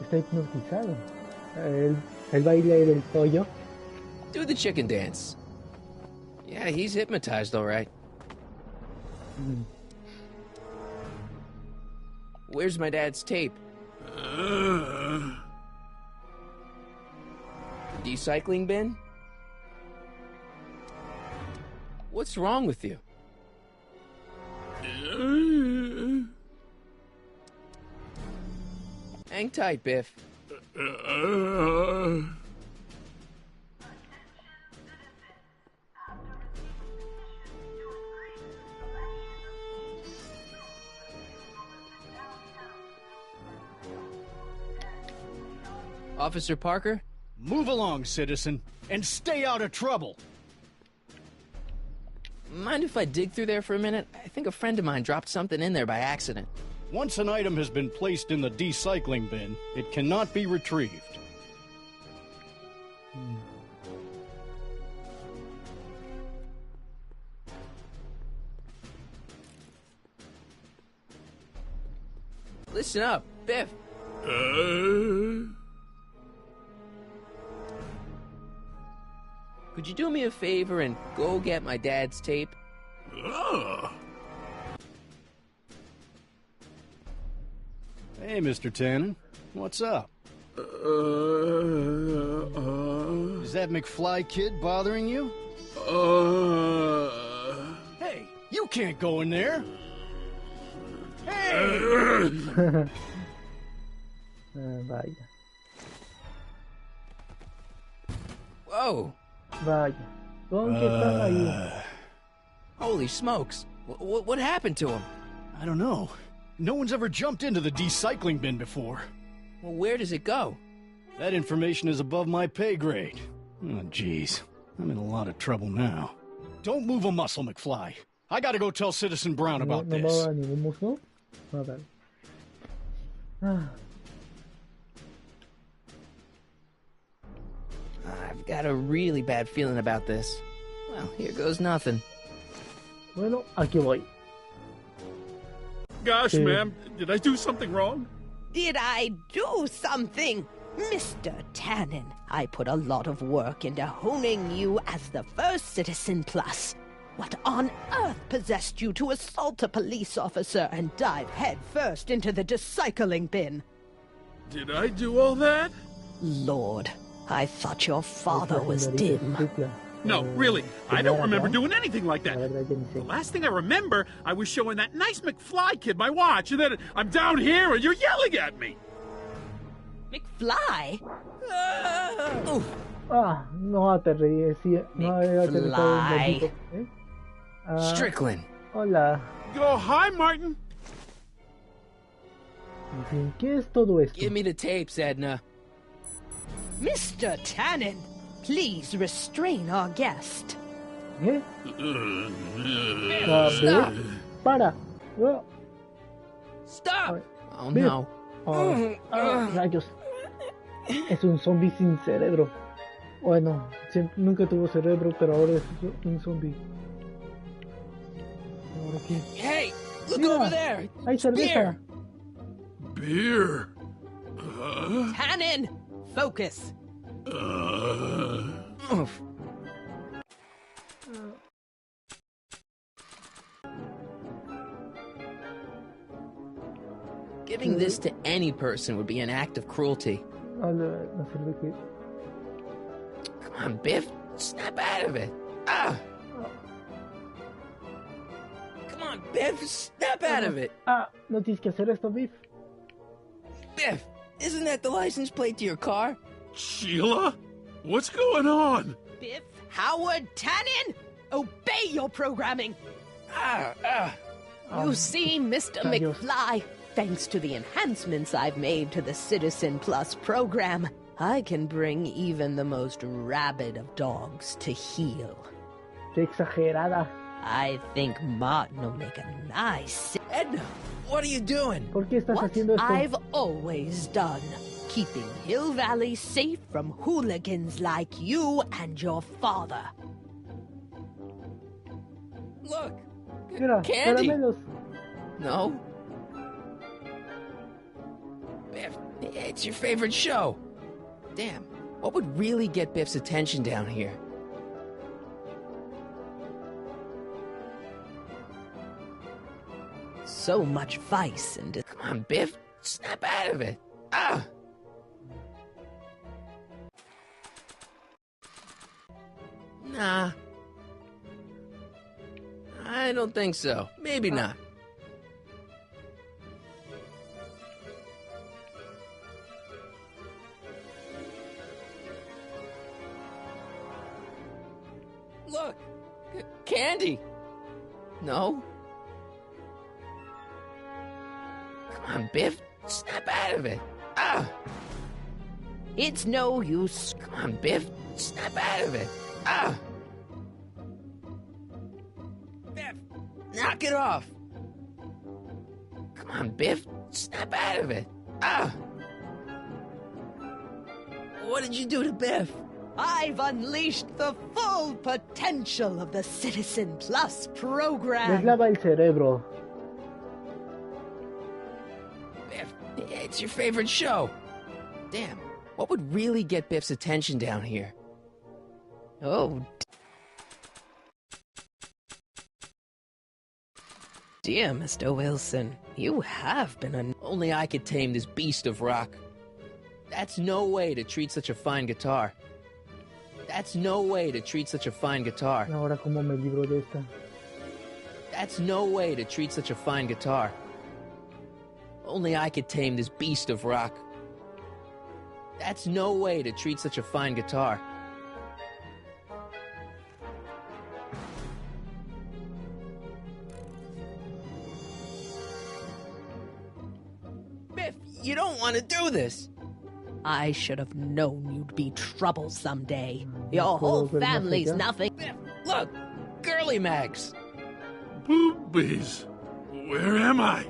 Está hipnotizado. El baile del pollo. Do the chicken dance. Yeah, he's hypnotized, all right. Where's my dad's tape? Decycling bin? What's wrong with you? Hang tight, Biff. Officer Parker? Move along, citizen, and stay out of trouble. Mind if I dig through there for a minute? I think a friend of mine dropped something in there by accident. Once an item has been placed in the decycling bin, it cannot be retrieved. Listen up, Biff. Could you do me a favor and go get my dad's tape? Hey, Mr. Tannen. What's up? Is that McFly kid bothering you? Hey, you can't go in there. Hey! Vaya. Whoa. Vaya. ¿Con qué están ahí? Holy smokes. What happened to him? I don't know. No one's ever jumped into the decycling bin before. Well, where does it go? That information is above my pay grade. Oh, jeez. I'm in a lot of trouble now. Don't move a muscle, McFly. I gotta go tell Citizen Brown about No this. mueva ningún muslo. A ver. I've got a really bad feeling about this. Well, here goes nothing. Bueno, aquí voy. Gosh, ma'am, did I do something wrong? Did I do something? Mr. Tannen, I put a lot of work into honing you as the first Citizen Plus. What on earth possessed you to assault a police officer and dive head first into the decycling bin? Did I do all that? Lord, I thought your father was dim. No, really, I don't remember doing anything like that. The last thing I remember, I was showing that nice McFly kid my watch, and then I'm down here and you're yelling at me. McFly? No aterricé. No había aterrizado un momentito. Strickland. Hola. Oh, hi, Martin. En fin, ¿qué es todo esto? Give me the tapes, Edna. Mr. Tannen, please restrain our guest. ¿Eh? Stop. Para. Stop. Oh, Biff. no. Rayos. Es un zombie sin cerebro. Bueno, nunca tuvo cerebro, pero ahora es un zombie. Hey, look Mira, over there. hay cerveza. Beer. Tannen, focus. Giving this to any person would be an act of cruelty. La cerveza. Come on, Biff. Snap out of it. Ah! Come on, Biff. Snap out of it. No tienes que hacer esto, Biff. Biff, isn't that the license plate to your car? Sheila? What's going on? Biff Howard Tannen, obey your programming. You see, Mr. McFly, thanks to the enhancements I've made to the Citizen Plus program, I can bring even the most rabid of dogs to heel. Qué exagerada. I think Martin will make a nice... Edna, what are you doing? ¿Por qué estás haciendo esto? I've always done. Keeping Hill Valley safe from hooligans like you and your father. Look. Mira, Candy. caramelos. No. Biff, it's your favorite show. Damn, what would really get Biff's attention down here? So much vice and... Come on, Biff. Snap out of it. Ah! Nah. I don't think so. Maybe not. Look! Candy! No? Come on, Biff. Snap out of it. Ah! It's no use. Come on, Biff. Snap out of it. Ah! Biff, knock it off. Come on, Biff. Snap out of it. Ah! What did you do to Biff? I've unleashed the full potential of the Citizen Plus program. Deslava el cerebro. Biff, it's your favorite show. Damn, what would really get Biff's attention down here? Oh, dear Mr. Wilson, you have been an... Only I could tame this beast of rock. That's no way to treat such a fine guitar. That's no way to treat such a fine guitar. Ahora cómo me libro de esta. That's no way to treat such a fine guitar. Only I could tame this beast of rock. That's no way to treat such a fine guitar. Biff, you don't want to do this. I should have known you'd be trouble someday. Your whole family's nothing. Biff, look! Girly Mags! Boobies! Where am I?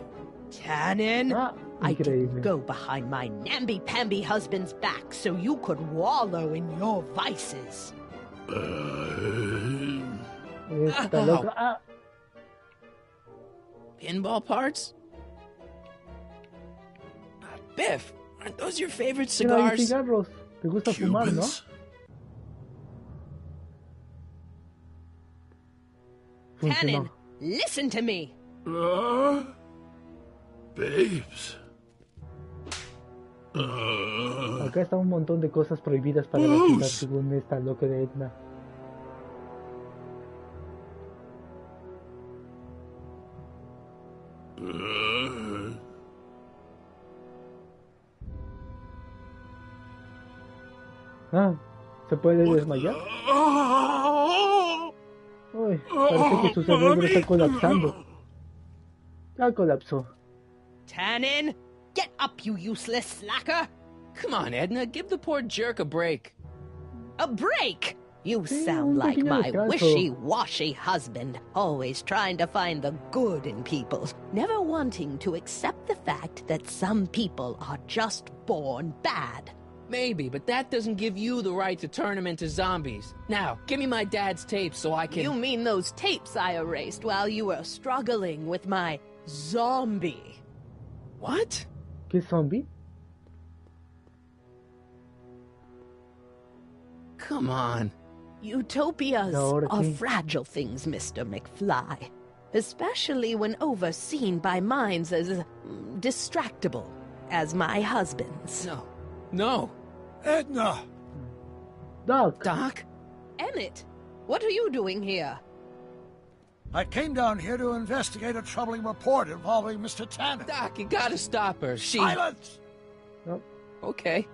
Tannen, I could go behind my namby-pamby husband's back so you could wallow in your vices. Esta loca. Pinball parts? Biff, aren't those your favorite cigars? Cigarros. ¿Te gusta fumar, no? Tannen, listen to me. Babes. Acá está un montón de cosas prohibidas para la ciudad, según esta loca de Edna. ¿Se puede desmayar? Uy, parece que su cerebro está colapsando. Ya colapsó. Tannen, get up, you useless slacker! Come on, Edna, give the poor jerk a break. A break? You sound like my wishy-washy husband, always trying to find the good in people, never wanting to accept the fact that some people are just born bad. Maybe, but that doesn't give you the right to turn them into zombies. Now, give me my dad's tapes so I can... You mean those tapes I erased while you were struggling with my zombie? What? ¿Qué zombie? Come on. Utopias are fragile things, Mr. McFly. Especially when overseen by minds as distractible as my husband's. No. Edna! Doc? Emmett, what are you doing here? I came down here to investigate a troubling report involving Mr. Tanner. Doc, you gotta stop her. Silence! No. Okay.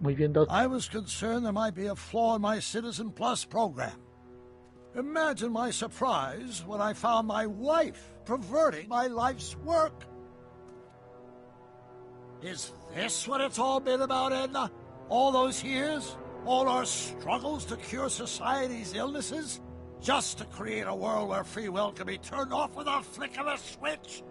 Muy bien, Doc. I was concerned there might be a flaw in my Citizen Plus program. Imagine my surprise when I found my wife perverting my life's work. Is this what it's all been about, Edna? All those years? All our struggles to cure society's illnesses? Just to create a world where free will can be turned off with a flick of a switch?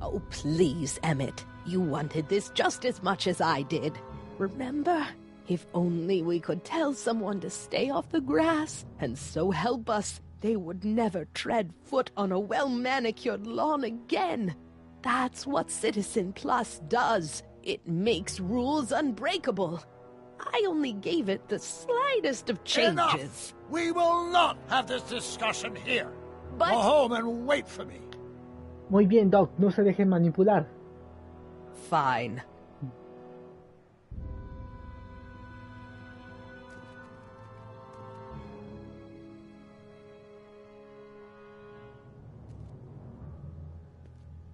Oh, please, Emmett. You wanted this just as much as I did. Remember? If only we could tell someone to stay off the grass, and so help us, they would never tread foot on a well-manicured lawn again. That's what Citizen Plus does. It makes rules unbreakable. I only gave it the slightest of changes. Enough! We will not have this discussion here. But... Go home and wait for me. Muy bien, Doc. No se dejen manipular. Fine.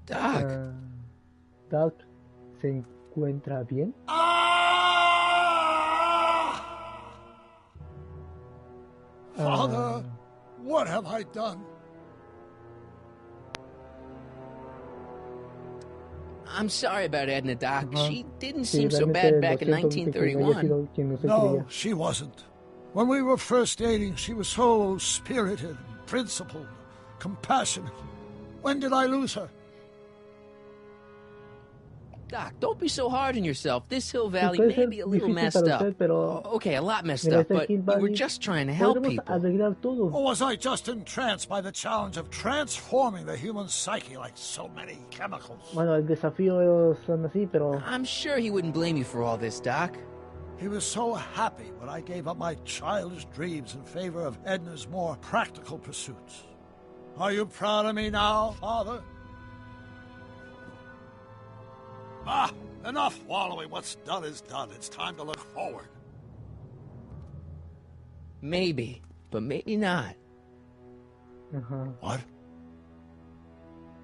Doc. Doc, ¿se encuentra bien? Father, what have I done? I'm sorry about Edna, Doc. She didn't seem so bad back in 1931. No, she wasn't. When we were first dating, she was so spirited, principled, compassionate. When did I lose her? Doc, don't be so hard on yourself. This Hill Valley may be a little messed up. Okay, a lot messed up, but we were just trying to help people. Or was I just entranced by the challenge of transforming the human psyche like so many chemicals? Bueno, el desafío son así, pero... I'm sure he wouldn't blame you for all this, Doc. He was so happy when I gave up my childish dreams in favor of Edna's more practical pursuits. Are you proud of me now, Father? Enough wallowing. What's done is done. It's time to look forward. Maybe, but maybe not. What?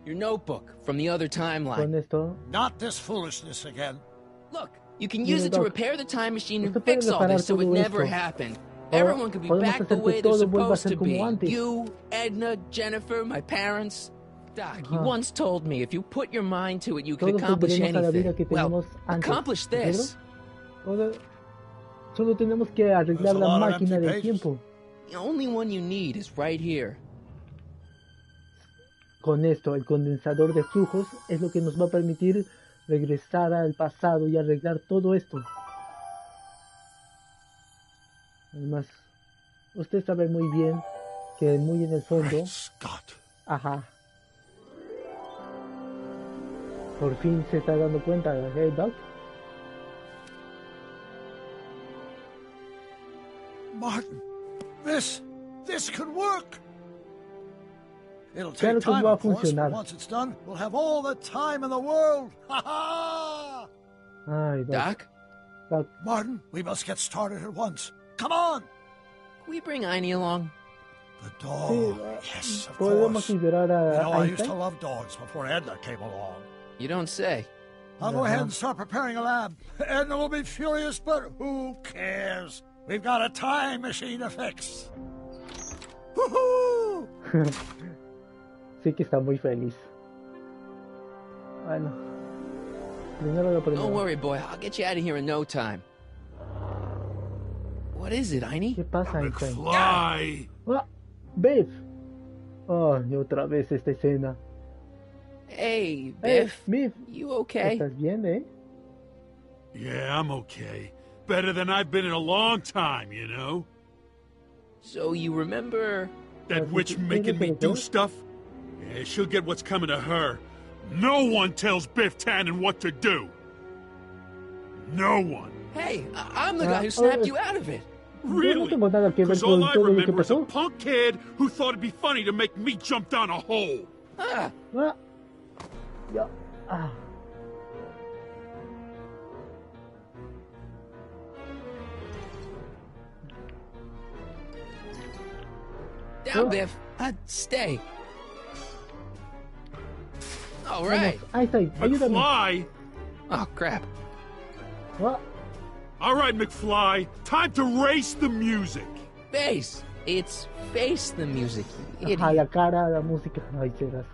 Your notebook from the other timeline. Not this foolishness again. Look, you can use it to repair the time machine and fix all this so it never happened. Everyone could be back the way they're supposed to be. You, Edna, Jennifer, my parents. Doc, you once told me if you put your mind to it, you can accomplish anything. Well, accomplish this. Solo tenemos que arreglar la máquina del tiempo. The only one you need is right here. Con esto, el condensador de flujos es lo que nos va a permitir regresar al pasado y arreglar todo esto. Además, usted sabe muy bien que muy en el fondo... Ajá. Por fin se está dando cuenta, ¿eh, Doc? Martin, this could work. It'll Claro take que time, va a of course, but funcionar. once it's done, we'll have all the time in the world. Ha ha! Ay, Doc? Doc. Martin, we must get started at once. Come on! Can we bring Einie along? The dog. Yes, of Podemos course. liberar a I used to Einstein. love dogs before Edna came along. You don't say. I'll go ahead and start preparing a lab. Edna will be furious, but who cares? We've got a time machine to fix. Woohoo! Sí que está muy feliz. Bueno. Primero lo primero. Don't worry, boy. I'll get you out of here in no time. What is it, Einie? ¿Qué pasa, Einstein? McFly! Ah, Biff. Oh, y otra vez esta escena. Hey, Biff. Biff. You okay? ¿Estás bien, eh? Yeah, I'm okay. Better than I've been in a long time, you know? So you remember... That witch making me do stuff? Yeah, she'll get what's coming to her. No one tells Biff Tannen what to do. No one. Hey, I'm the guy who snapped you out of it. Really? Because all I remember is a punk kid who thought it'd be funny to make me jump down a hole. Ah. Ya. Ah. Down, Biff. Stay. All right. Einstein, ayúdame. McFly. Oh, crap. What? All right, McFly. Time to race the music. Face. It's face the music. You Ajá, idiot. la cara, la música. Ay, serás.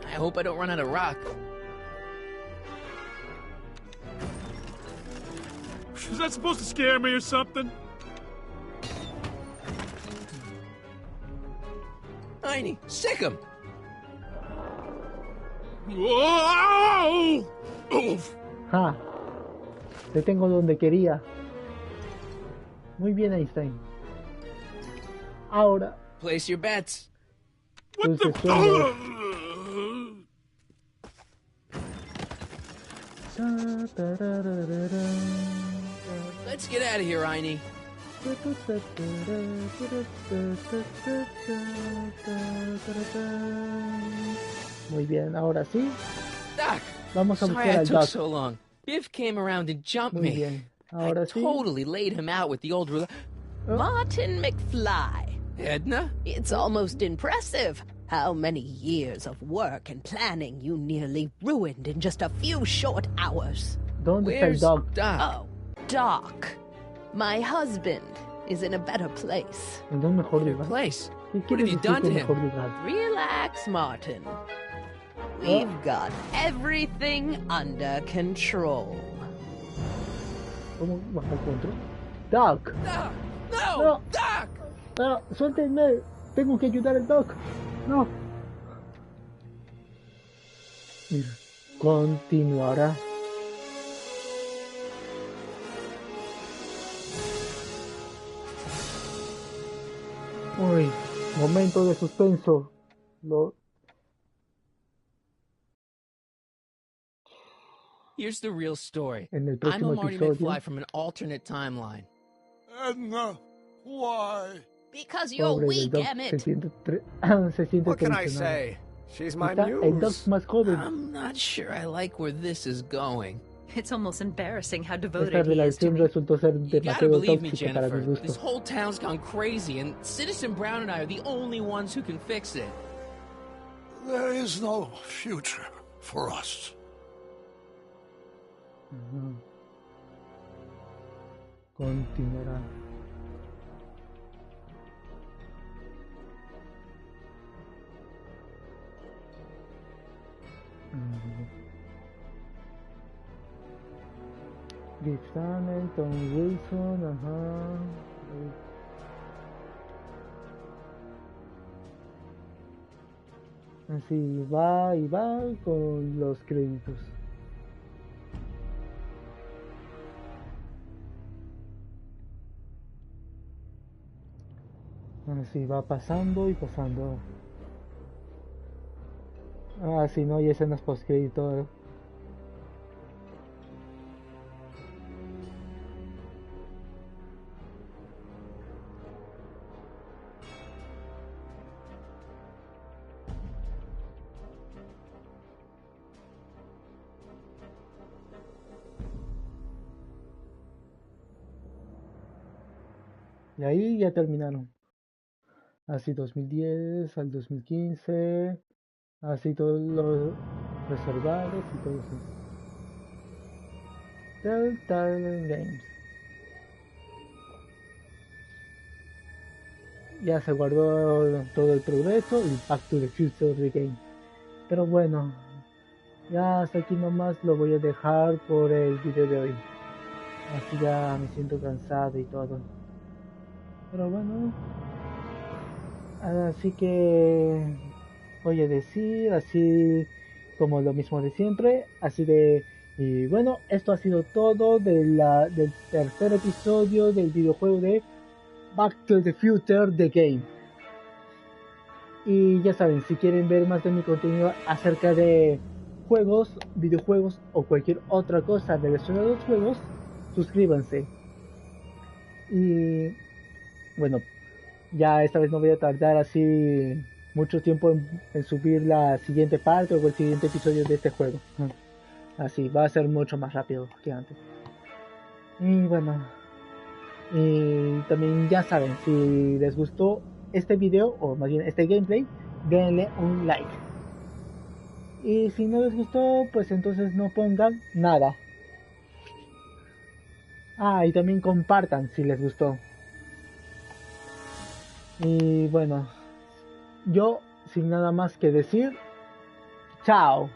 I hope I don't run out of rock. Is that supposed to scare me or something? Tiny, sick him. Whoa! Oof. Ja. Te tengo donde quería. Muy bien, Einstein. Ahora. Place your bets. What the Let's get out of here, Einie. Muy bien, ahora sí. Doc, Vamos a sorry buscar I al took Doc. so long. Biff came around and jumped Muy me. bien. Ahora I sí. totally laid him out with the old ruler. Martin McFly. Edna? It's almost impressive how many years of work and planning you nearly ruined in just a few short hours. ¿Dónde está el Doc? Oh, Doc. My husband is in a better place. En un mejor lugar. Place? ¿Qué What quieres have you decir done con to him? mejor lugar? Relax, Martin. We've got everything under control. ¿Cómo bajo control? Doc. No, Doc. No, suéltenme. Tengo que ayudar al Doc. No. Mira, continuará. Uy, momento de suspenso. Here's the real story. En el I'm a próximo Marty episodio. McFly from an alternate timeline. Edna, why? Because you're Pobre del weak, Doc. Emmett. Se siente What can I traicionado. say? She's my Está el Doc muse. más joven. I'm not sure I like where this is going. It's almost embarrassing how Esta devoted he is to relación me. resultó ser You gotta demasiado believe me, tóxica para mi Jennifer. This gusto. whole town's gone crazy, and Citizen Brown and I are the only ones who can fix it. There is no future for us. Ujú. Continuará. Biff Tannen, Tom Wilson, ajá. Así va y va con los créditos. Así va pasando y pasando. Ah, sí, no hay escenas post crédito. Y ahí ya terminaron. Así 2010 al 2015. Así todos los reservados y todo eso. Telltale Games. Ya se guardó todo el progreso y Back to the Future the Game. Pero bueno, ya hasta aquí nomás lo voy a dejar por el video de hoy. Así ya me siento cansado y todo. Pero bueno, así que voy a decir así como lo mismo de siempre, así de Y bueno, esto ha sido todo del tercer episodio del videojuego de Back to the Future The Game. Y ya saben, si quieren ver más de mi contenido acerca de juegos, videojuegos o cualquier otra cosa relacionada a los juegos, suscríbanse. Y bueno, ya esta vez no voy a tardar así mucho tiempo en subir la siguiente parte o el siguiente episodio de este juego. Así, va a ser mucho más rápido que antes. Y bueno, y también ya saben, si les gustó este video, o más bien este gameplay, denle un like. Y si no les gustó, pues entonces no pongan nada. Ah, y también compartan si les gustó. Y bueno, yo sin nada más que decir, chao.